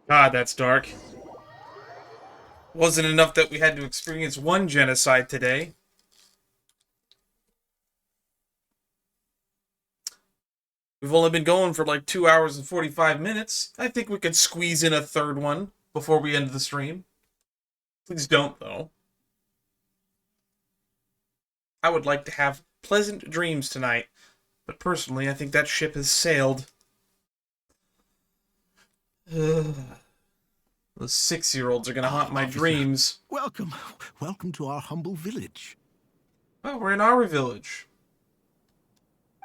God, that's dark. Wasn't enough that we had to experience one genocide today. We've only been going for like 2 hours and 45 minutes. I think we could squeeze in a third one before we end the stream. Please don't, though. I would like to have pleasant dreams tonight, but personally, I think that ship has sailed. Those 6-year-olds are gonna haunt my dreams. Welcome. Welcome to our humble village. Oh, we're in our village.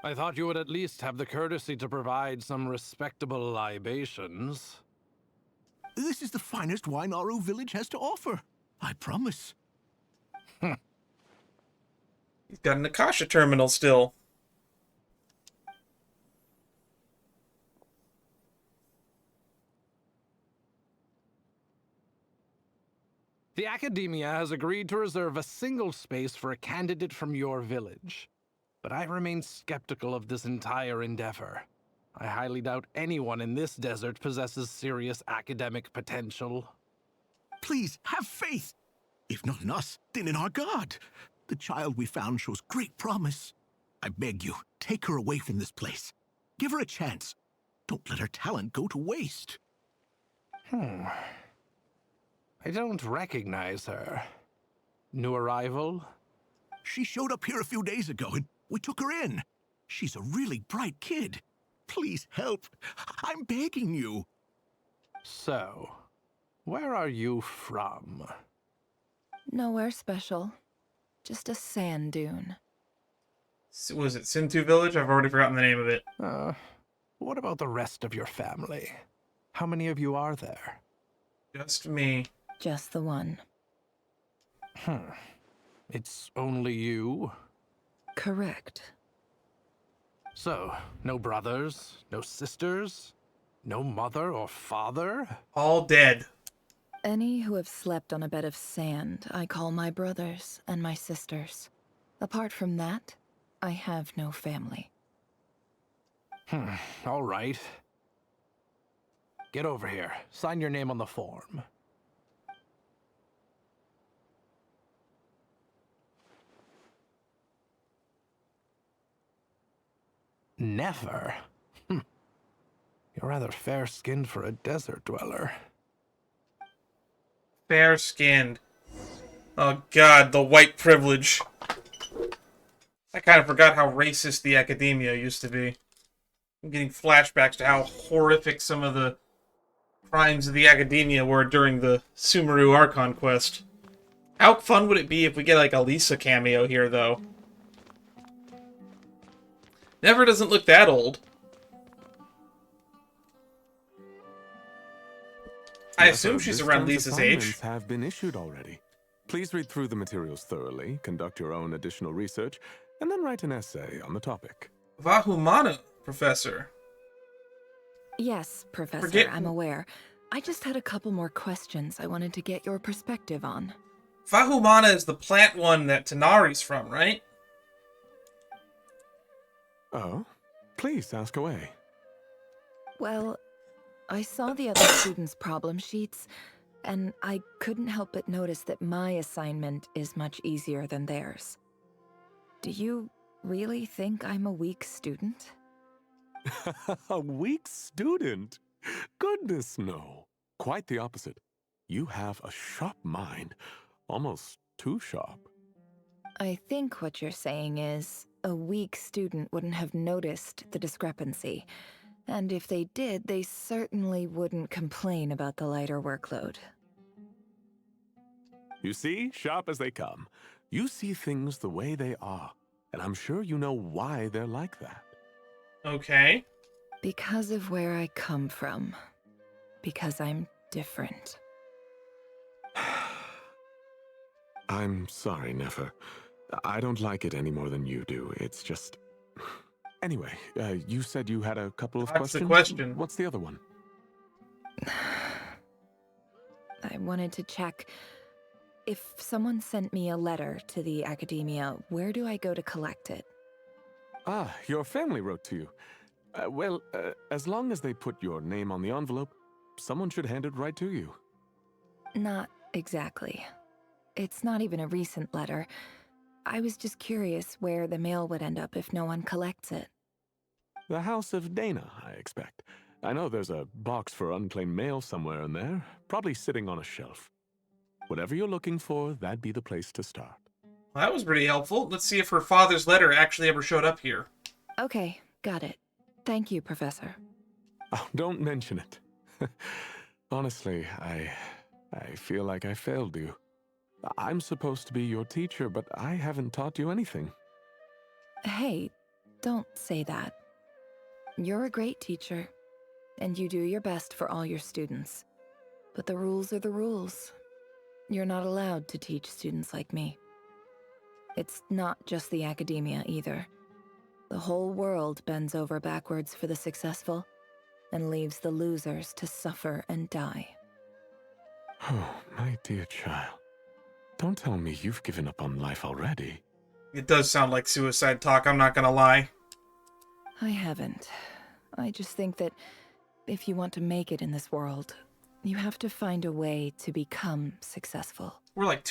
I thought you would at least have the courtesy to provide some respectable libations. This is the finest wine Aru village has to offer. I promise. He's got an Akasha terminal still. The Academia has agreed to reserve a single space for a candidate from your village. But I remain skeptical of this entire endeavor. I highly doubt anyone in this desert possesses serious academic potential. Please, have faith. If not in us, then in our god. The child we found shows great promise. I beg you, take her away from this place. Give her a chance. Don't let her talent go to waste. I don't recognize her. New arrival? She showed up here a few days ago and we took her in. She's a really bright kid. Please help. I'm begging you. So, where are you from? Nowhere special. Just a sand dune. Was it Sintu Village? I've already forgotten the name of it. What about the rest of your family? How many of you are there? Just me. Just the one. It's only you? Correct. So, no brothers, no sisters, no mother or father? All dead. Any who have slept on a bed of sand, I call my brothers and my sisters. Apart from that, I have no family. All right. Get over here. Sign your name on the form. Never? You're rather fair-skinned for a desert dweller. Fair-skinned. Oh god, the white privilege. I kind of forgot how racist the academia used to be. I'm getting flashbacks to how horrific some of the crimes of the academia were during the Sumeru Archon quest. How fun would it be if we get like a Lisa cameo here, though? Never doesn't look that old. I assume she's around Lisa's age. Have been issued already. Please read through the materials thoroughly, conduct your own additional research, and then write an essay on the topic. Vahumana, Professor. Yes, Professor, I'm aware. I just had a couple more questions I wanted to get your perspective on. Vahumana is the plant one that Tanari's from, right? Oh? Please, ask away. Well, I saw the other students' problem sheets, and I couldn't help but notice that my assignment is much easier than theirs. Do you really think I'm a weak student? A weak student? Goodness, no. Quite the opposite. You have a sharp mind. Almost too sharp. I think what you're saying is, a weak student wouldn't have noticed the discrepancy. And if they did, they certainly wouldn't complain about the lighter workload. You see, sharp as they come. You see things the way they are. And I'm sure you know why they're like that. Okay. Because of where I come from. Because I'm different. I'm sorry, Nefer. I don't like it any more than you do. It's just... Anyway, you said you had a couple of questions? That's the question. What's the other one? I wanted to check... If someone sent me a letter to the academia, where do I go to collect it? Ah, your family wrote to you. Well, as long as they put your name on the envelope, someone should hand it right to you. Not exactly. It's not even a recent letter. I was just curious where the mail would end up if no one collects it. The House of Dana, I expect. I know there's a box for unclaimed mail somewhere in there, probably sitting on a shelf. Whatever you're looking for, that'd be the place to start. Well, that was pretty helpful. Let's see if her father's letter actually ever showed up here. Okay, got it. Thank you, Professor. Oh, don't mention it. Honestly, I feel like I failed you. I'm supposed to be your teacher, but I haven't taught you anything. Hey, don't say that. You're a great teacher, and you do your best for all your students. But the rules are the rules. You're not allowed to teach students like me. It's not just the academia either. The whole world bends over backwards for the successful, and leaves the losers to suffer and die. Oh, my dear child. Don't tell me you've given up on life already. It does sound like suicide talk, I'm not gonna lie. I haven't. I just think that if you want to make it in this world, you have to find a way to become successful. We're like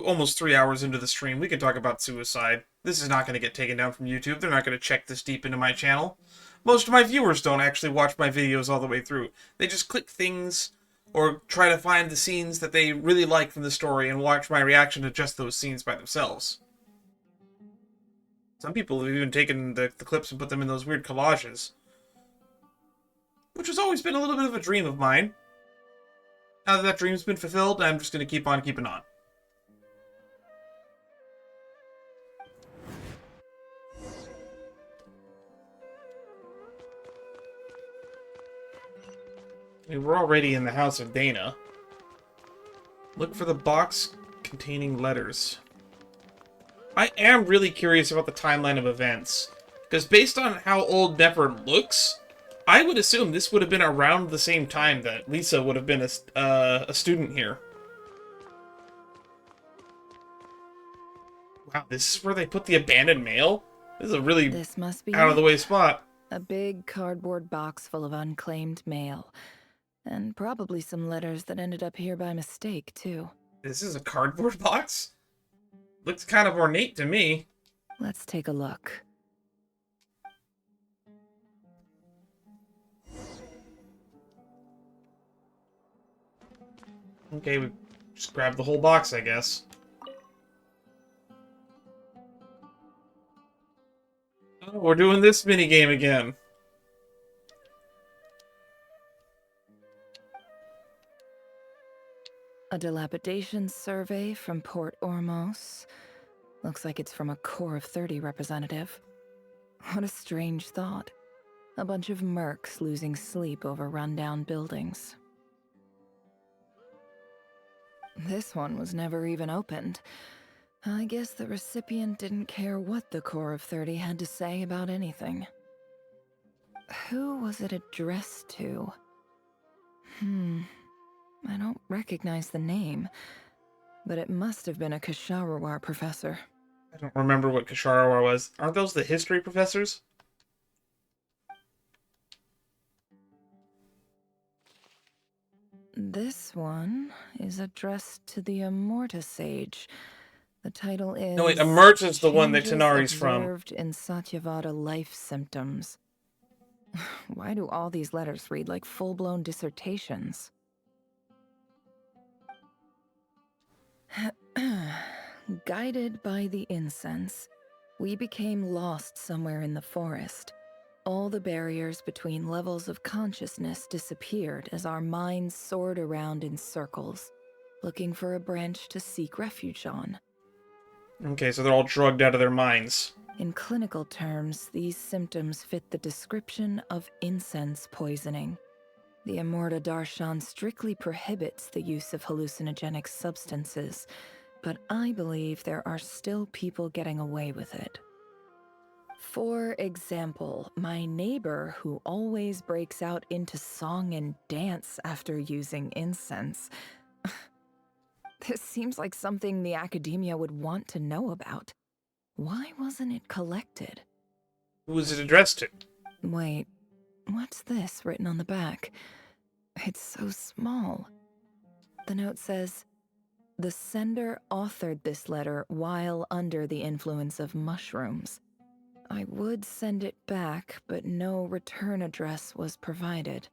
almost 3 hours into the stream. We can talk about suicide. This is not going to get taken down from YouTube. They're not going to check this deep into my channel. Most of my viewers don't actually watch my videos all the way through. They just click things or try to find the scenes that they really like from the story and watch my reaction to just those scenes by themselves. Some people have even taken the clips and put them in those weird collages, which has always been a little bit of a dream of mine. Now that that dream's been fulfilled, I'm just going to keep on keeping on. We're already in the house of Dana. Look for the box containing letters. I am really curious about the timeline of events, because based on how old Nefer looks, I would assume this would have been around the same time that Lisa would have been a student here. Wow, this is where they put the abandoned mail? This is a really This must be out-of-the-way spot. A big cardboard box full of unclaimed mail. And probably some letters that ended up here by mistake, too. This is a cardboard box? Looks kind of ornate to me. Let's take a look. Okay, we just grabbed the whole box, I guess. Oh, we're doing this minigame again. A dilapidation survey from Port Ormos. Looks like it's from a Core of 30 representative. What a strange thought. A bunch of mercs losing sleep over rundown buildings. This one was never even opened. I guess the recipient didn't care what the Core of 30 had to say about anything. Who was it addressed to? I don't recognize the name, but it must have been a Kasharawar professor. I don't remember what Kasharawar was. Aren't those the history professors? This one is addressed to the Immorta Sage. The title is... No, wait, Immorta is the one that Changes Tanari's from. Observed in Satyavada life symptoms. Why do all these letters read like full-blown dissertations? Guided by the incense, we became lost somewhere in the forest. All the barriers between levels of consciousness disappeared as our minds soared around in circles, looking for a branch to seek refuge on. Okay, so they're all drugged out of their minds. In clinical terms, these symptoms fit the description of incense poisoning. The Immorta Darshan strictly prohibits the use of hallucinogenic substances, but I believe there are still people getting away with it. For example, my neighbor who always breaks out into song and dance after using incense. This seems like something the academia would want to know about. Why wasn't it collected? Who was it addressed to? Wait, what's this written on the back? It's so small. The note says, "The sender authored this letter while under the influence of mushrooms. I would send it back, but no return address was provided.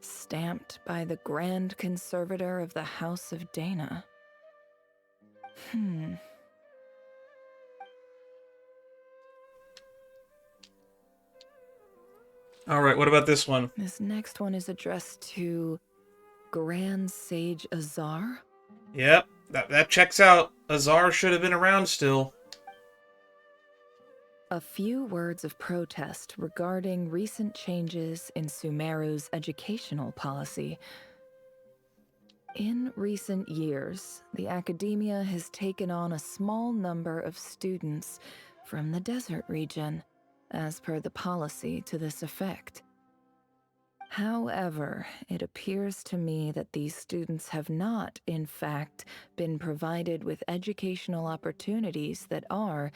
Stamped by the Grand Conservator of the House of Dana." Alright, what about this one? This next one is addressed to Grand Sage Azar? Yep, that checks out. Azar should have been around still. A few words of protest regarding recent changes in Sumeru's educational policy. In recent years, the academia has taken on a small number of students from the desert region, as per the policy to this effect. However, it appears to me that these students have not, in fact, been provided with educational opportunities that are,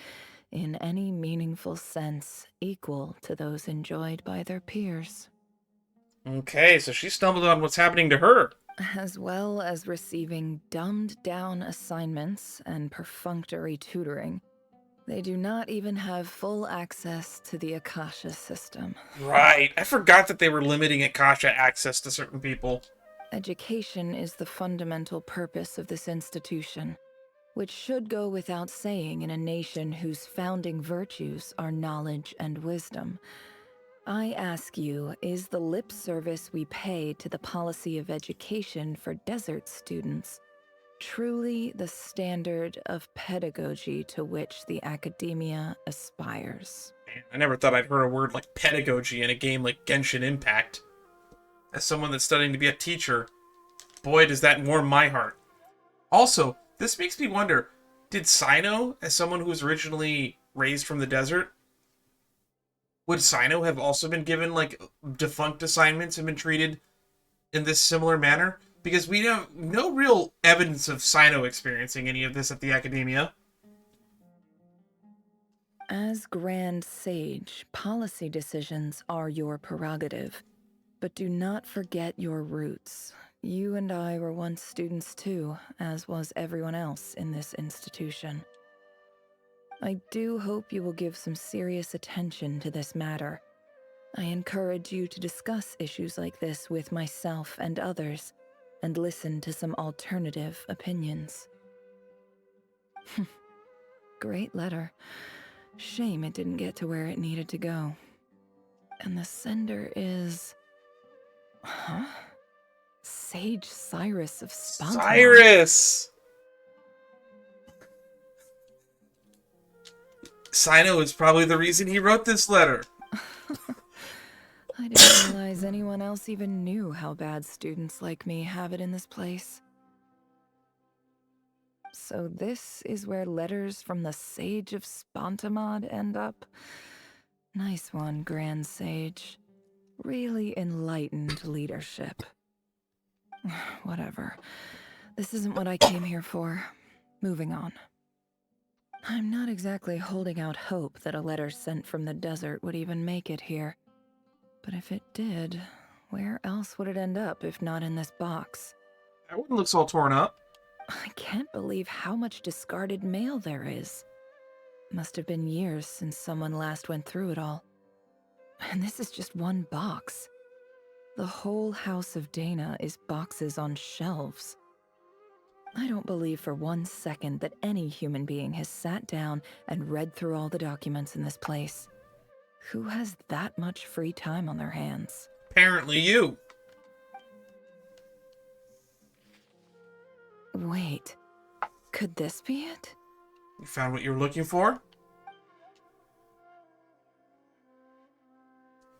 in any meaningful sense, equal to those enjoyed by their peers. Okay, so she stumbled on what's happening to her. As well as receiving dumbed-down assignments and perfunctory tutoring, they do not even have full access to the Akasha system. Right, I forgot that they were limiting Akasha access to certain people. Education is the fundamental purpose of this institution, which should go without saying in a nation whose founding virtues are knowledge and wisdom. I ask you, is the lip service we pay to the policy of education for desert students truly the standard of pedagogy to which the academia aspires? I never thought I'd heard a word like pedagogy in a game like Genshin Impact. As someone that's studying to be a teacher, boy, does that warm my heart. Also, this makes me wonder, did Sino, as someone who was originally raised from the desert, would Sino have also been given, like, defunct assignments and been treated in this similar manner? Because we have no real evidence of Sino experiencing any of this at the Academia. As Grand Sage, policy decisions are your prerogative. But do not forget your roots. You and I were once students too, as was everyone else in this institution. I do hope you will give some serious attention to this matter. I encourage you to discuss issues like this with myself and others, and listen to some alternative opinions. Great letter. Shame it didn't get to where it needed to go. And the sender is... Huh? Sage Cyrus of Spontanon. Cyrus! Sino is probably the reason he wrote this letter. I didn't realize anyone else even knew how bad students like me have it in this place. So this is where letters from the Sage of Spontamod end up? Nice one, Grand Sage. Really enlightened leadership. Whatever. This isn't what I came here for. Moving on. I'm not exactly holding out hope that a letter sent from the desert would even make it here. But if it did, where else would it end up if not in this box? That one looks all torn up. I can't believe how much discarded mail there is. Must have been years since someone last went through it all. And this is just one box. The whole House of Dana is boxes on shelves. I don't believe for 1 second that any human being has sat down and read through all the documents in this place. Who has that much free time on their hands? Apparently you. Wait, could this be it? You found what you were looking for?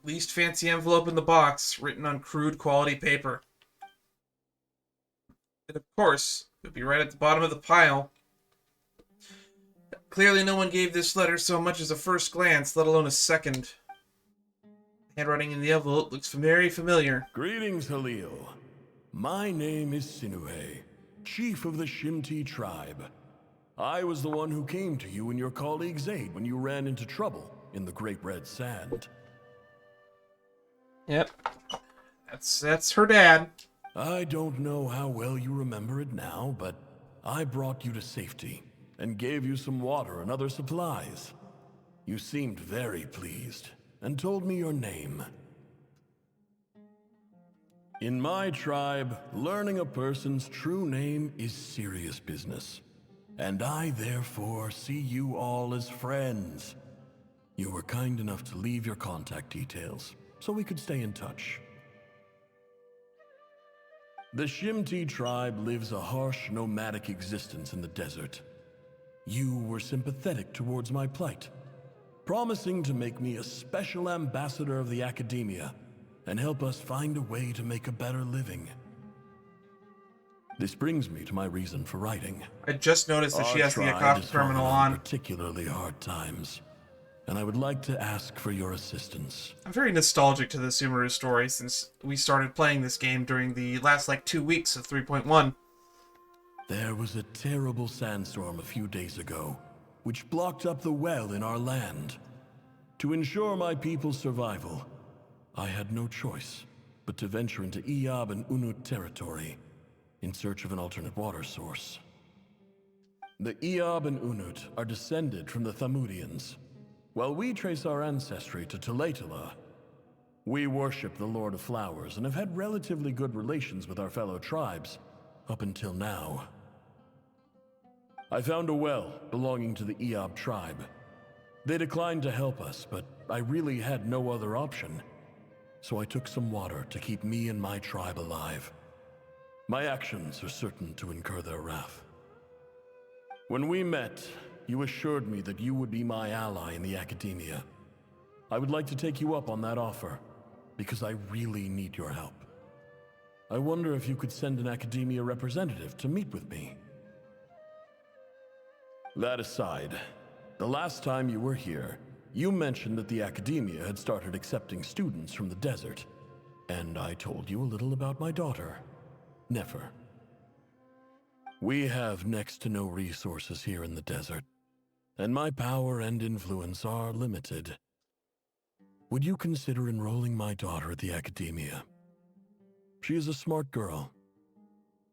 Least fancy envelope in the box, written on crude quality paper. And of course, it would be right at the bottom of the pile. Clearly no one gave this letter so much as a first glance, let alone a second. Handwriting in the envelope looks very familiar. Greetings, Halil. My name is Sinuhe, chief of the Shimti tribe. I was the one who came to you and your colleague's aid when you ran into trouble in the Great Red Sand. Yep. That's her dad. I don't know how well you remember it now, but I brought you to safety and gave you some water and other supplies. You seemed very pleased and told me your name. In my tribe, learning a person's true name is serious business, and I therefore see you all as friends. You were kind enough to leave your contact details so we could stay in touch. The Shimti tribe lives a harsh, nomadic existence in the desert. You were sympathetic towards my plight, promising to make me a special ambassador of the Academia and help us find a way to make a better living. This brings me to my reason for writing. I just noticed that she has the Our tribe Akaf is terminal falling on. particularly hard times, and I would like to ask for your assistance. I'm very nostalgic to the Sumeru story since we started playing this game during the last, 2 weeks of 3.1. There was a terrible sandstorm a few days ago, which blocked up the well in our land. To ensure my people's survival, I had no choice but to venture into Iyab and Unut territory in search of an alternate water source. The Iyab and Unut are descended from the Thamudians, while we trace our ancestry to Tulatala. We worship the Lord of Flowers and have had relatively good relations with our fellow tribes, up until now. I found a well belonging to the Eob tribe. They declined to help us, but I really had no other option. So I took some water to keep me and my tribe alive. My actions are certain to incur their wrath. When we met, you assured me that you would be my ally in the academia. I would like to take you up on that offer, because I really need your help. I wonder if you could send an academia representative to meet with me. That aside, the last time you were here, you mentioned that the academia had started accepting students from the desert, and I told you a little about my daughter, Nefer. We have next to no resources here in the desert, and my power and influence are limited. Would you consider enrolling my daughter at the academia? She is a smart girl.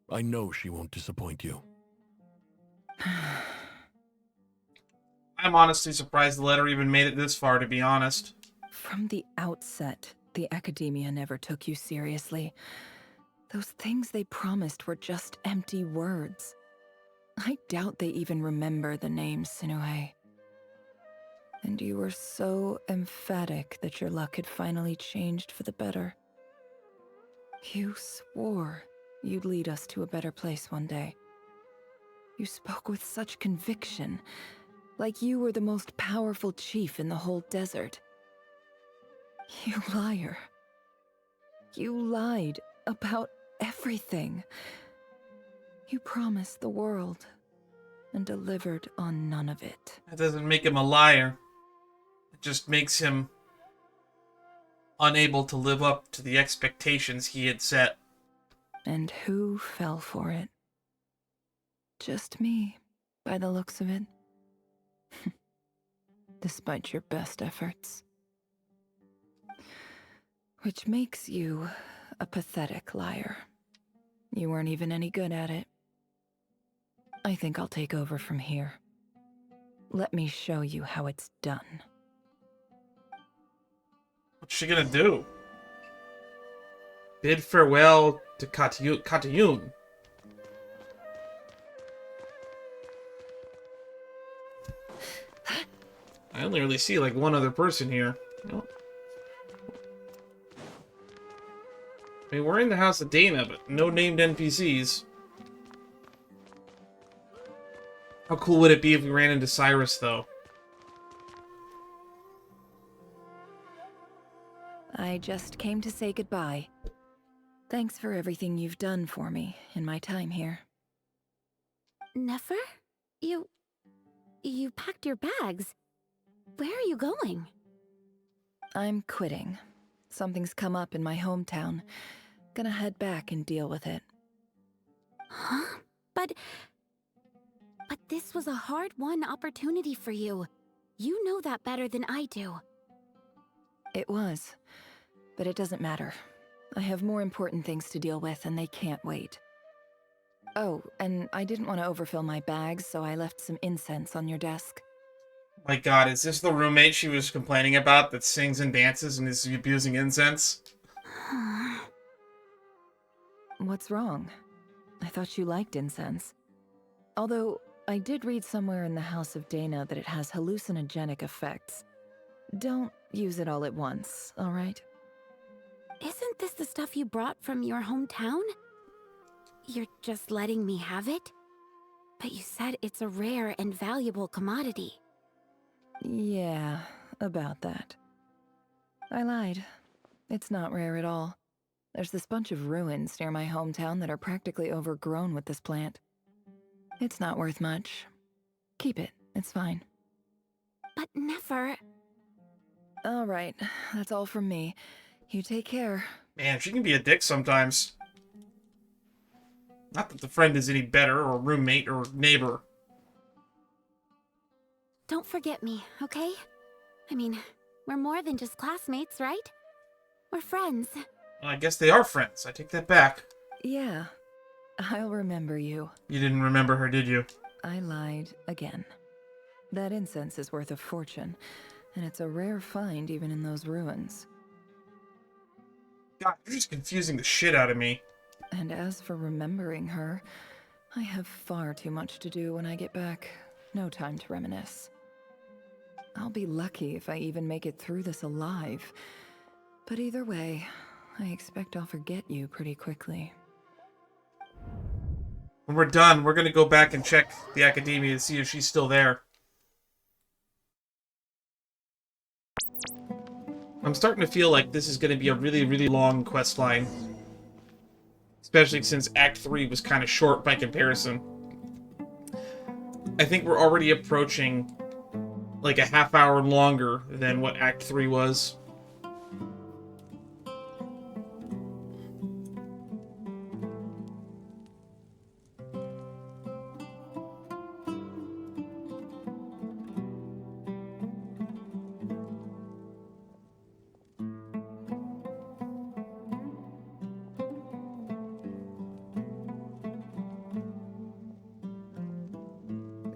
I know she won't disappoint you. I'm honestly surprised the letter even made it this far, to be honest. From the outset, the academia never took you seriously. Those things they promised were just empty words. I doubt they even remember the name Sinuhe. And you were so emphatic that your luck had finally changed for the better. You swore you'd lead us to a better place one day. You spoke with such conviction, like you were the most powerful chief in the whole desert. You liar. You lied about everything. You promised the world and delivered on none of it. That doesn't make him a liar. It just makes him unable to live up to the expectations he had set. And who fell for it? Just me, by the looks of it. Despite your best efforts. Which makes you a pathetic liar. You weren't even any good at it. I think I'll take over from here. Let me show you how it's done. What's she gonna do? Bid farewell to Katayun. I only really see like one other person here. Nope. I mean, we're in the House of Dana, but no named NPCs. How cool would it be if we ran into Cyrus, though? I just came to say goodbye. Thanks for everything you've done for me in my time here. Nefer? You packed your bags. Where are you going? I'm quitting. Something's come up in my hometown. Gonna head back and deal with it. Huh? But this was a hard-won opportunity for you. You know that better than I do. It was. But it doesn't matter. I have more important things to deal with, and they can't wait. Oh, and I didn't want to overfill my bags, so I left some incense on your desk. My god, is this the roommate she was complaining about that sings and dances and is abusing incense? What's wrong? I thought you liked incense. Although, I did read somewhere in the House of Dana that it has hallucinogenic effects. Don't use it all at once, alright? Isn't this the stuff you brought from your hometown? You're just letting me have it? But you said it's a rare and valuable commodity. Yeah, about that. I lied. It's not rare at all. There's this bunch of ruins near my hometown that are practically overgrown with this plant. It's not worth much. Keep it, it's fine. But Nefer... Alright, that's all from me. You take care. Man, she can be a dick sometimes. Not that the friend is any better, or roommate, or neighbor. Don't forget me, okay? I mean, we're more than just classmates, right? We're friends. Well, I guess they are friends. I take that back. Yeah, I'll remember you. You didn't remember her, did you? I lied again. That incense is worth a fortune, and it's a rare find even in those ruins. God, you're just confusing the shit out of me. And as for remembering her, I have far too much to do when I get back. No time to reminisce. I'll be lucky if I even make it through this alive. But either way, I expect I'll forget you pretty quickly. When we're done, we're gonna go back and check the Academia to see if she's still there. I'm starting to feel like this is gonna be a really, really long quest line. Especially since Act 3 was kind of short by comparison. I think we're already approaching like a half hour longer than what Act 3 was.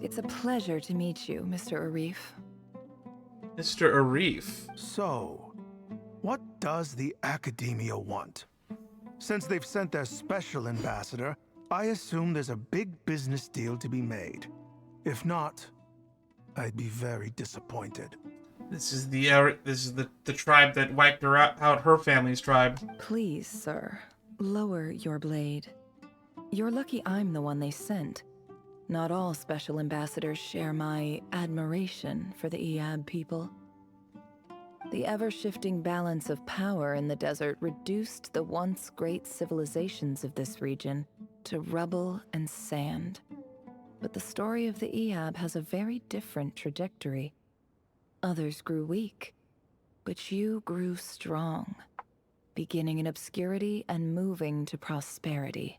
It's a pleasure to meet you, Mr. Arif. Mr. Arif? So, what does the Academia want? Since they've sent their special ambassador, I assume there's a big business deal to be made. If not, I'd be very disappointed. This is the tribe that wiped her out her family's tribe. Please, sir, lower your blade. You're lucky I'm the one they sent. Not all special ambassadors share my admiration for the Iab people. The ever-shifting balance of power in the desert reduced the once great civilizations of this region to rubble and sand. But the story of the Iab has a very different trajectory. Others grew weak, but you grew strong, beginning in obscurity and moving to prosperity.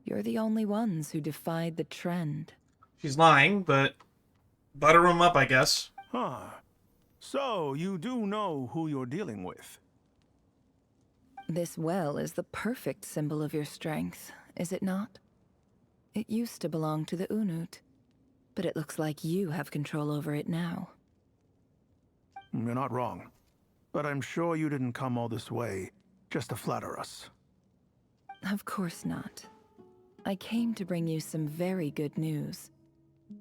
You're the only ones who defied the trend. She's lying, but butter him up, I guess. Huh. So, you do know who you're dealing with? This well is the perfect symbol of your strength, is it not? It used to belong to the Unut, but it looks like you have control over it now. You're not wrong. But I'm sure you didn't come all this way just to flatter us. Of course not. I came to bring you some very good news.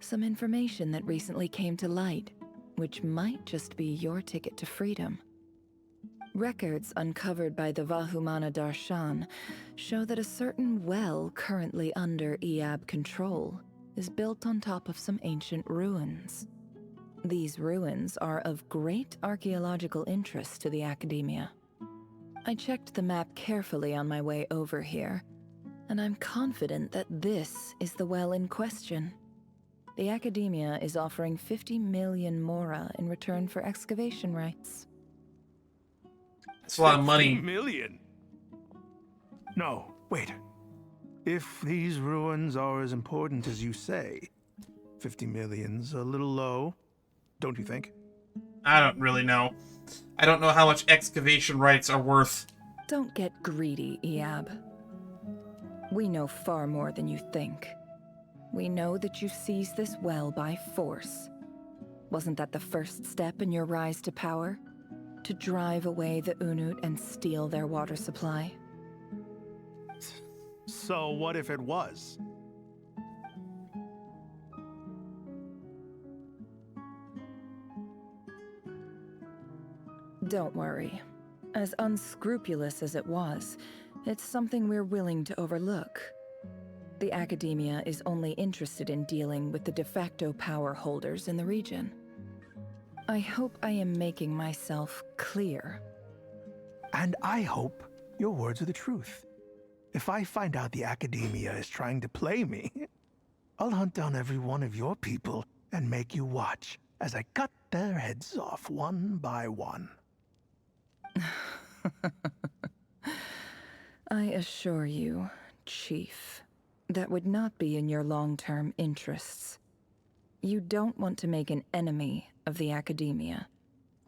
Some information that recently came to light, which might just be your ticket to freedom. Records uncovered by the Vahumana Darshan show that a certain well currently under Iab control is built on top of some ancient ruins. These ruins are of great archaeological interest to the Academia. I checked the map carefully on my way over here, and I'm confident that this is the well in question. The Academia is offering 50 million mora in return for excavation rights. That's a lot of money. 50 million? No, wait. If these ruins are as important as you say, 50 million's a little low, don't you think? I don't really know. I don't know how much excavation rights are worth. Don't get greedy, Iab. We know far more than you think. We know that you seized this well by force. Wasn't that the first step in your rise to power? To drive away the Unut and steal their water supply? So what if it was? Don't worry. As unscrupulous as it was, it's something we're willing to overlook. The Academia is only interested in dealing with the de facto power holders in the region. I hope I am making myself clear. And I hope your words are the truth. If I find out the Academia is trying to play me, I'll hunt down every one of your people and make you watch as I cut their heads off one by one. I assure you, Chief, that would not be in your long-term interests. You don't want to make an enemy of the Academia.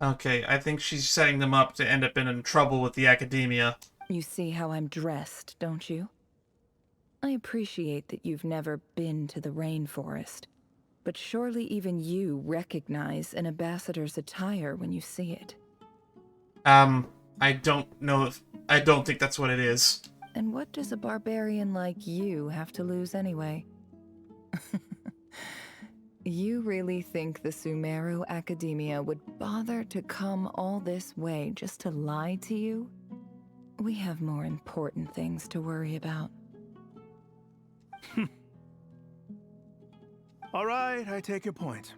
Okay, I think she's setting them up to end up in trouble with the Academia. You see how I'm dressed, don't you? I appreciate that you've never been to the rainforest, but surely even you recognize an ambassador's attire when you see it. I don't know I don't think that's what it is. And what does a barbarian like you have to lose anyway? You really think the Sumeru Academia would bother to come all this way just to lie to you? We have more important things to worry about. All right, I take your point.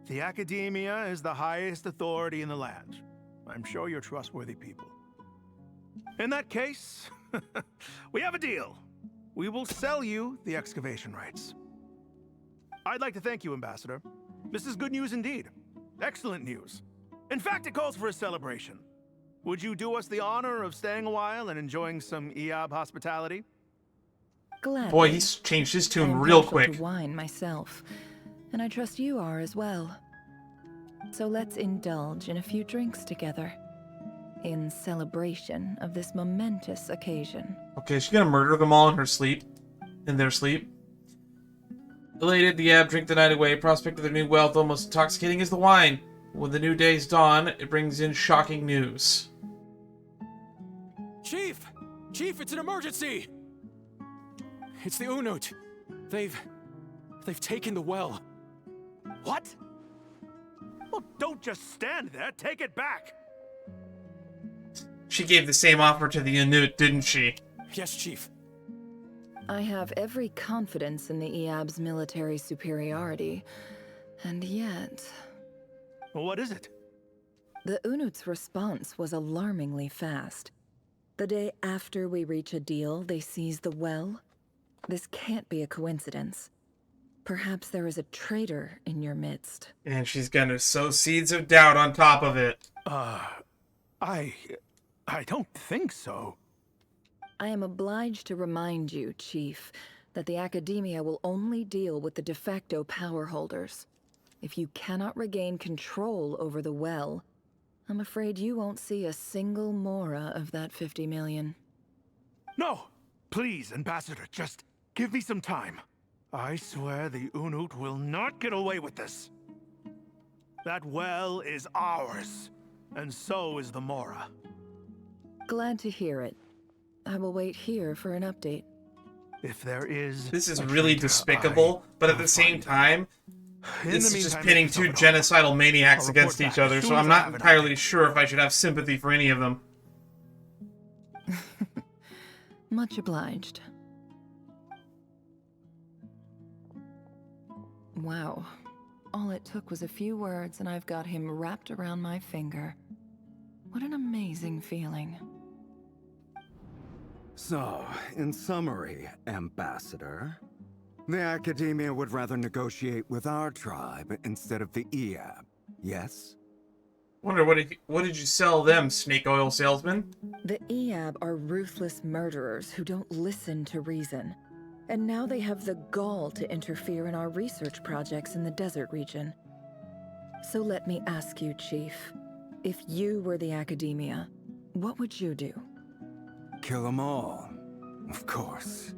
The Academia is the highest authority in the land. I'm sure you're trustworthy people. In that case, we have a deal. We will sell you the excavation rights. I'd like to thank you, Ambassador. This is good news indeed. Excellent news. In fact, it calls for a celebration. Would you do us the honor of staying a while and enjoying some Eab hospitality? Gladly. Boy, he's changed his tune I'm real partial quick. to wine myself, and I trust you are as well. So let's indulge in a few drinks together, in celebration of this momentous occasion. Okay, is she gonna murder them all in her sleep? In their sleep? Elated, the Ab drink the night away. Prospect of their new wealth almost intoxicating as the wine. When the new days dawn, it brings in shocking news. Chief! Chief, it's an emergency! It's the Unut. They've taken the well. What? Well, don't just stand there. Take it back. She gave the same offer to the Unut, didn't she? Yes, Chief. I have every confidence in the Eab's military superiority, and yet... What is it? The Unut's response was alarmingly fast. The day after we reach a deal, they seize the well. This can't be a coincidence. Perhaps there is a traitor in your midst. And she's gonna sow seeds of doubt on top of it. I don't think so. I am obliged to remind you, Chief, that the Academia will only deal with the de facto power holders. If you cannot regain control over the well, I'm afraid you won't see a single mora of that 50 million. No! Please, Ambassador, just give me some time. I swear the Unut will not get away with this. That well is ours, and so is the mora. Glad to hear it. I will wait here for an update. If there is... This is really despicable, but at the same time, this is just pitting two genocidal maniacs against each other, so I'm not entirely sure if I should have sympathy for any of them. Much obliged. Wow. All it took was a few words and I've got him wrapped around my finger. What an amazing feeling. So, in summary, Ambassador, the Academia would rather negotiate with our tribe instead of the Eab, yes? Wonder what did you sell them, snake oil salesman? The Eab are ruthless murderers who don't listen to reason. And now they have the gall to interfere in our research projects in the desert region. So let me ask you, Chief, if you were the Academia, what would you do? Kill them all, of course.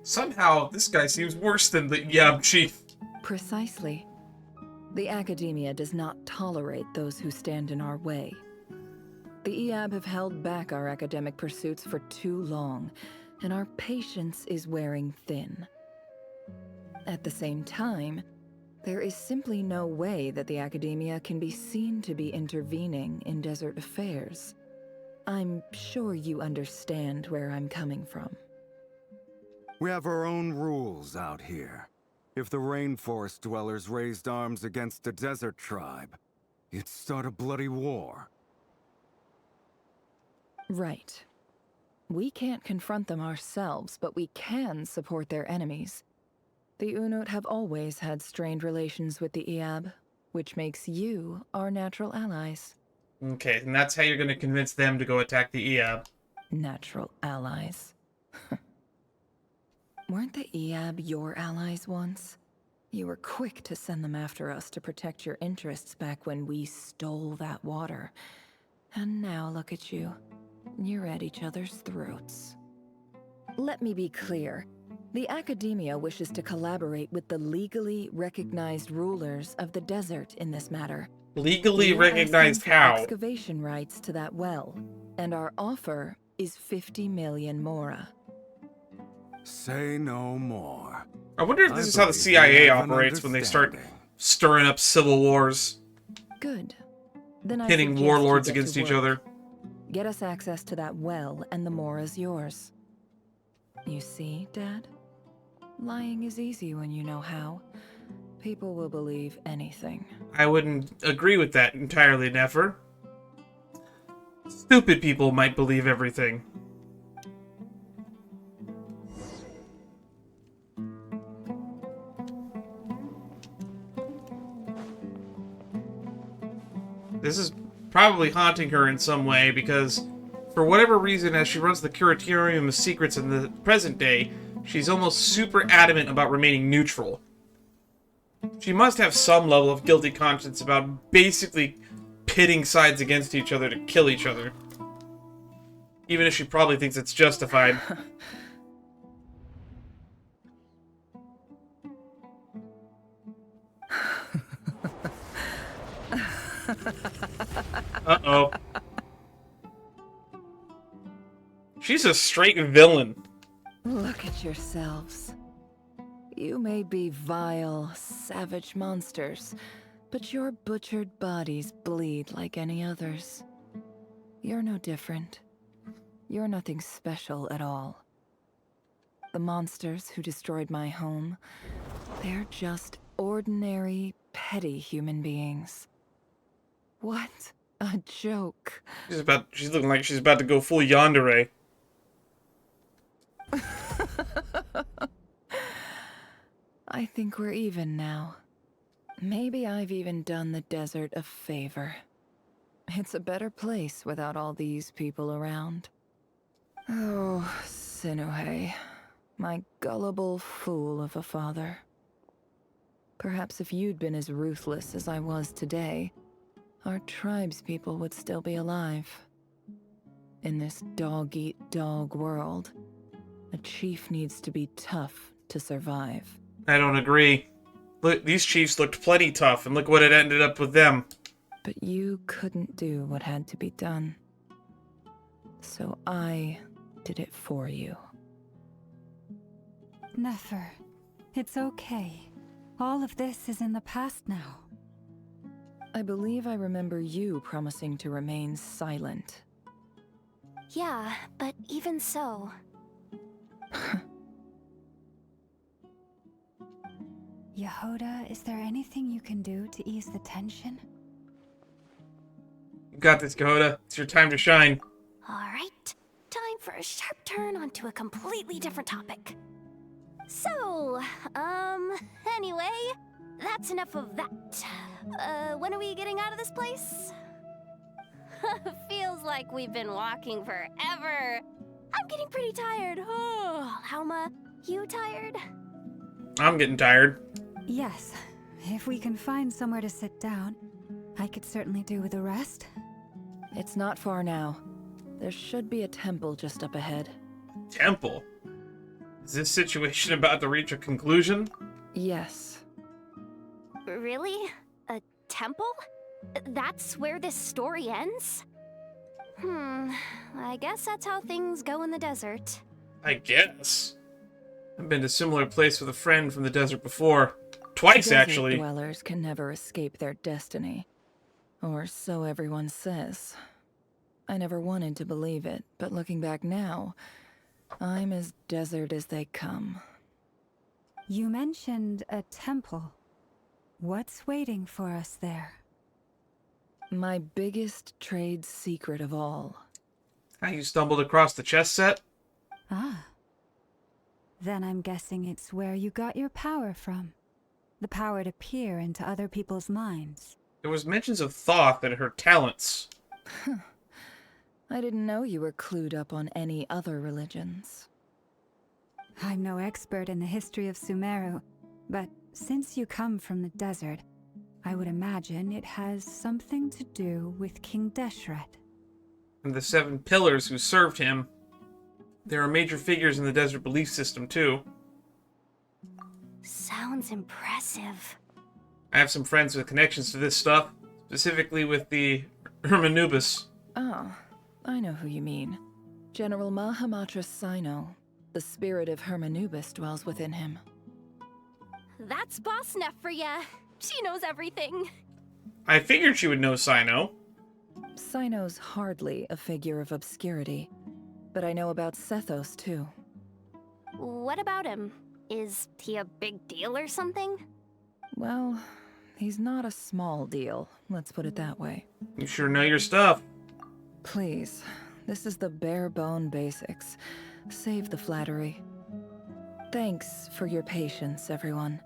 Somehow this guy seems worse than the Eab chief. Precisely. The Academia does not tolerate those who stand in our way. The Eab have held back our academic pursuits for too long, and our patience is wearing thin. At the same time, there is simply no way that the Academia can be seen to be intervening in desert affairs. I'm sure you understand where I'm coming from. We have our own rules out here. If the rainforest dwellers raised arms against a desert tribe, it'd start a bloody war. Right. We can't confront them ourselves, but we can support their enemies. The Unut have always had strained relations with the Eab, which makes you our natural allies. Okay, and that's how you're going to convince them to go attack the Eab. Natural allies. Weren't the Eab your allies once? You were quick to send them after us to protect your interests back when we stole that water. And now look at you. You're at each other's throats. Let me be clear. The Academia wishes to collaborate with the legally recognized rulers of the desert in this matter. Legally We're recognized asking for how? excavation rights to that well, and our offer is 50 million mora. Say no more. I wonder if this I is how the believe we CIA have an operates when they start understanding. stirring up civil wars, Good. Then I pitting suggest warlords you get against to each work. other. Get us access to that well, and the mora's yours. You see, Dad? Lying is easy when you know how. People will believe anything. I wouldn't agree with that entirely, Nefer. Stupid people might believe everything. This is probably haunting her in some way because, for whatever reason, as she runs the Curatorium of Secrets in the present day, she's almost super adamant about remaining neutral. She must have some level of guilty conscience about basically pitting sides against each other to kill each other. Even if she probably thinks it's justified. Uh-oh. She's a straight villain. Look at yourselves. You may be vile, savage monsters, but your butchered bodies bleed like any others. You're no different. You're nothing special at all. The monsters who destroyed my home, they're just ordinary, petty human beings. What a joke. She's looking like she's about to go full yandere. I think we're even now. Maybe I've even done the desert a favor. It's a better place without all these people around. Oh, Sinuhe, my gullible fool of a father. Perhaps if you'd been as ruthless as I was today, our tribespeople would still be alive. In this dog-eat-dog world, a chief needs to be tough to survive. I don't agree. Look, these chiefs looked plenty tough, and look what it ended up with them. But you couldn't do what had to be done. So I did it for you. Nefer, it's okay. All of this is in the past now. I believe I remember you promising to remain silent. Yeah, but even so. Yehoda, is there anything you can do to ease the tension? You got this, Yehoda. It's your time to shine. Alright, time for a sharp turn onto a completely different topic. So, anyway, that's enough of that. When are we getting out of this place? Feels like we've been walking forever. I'm getting pretty tired. Oh, Lauma, you tired? I'm getting tired. Yes. If we can find somewhere to sit down, I could certainly do with a rest. It's not far now. There should be a temple just up ahead. Temple? Is this situation about to reach a conclusion? Yes. Really? A temple? That's where this story ends? I guess that's how things go in the desert. I guess. I've been to a similar place with a friend from the desert before. Twice, Desert actually. Dwellers can never escape their destiny. Or so everyone says. I never wanted to believe it, but looking back now, I'm as desert as they come. You mentioned a temple. What's waiting for us there? My biggest trade secret of all. How you stumbled across the chess set? Ah. Then I'm guessing it's where you got your power from. The power to peer into other people's minds. There was mentions of Thoth and her talents. I didn't know you were clued up on any other religions. I'm no expert in the history of Sumeru, but since you come from the desert, I would imagine it has something to do with King Deshret. And the 7 pillars who served him. There are major figures in the desert belief system, too. Sounds impressive. I have some friends with connections to this stuff, Specifically with the Hermanubis. Oh, I know who you mean. General Mahamatra Sino. The spirit of Hermanubis dwells within him. That's Boss Neff for ya. She knows everything. I figured she would know Sino. Sino's hardly a figure of obscurity, but I know about Sethos too. What about him? Is he a big deal or something? Well, he's not a small deal, let's put it that way. You sure know your stuff. Please, this is the bare bone basics. Save the flattery. Thanks for your patience, everyone.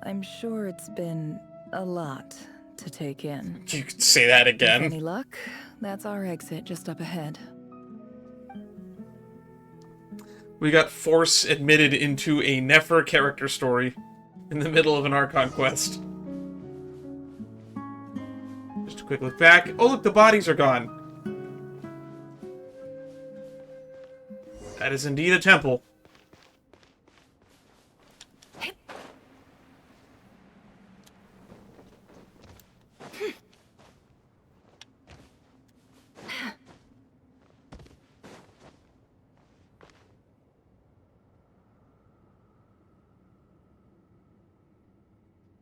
I'm sure it's been a lot to take in. You could say that again. With any luck, that's our exit just up ahead. We got Force admitted into a Nefer character story in the middle of an Archon quest. Just a quick look back. Oh, look, the bodies are gone. That is indeed a temple.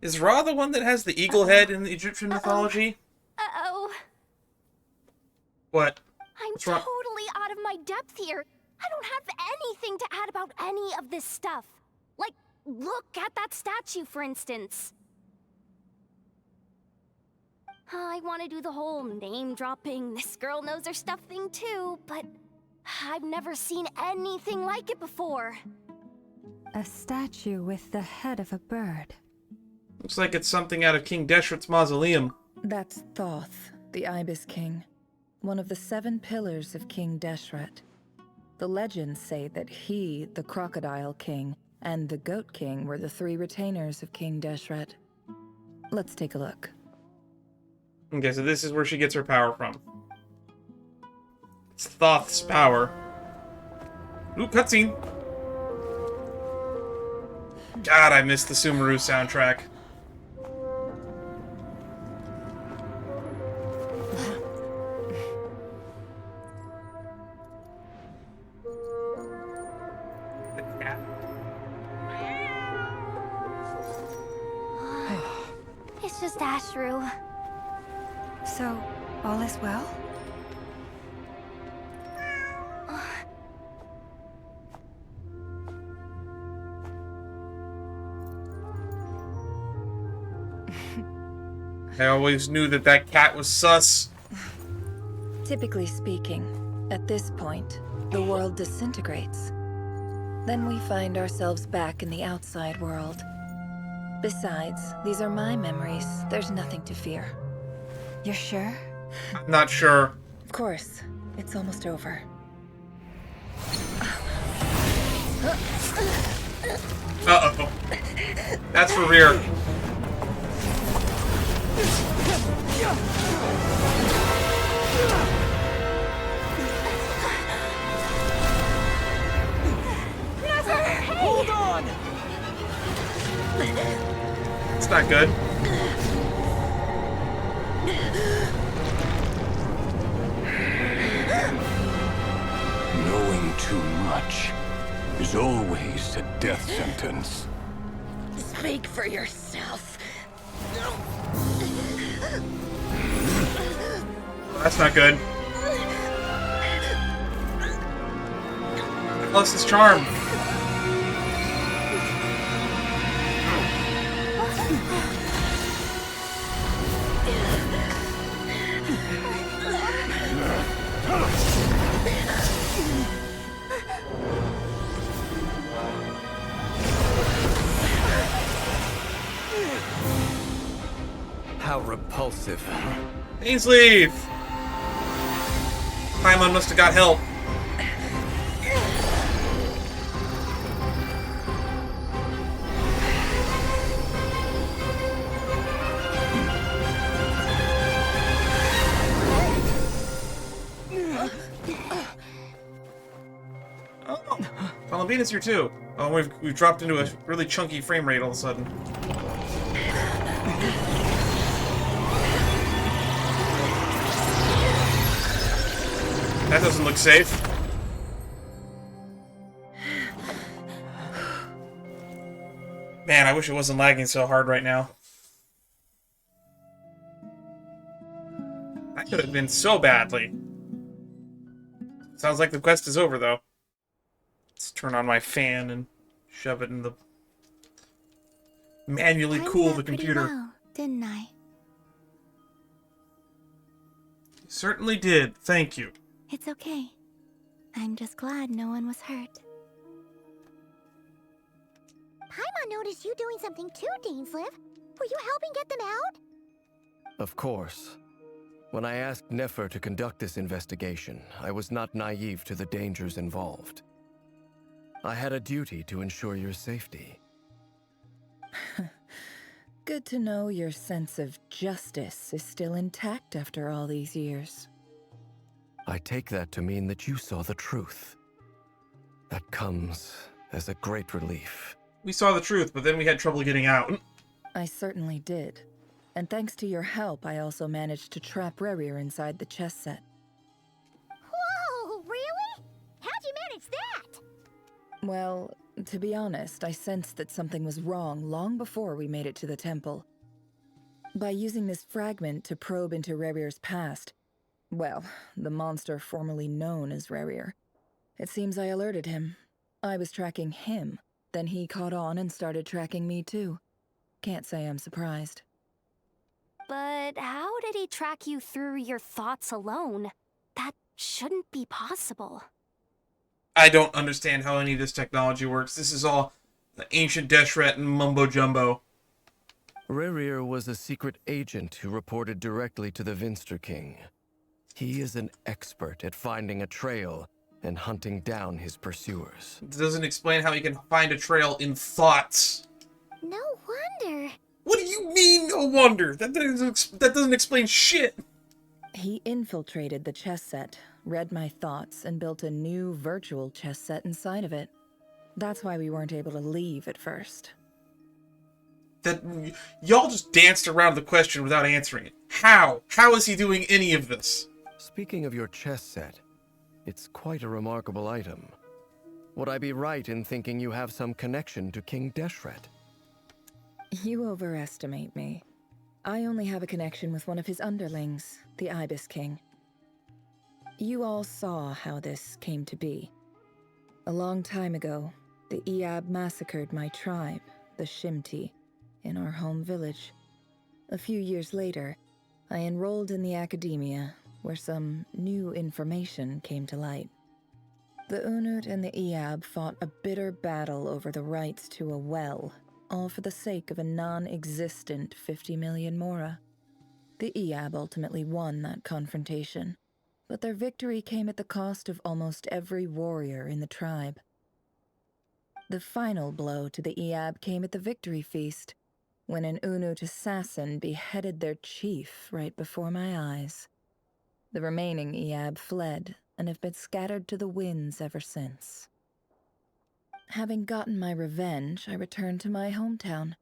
Is Ra the one that has the eagle head in the Egyptian mythology? Uh-oh. What? I'm What's wrong? totally out of my depth here. I don't have anything to add about any of this stuff. Like, look at that statue, for instance. I want to do the whole name-dropping, this girl knows her stuff thing too, but I've never seen anything like it before. A statue with the head of a bird. Looks like it's something out of King Deshret's mausoleum. That's Thoth, the Ibis King, one of the 7 pillars of King Deshret. The legends say that he, the Crocodile King, and the Goat King were the 3 retainers of King Deshret. Let's take a look. Okay, so this is where she gets her power from. It's Thoth's power. Ooh, cutscene. God, I missed the Sumeru soundtrack. It's just Ashru. So, all is well? I always knew that that cat was sus. Typically speaking, at this point, the world disintegrates. Then we find ourselves back in the outside world. Besides, these are my memories. There's nothing to fear. You're sure? I'm not sure. Of course. It's almost over. Uh-oh. That's Rerir. Hold on! It's not good. Knowing too much is always a death sentence. Speak for yourself. That's not good. I lost his charm. How repulsive. Ainsleaf! Paimon must have got help. Oh, Palombena's here too. Oh, we've dropped into a really chunky frame rate all of a sudden. That doesn't look safe. Man, I wish it wasn't lagging so hard right now. That could have been so badly. Sounds like the quest is over, though. Let's turn on my fan and shove it in the... Manually cool the computer. Well, didn't I? You certainly did. Thank you. It's okay. I'm just glad no one was hurt. Paimon noticed you doing something too, Dainsliv. Were you helping get them out? Of course. When I asked Nefer to conduct this investigation, I was not naive to the dangers involved. I had a duty to ensure your safety. Good to know your sense of justice is still intact after all these years. I take that to mean that you saw the truth. That comes as a great relief. We saw the truth, but then we had trouble getting out. I certainly did. And thanks to your help, I also managed to trap Rerir inside the chess set. Whoa, really? How'd you manage that? Well, to be honest, I sensed that something was wrong long before we made it to the temple. By using this fragment to probe into Rerir's past, well, the monster formerly known as Rerir, it seems I alerted him. I was tracking him, then he caught on and started tracking me too. Can't say I'm surprised. But how did he track you through your thoughts alone? That shouldn't be possible. I don't understand how any of this technology works. This is all the ancient Deshret and mumbo-jumbo. Rerir was a secret agent who reported directly to the Vinster King. He is an expert at finding a trail and hunting down his pursuers. It doesn't explain how you can find a trail in thoughts. No wonder. What do you mean, no wonder? That doesn't explain shit. He infiltrated the chess set, read my thoughts, and built a new virtual chess set inside of it. That's why we weren't able to leave at first. Y'all just danced around the question without answering it. How? How is he doing any of this? Speaking of your chess set, it's quite a remarkable item. Would I be right in thinking you have some connection to King Deshret? You overestimate me. I only have a connection with one of his underlings, the Ibis King. You all saw how this came to be. A long time ago, the Eab massacred my tribe, the Shimti, in our home village. A few years later, I enrolled in the academia, where some new information came to light. The Unut and the Eab fought a bitter battle over the rights to a well, all for the sake of a non-existent 50 million mora. The Eab ultimately won that confrontation, but their victory came at the cost of almost every warrior in the tribe. The final blow to the Eab came at the victory feast, when an Unut assassin beheaded their chief right before my eyes. The remaining Eab fled and have been scattered to the winds ever since. Having gotten my revenge, I returned to my hometown,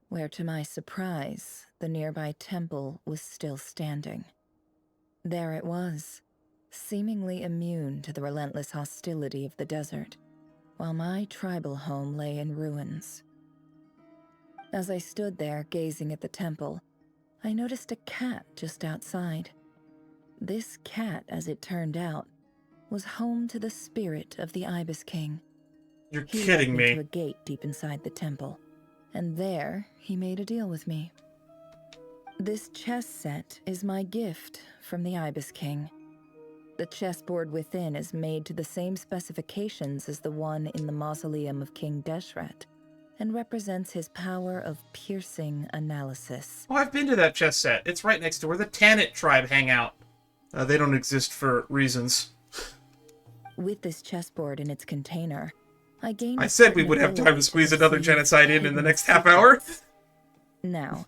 where to my surprise, the nearby temple was still standing. There it was, seemingly immune to the relentless hostility of the desert, while my tribal home lay in ruins. As I stood there gazing at the temple, I noticed a cat just outside. This cat, as it turned out, was home to the spirit of the Ibis King. You're He kidding led me. to a gate deep inside the temple, and there he made a deal with me. This chess set is my gift from the Ibis King. The chessboard within is made to the same specifications as the one in the mausoleum of King Deshret, and represents his power of piercing analysis. Oh, I've been to that chess set. It's right next to where the Tanit tribe hang out. They don't exist for reasons. With this chessboard in its container, I gained. I said we would have time to squeeze another genocide in the next half hour. Now,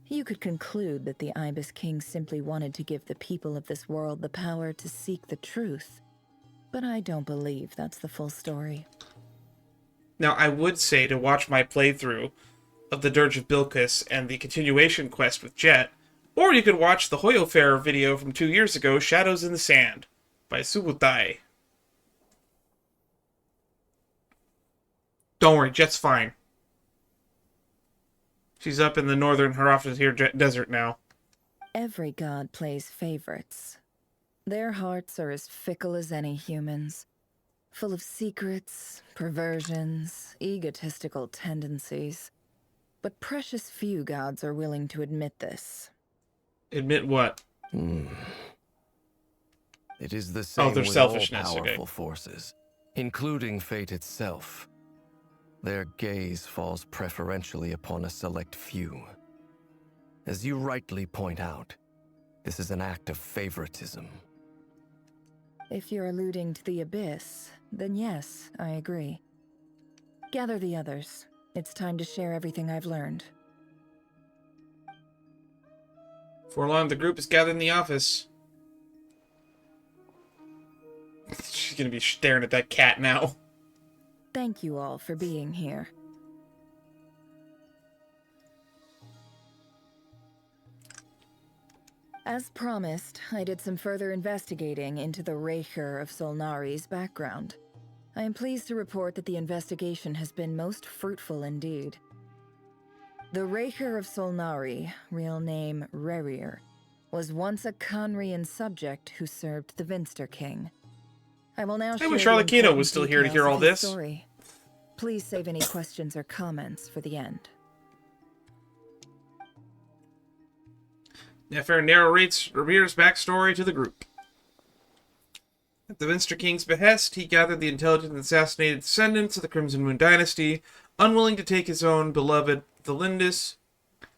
you could conclude that the Ibis King simply wanted to give the people of this world the power to seek the truth, but I don't believe that's the full story. Now, I would say to watch my playthrough of the Dirge of Bilquis and the continuation quest with Jet, or you could watch the Hoyo Fair video from 2 years ago, Shadows in the Sand. by Subutai. Don't worry, Jet's fine. She's up in the northern Haraftir desert now. Every god plays favorites. Their hearts are as fickle as any humans, full of secrets, perversions, egotistical tendencies. But precious few gods are willing to admit this. Admit what? It is the same their with selfishness, all powerful okay. forces, including fate itself. Their gaze falls preferentially upon a select few. As you rightly point out, this is an act of favoritism. If you're alluding to the Abyss, then yes, I agree. Gather the others. It's time to share everything I've learned. For long, the group is gathered in the office. She's gonna be staring at that cat now. Thank you all for being here. As promised, I did some further investigating into the Rerir of Solnari's background. I am pleased to report that the investigation has been most fruitful indeed. The Rerir of Solnari, real name Rerir, was once a Conrian subject who served the Vinster King. I will now share wish the Arlecchino important was still here to details hear of all his this. story. Please save any questions or comments for the end. Nefer narrates Rerir's backstory to the group. At the Vinster King's behest, he gathered the intelligent and assassinated descendants of the Crimson Moon dynasty, unwilling to take his own beloved Thelindis,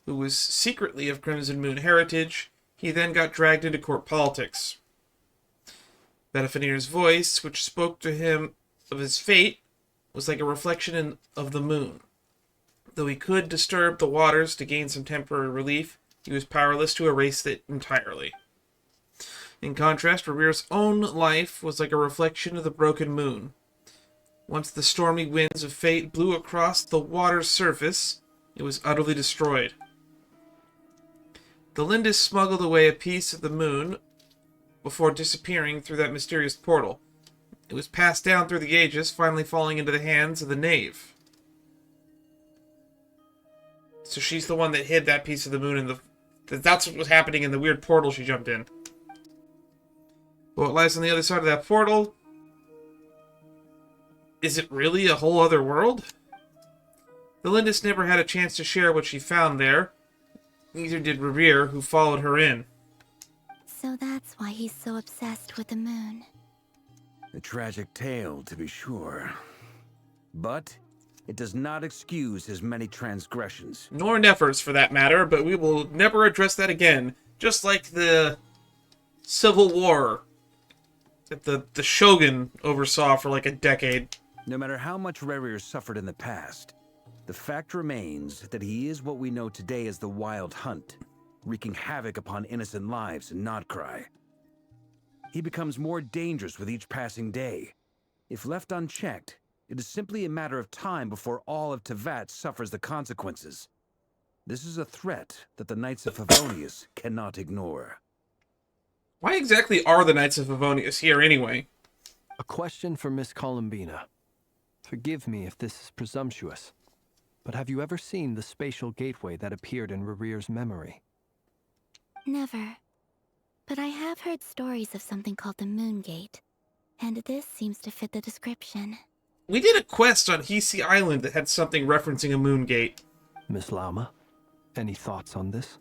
who was secretly of Crimson Moon heritage. He then got dragged into court politics. Vedafinir's voice, which spoke to him of his fate, was like a reflection of the moon. Though he could disturb the waters to gain some temporary relief, he was powerless to erase it entirely. In contrast, Rerir's own life was like a reflection of the broken moon. Once the stormy winds of fate blew across the water's surface, it was utterly destroyed. The Lindis smuggled away a piece of the moon before disappearing through that mysterious portal. It was passed down through the ages, finally falling into the hands of the knave. So she's the one that hid that piece of the moon in the... That's what was happening in the weird portal she jumped in. But what lies on the other side of that portal? Is it really a whole other world? The Lindis never had a chance to share what she found there. Neither did Rerir, who followed her in. So that's why he's so obsessed with the moon. A tragic tale, to be sure. But it does not excuse his many transgressions. Nor Nefer's, for that matter, but we will never address that again. Just like the Civil War that the Shogun oversaw for like a decade. No matter how much Rerir suffered in the past, the fact remains that he is what we know today as the Wild Hunt, wreaking havoc upon innocent lives in Nodcry. He becomes more dangerous with each passing day. If left unchecked, it is simply a matter of time before all of Tevat suffers the consequences. This is a threat that the Knights of Favonius cannot ignore. Why exactly are the Knights of Favonius here anyway? A question for Miss Columbina. Forgive me if this is presumptuous, but have you ever seen the spatial gateway that appeared in Rerir's memory? Never. But I have heard stories of something called the Moon Gate, and this seems to fit the description. We did a quest on Heizou Island that had something referencing a moon gate. Miss Lauma, any thoughts on this?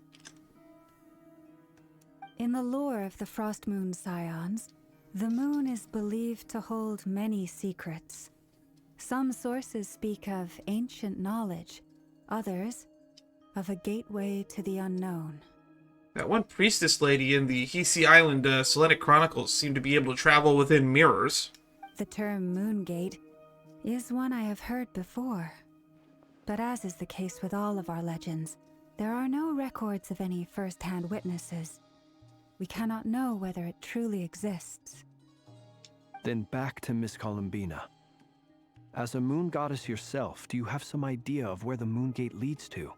In the lore of the Frost Moon Scions, the moon is believed to hold many secrets. Some sources speak of ancient knowledge, others of a gateway to the unknown. That one priestess lady in the Heizou Island Seletic Chronicles seemed to be able to travel within mirrors. The term Moon Gate is one I have heard before. But as is the case with all of our legends, there are no records of any first-hand witnesses. We cannot know whether it truly exists. Then back to Miss Columbina. As a moon goddess yourself, do you have some idea of where the Moon Gate leads to?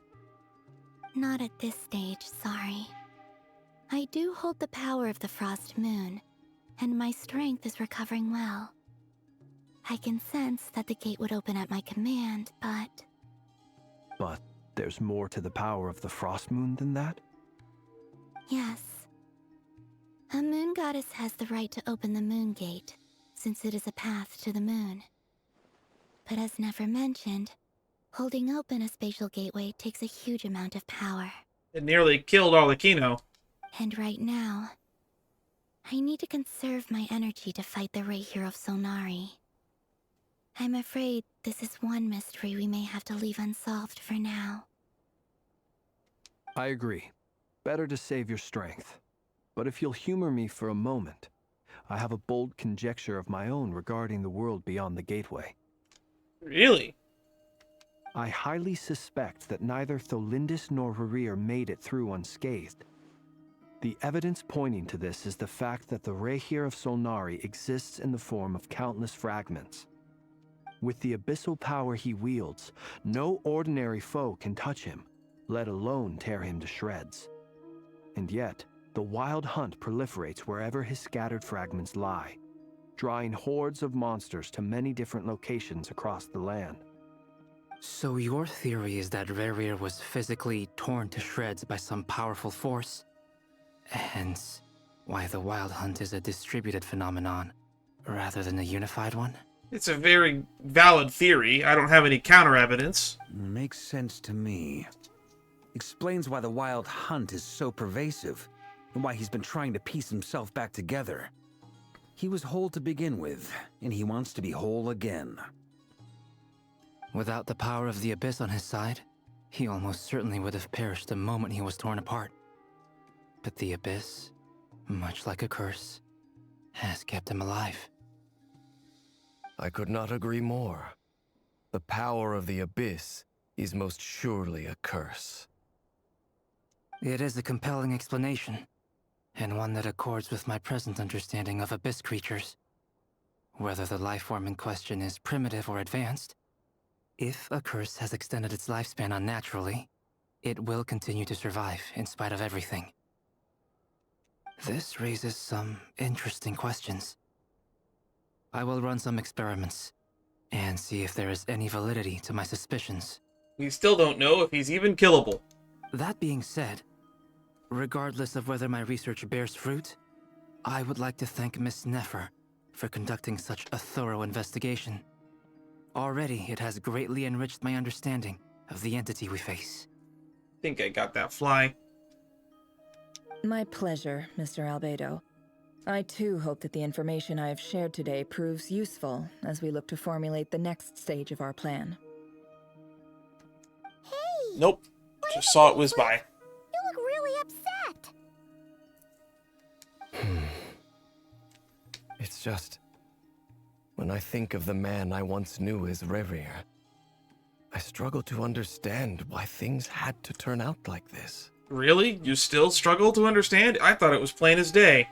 Not at this stage, sorry. I do hold the power of the Frost Moon, and my strength is recovering well. I can sense that the gate would open at my command, but... But there's more to the power of the Frost Moon than that? Yes. A moon goddess has the right to open the moon gate, since it is a path to the moon. But as Nefer mentioned, holding open a spatial gateway takes a huge amount of power. It nearly killed Arlecchino. And right now, I need to conserve my energy to fight the Rerir of Solnari. I'm afraid this is one mystery we may have to leave unsolved for now. I agree. Better to save your strength. But if you'll humor me for a moment, I have a bold conjecture of my own regarding the world beyond the gateway. Really? I highly suspect that neither Tholindis nor Rerir made it through unscathed. The evidence pointing to this is the fact that the Rerir of Solnari exists in the form of countless fragments. With the abyssal power he wields, no ordinary foe can touch him, let alone tear him to shreds. And yet, the wild hunt proliferates wherever his scattered fragments lie, drawing hordes of monsters to many different locations across the land. So your theory is that Rerir was physically torn to shreds by some powerful force? Hence, why the wild hunt is a distributed phenomenon, rather than a unified one? It's a very valid theory. I don't have any counter-evidence. Makes sense to me. Explains why the wild hunt is so pervasive, and why he's been trying to piece himself back together. He was whole to begin with, and he wants to be whole again. Without the power of the Abyss on his side, he almost certainly would have perished the moment he was torn apart. But the Abyss, much like a curse, has kept him alive. I could not agree more. The power of the Abyss is most surely a curse. It is a compelling explanation, and one that accords with my present understanding of Abyss creatures. Whether the life form in question is primitive or advanced, if a curse has extended its lifespan unnaturally, it will continue to survive in spite of everything. This raises some interesting questions. I will run some experiments, and see if there is any validity to my suspicions. We still don't know if he's even killable. That being said, regardless of whether my research bears fruit, I would like to thank Miss Nefer for conducting such a thorough investigation. Already, it has greatly enriched my understanding of the entity we face. I think I got that fly. My pleasure, Mr. Albedo. I too hope that the information I have shared today proves useful as we look to formulate the next stage of our plan. Hey! Nope. Just saw it whiz by. You look really upset. It's just... when I think of the man I once knew as Rerir, I struggle to understand why things had to turn out like this. Really? You still struggle to understand? I thought it was plain as day.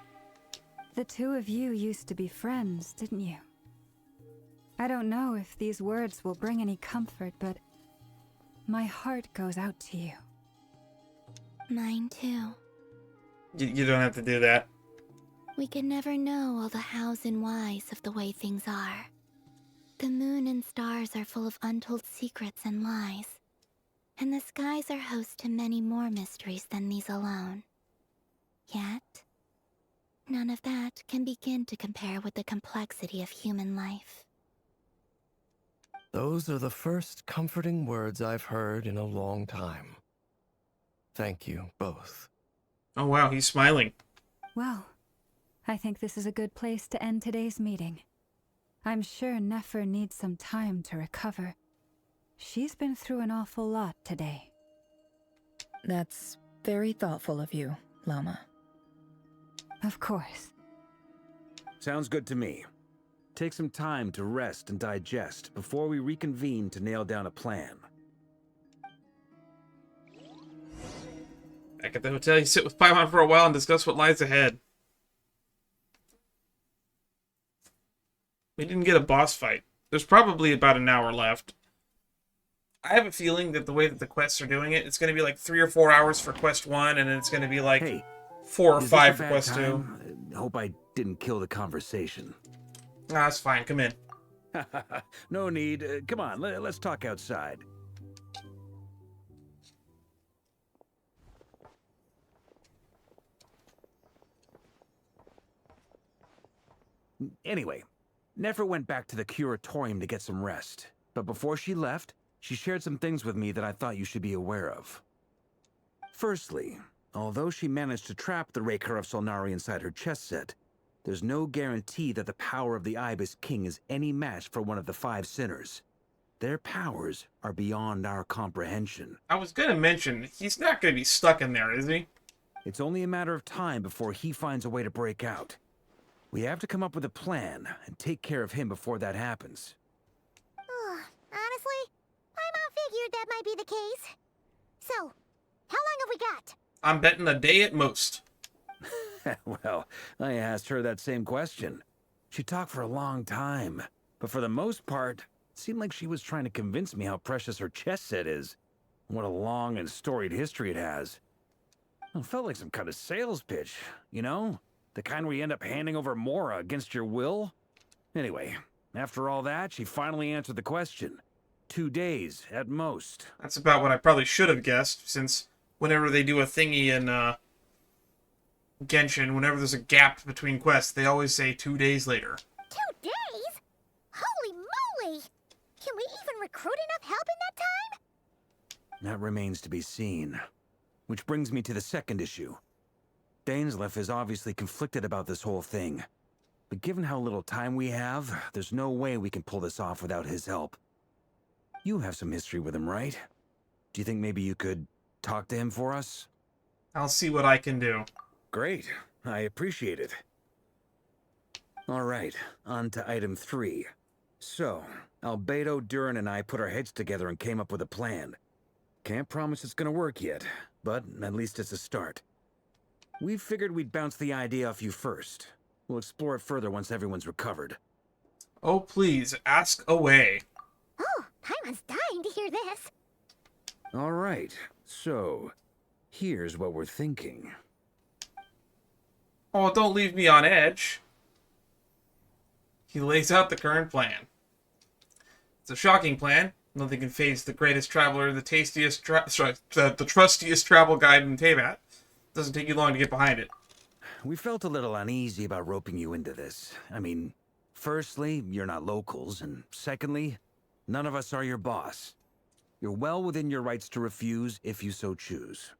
The two of you used to be friends, didn't you? I don't know if these words will bring any comfort, but my heart goes out to you. Mine too. You don't have to do that. We can never know all the hows and whys of the way things are. The moon and stars are full of untold secrets and lies. And the skies are host to many more mysteries than these alone. Yet, none of that can begin to compare with the complexity of human life. Those are the first comforting words I've heard in a long time. Thank you, both. Oh wow, he's smiling. Well, I think this is a good place to end today's meeting. I'm sure Nefer needs some time to recover. She's been through an awful lot today. That's very thoughtful of you, Lauma. Of course. Sounds good to me. Take some time to rest and digest before we reconvene to nail down a plan. Back at the hotel, you sit with Paimon for a while and discuss what lies ahead. We didn't get a boss fight. There's probably about an hour left. I have a feeling that the way that the quests are doing it, it's going to be like 3 or 4 hours for quest 1, and then it's going to be like 4 or 5 for quest 2. Hope I didn't kill the conversation. That's fine. Come in. No need. Come on, let's talk outside. Anyway, Nefer went back to the curatorium to get some rest. But before she left, she shared some things with me that I thought you should be aware of. Firstly, although she managed to trap the Rerir of Solnari inside her chest set, there's no guarantee that the power of the Ibis King is any match for one of the 5 sinners. Their powers are beyond our comprehension. I was gonna mention, he's not gonna be stuck in there, is he? It's only a matter of time before he finds a way to break out. We have to come up with a plan and take care of him before that happens. Honestly, my mom figured that might be the case. So, how long have we got? I'm betting a day at most. Well, I asked her that same question. She talked for a long time, but for the most part, it seemed like she was trying to convince me how precious her chess set is. What a long and storied history it has. It felt like some kind of sales pitch, you know? The kind where you end up handing over Mora against your will? Anyway, after all that, she finally answered the question. 2 days, at most. That's about what I probably should have guessed, since whenever they do a thingy in, Genshin, whenever there's a gap between quests, they always say 2 days later. 2 days? Holy moly! Can we even recruit enough help in that time? That remains to be seen. Which brings me to the second issue. Dainsleif is obviously conflicted about this whole thing. But given how little time we have, there's no way we can pull this off without his help. You have some history with him, right? Do you think maybe you could talk to him for us? I'll see what I can do. Great. I appreciate it. All right, on to item 3. So, Albedo, Durin, and I put our heads together and came up with a plan. Can't promise it's gonna work yet, but at least it's a start. We figured we'd bounce the idea off you first. We'll explore it further once everyone's recovered. Oh, please, ask away. Oh, Paimon's dying to hear this. All right, so here's what we're thinking. Oh, don't leave me on edge. He lays out the current plan. It's a shocking plan. Nothing can phase the greatest traveler, the the trustiest travel guide in Teyvat. Doesn't take you long to get behind it. We felt a little uneasy about roping you into this. I mean, firstly, you're not locals, and secondly, none of us are your boss. You're well within your rights to refuse if you so choose.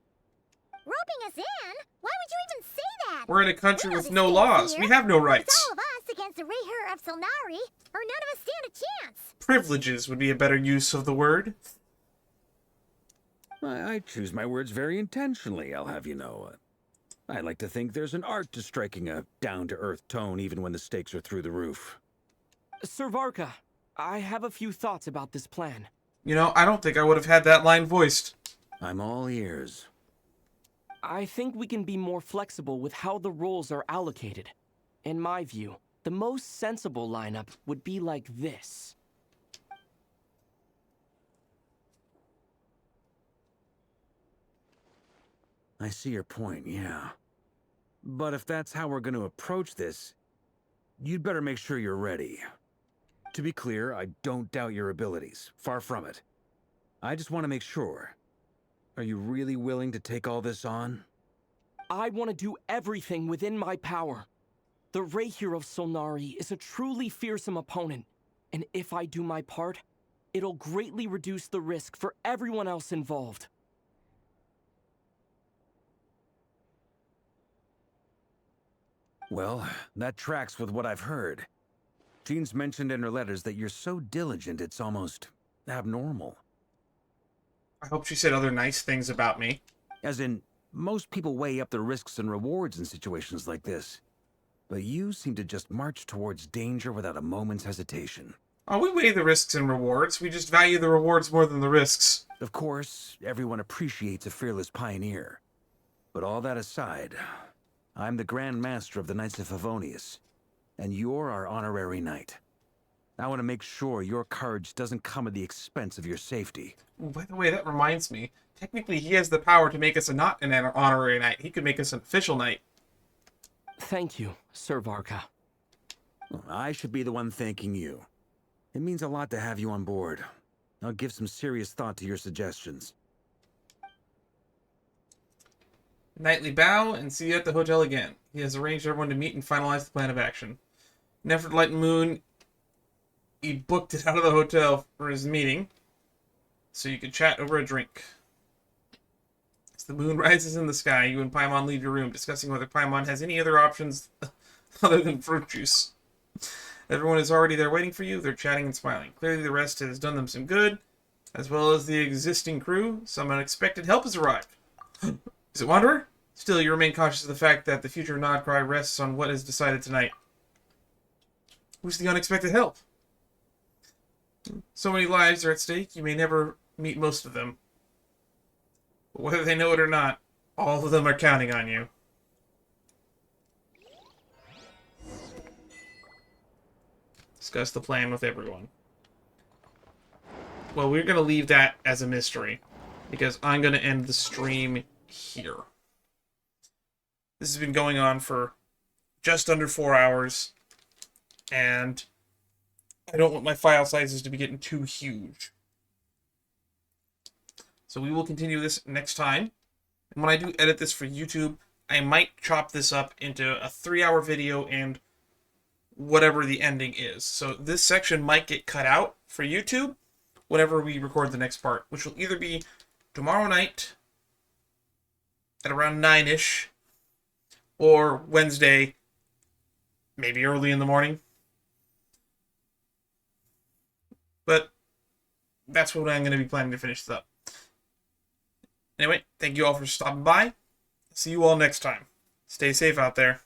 Roping us in? Why would you even say that? We're in a country with no laws. Here. We have no rights. It's all of us against the Rerir of Solnari, or none of us stand a chance. Privileges would be a better use of the word. I choose my words very intentionally, I'll have you know. I like to think there's an art to striking a down-to-earth tone even when the stakes are through the roof. Sir Varka, I have a few thoughts about this plan. You know, I don't think I would have had that line voiced. I'm all ears. I think we can be more flexible with how the roles are allocated. In my view, the most sensible lineup would be like this. I see your point, yeah. But if that's how we're going to approach this, you'd better make sure you're ready. To be clear, I don't doubt your abilities. Far from it. I just want to make sure. Are you really willing to take all this on? I want to do everything within my power. The Rerir of Solnari is a truly fearsome opponent, and if I do my part, it'll greatly reduce the risk for everyone else involved. Well, that tracks with what I've heard. Jean's mentioned in her letters that you're so diligent it's almost abnormal. I hope she said other nice things about me. As in, most people weigh up the risks and rewards in situations like this. But you seem to just march towards danger without a moment's hesitation. Oh, we weigh the risks and rewards. We just value the rewards more than the risks. Of course, everyone appreciates a fearless pioneer. But all that aside, I'm the Grand Master of the Knights of Favonius, and you're our honorary knight. I want to make sure your courage doesn't come at the expense of your safety. Ooh, by the way, that reminds me. Technically, he has the power to make us not an honorary knight. He could make us an official knight. Thank you, Sir Varka. Well, I should be the one thanking you. It means a lot to have you on board. I'll give some serious thought to your suggestions. Nightly bow and see you at the hotel again. He has arranged everyone to meet and finalize the plan of action. In an effort to lighten Moon, he booked it out of the hotel for his meeting, so you could chat over a drink. As the moon rises in the sky, you and Paimon leave your room, discussing whether Paimon has any other options other than fruit juice. Everyone is already there waiting for you. They're chatting and smiling. Clearly the rest has done them some good, as well as the existing crew. Some unexpected help has arrived. Is it Wanderer? Still, you remain conscious of the fact that the future of Nodcry rests on what is decided tonight. Who's the unexpected help? So many lives are at stake, you may never meet most of them. But whether they know it or not, all of them are counting on you. Discuss the plan with everyone. Well, we're going to leave that as a mystery, because I'm going to end the stream here. This has been going on for just under 4 hours, and I don't want my file sizes to be getting too huge. So we will continue this next time. And when I do edit this for YouTube, I might chop this up into a 3-hour video and whatever the ending is. So this section might get cut out for YouTube whenever we record the next part, which will either be tomorrow night at around 9-ish, or Wednesday, maybe early in the morning. But that's what I'm going to be planning to finish this up. Anyway, thank you all for stopping by. See you all next time. Stay safe out there.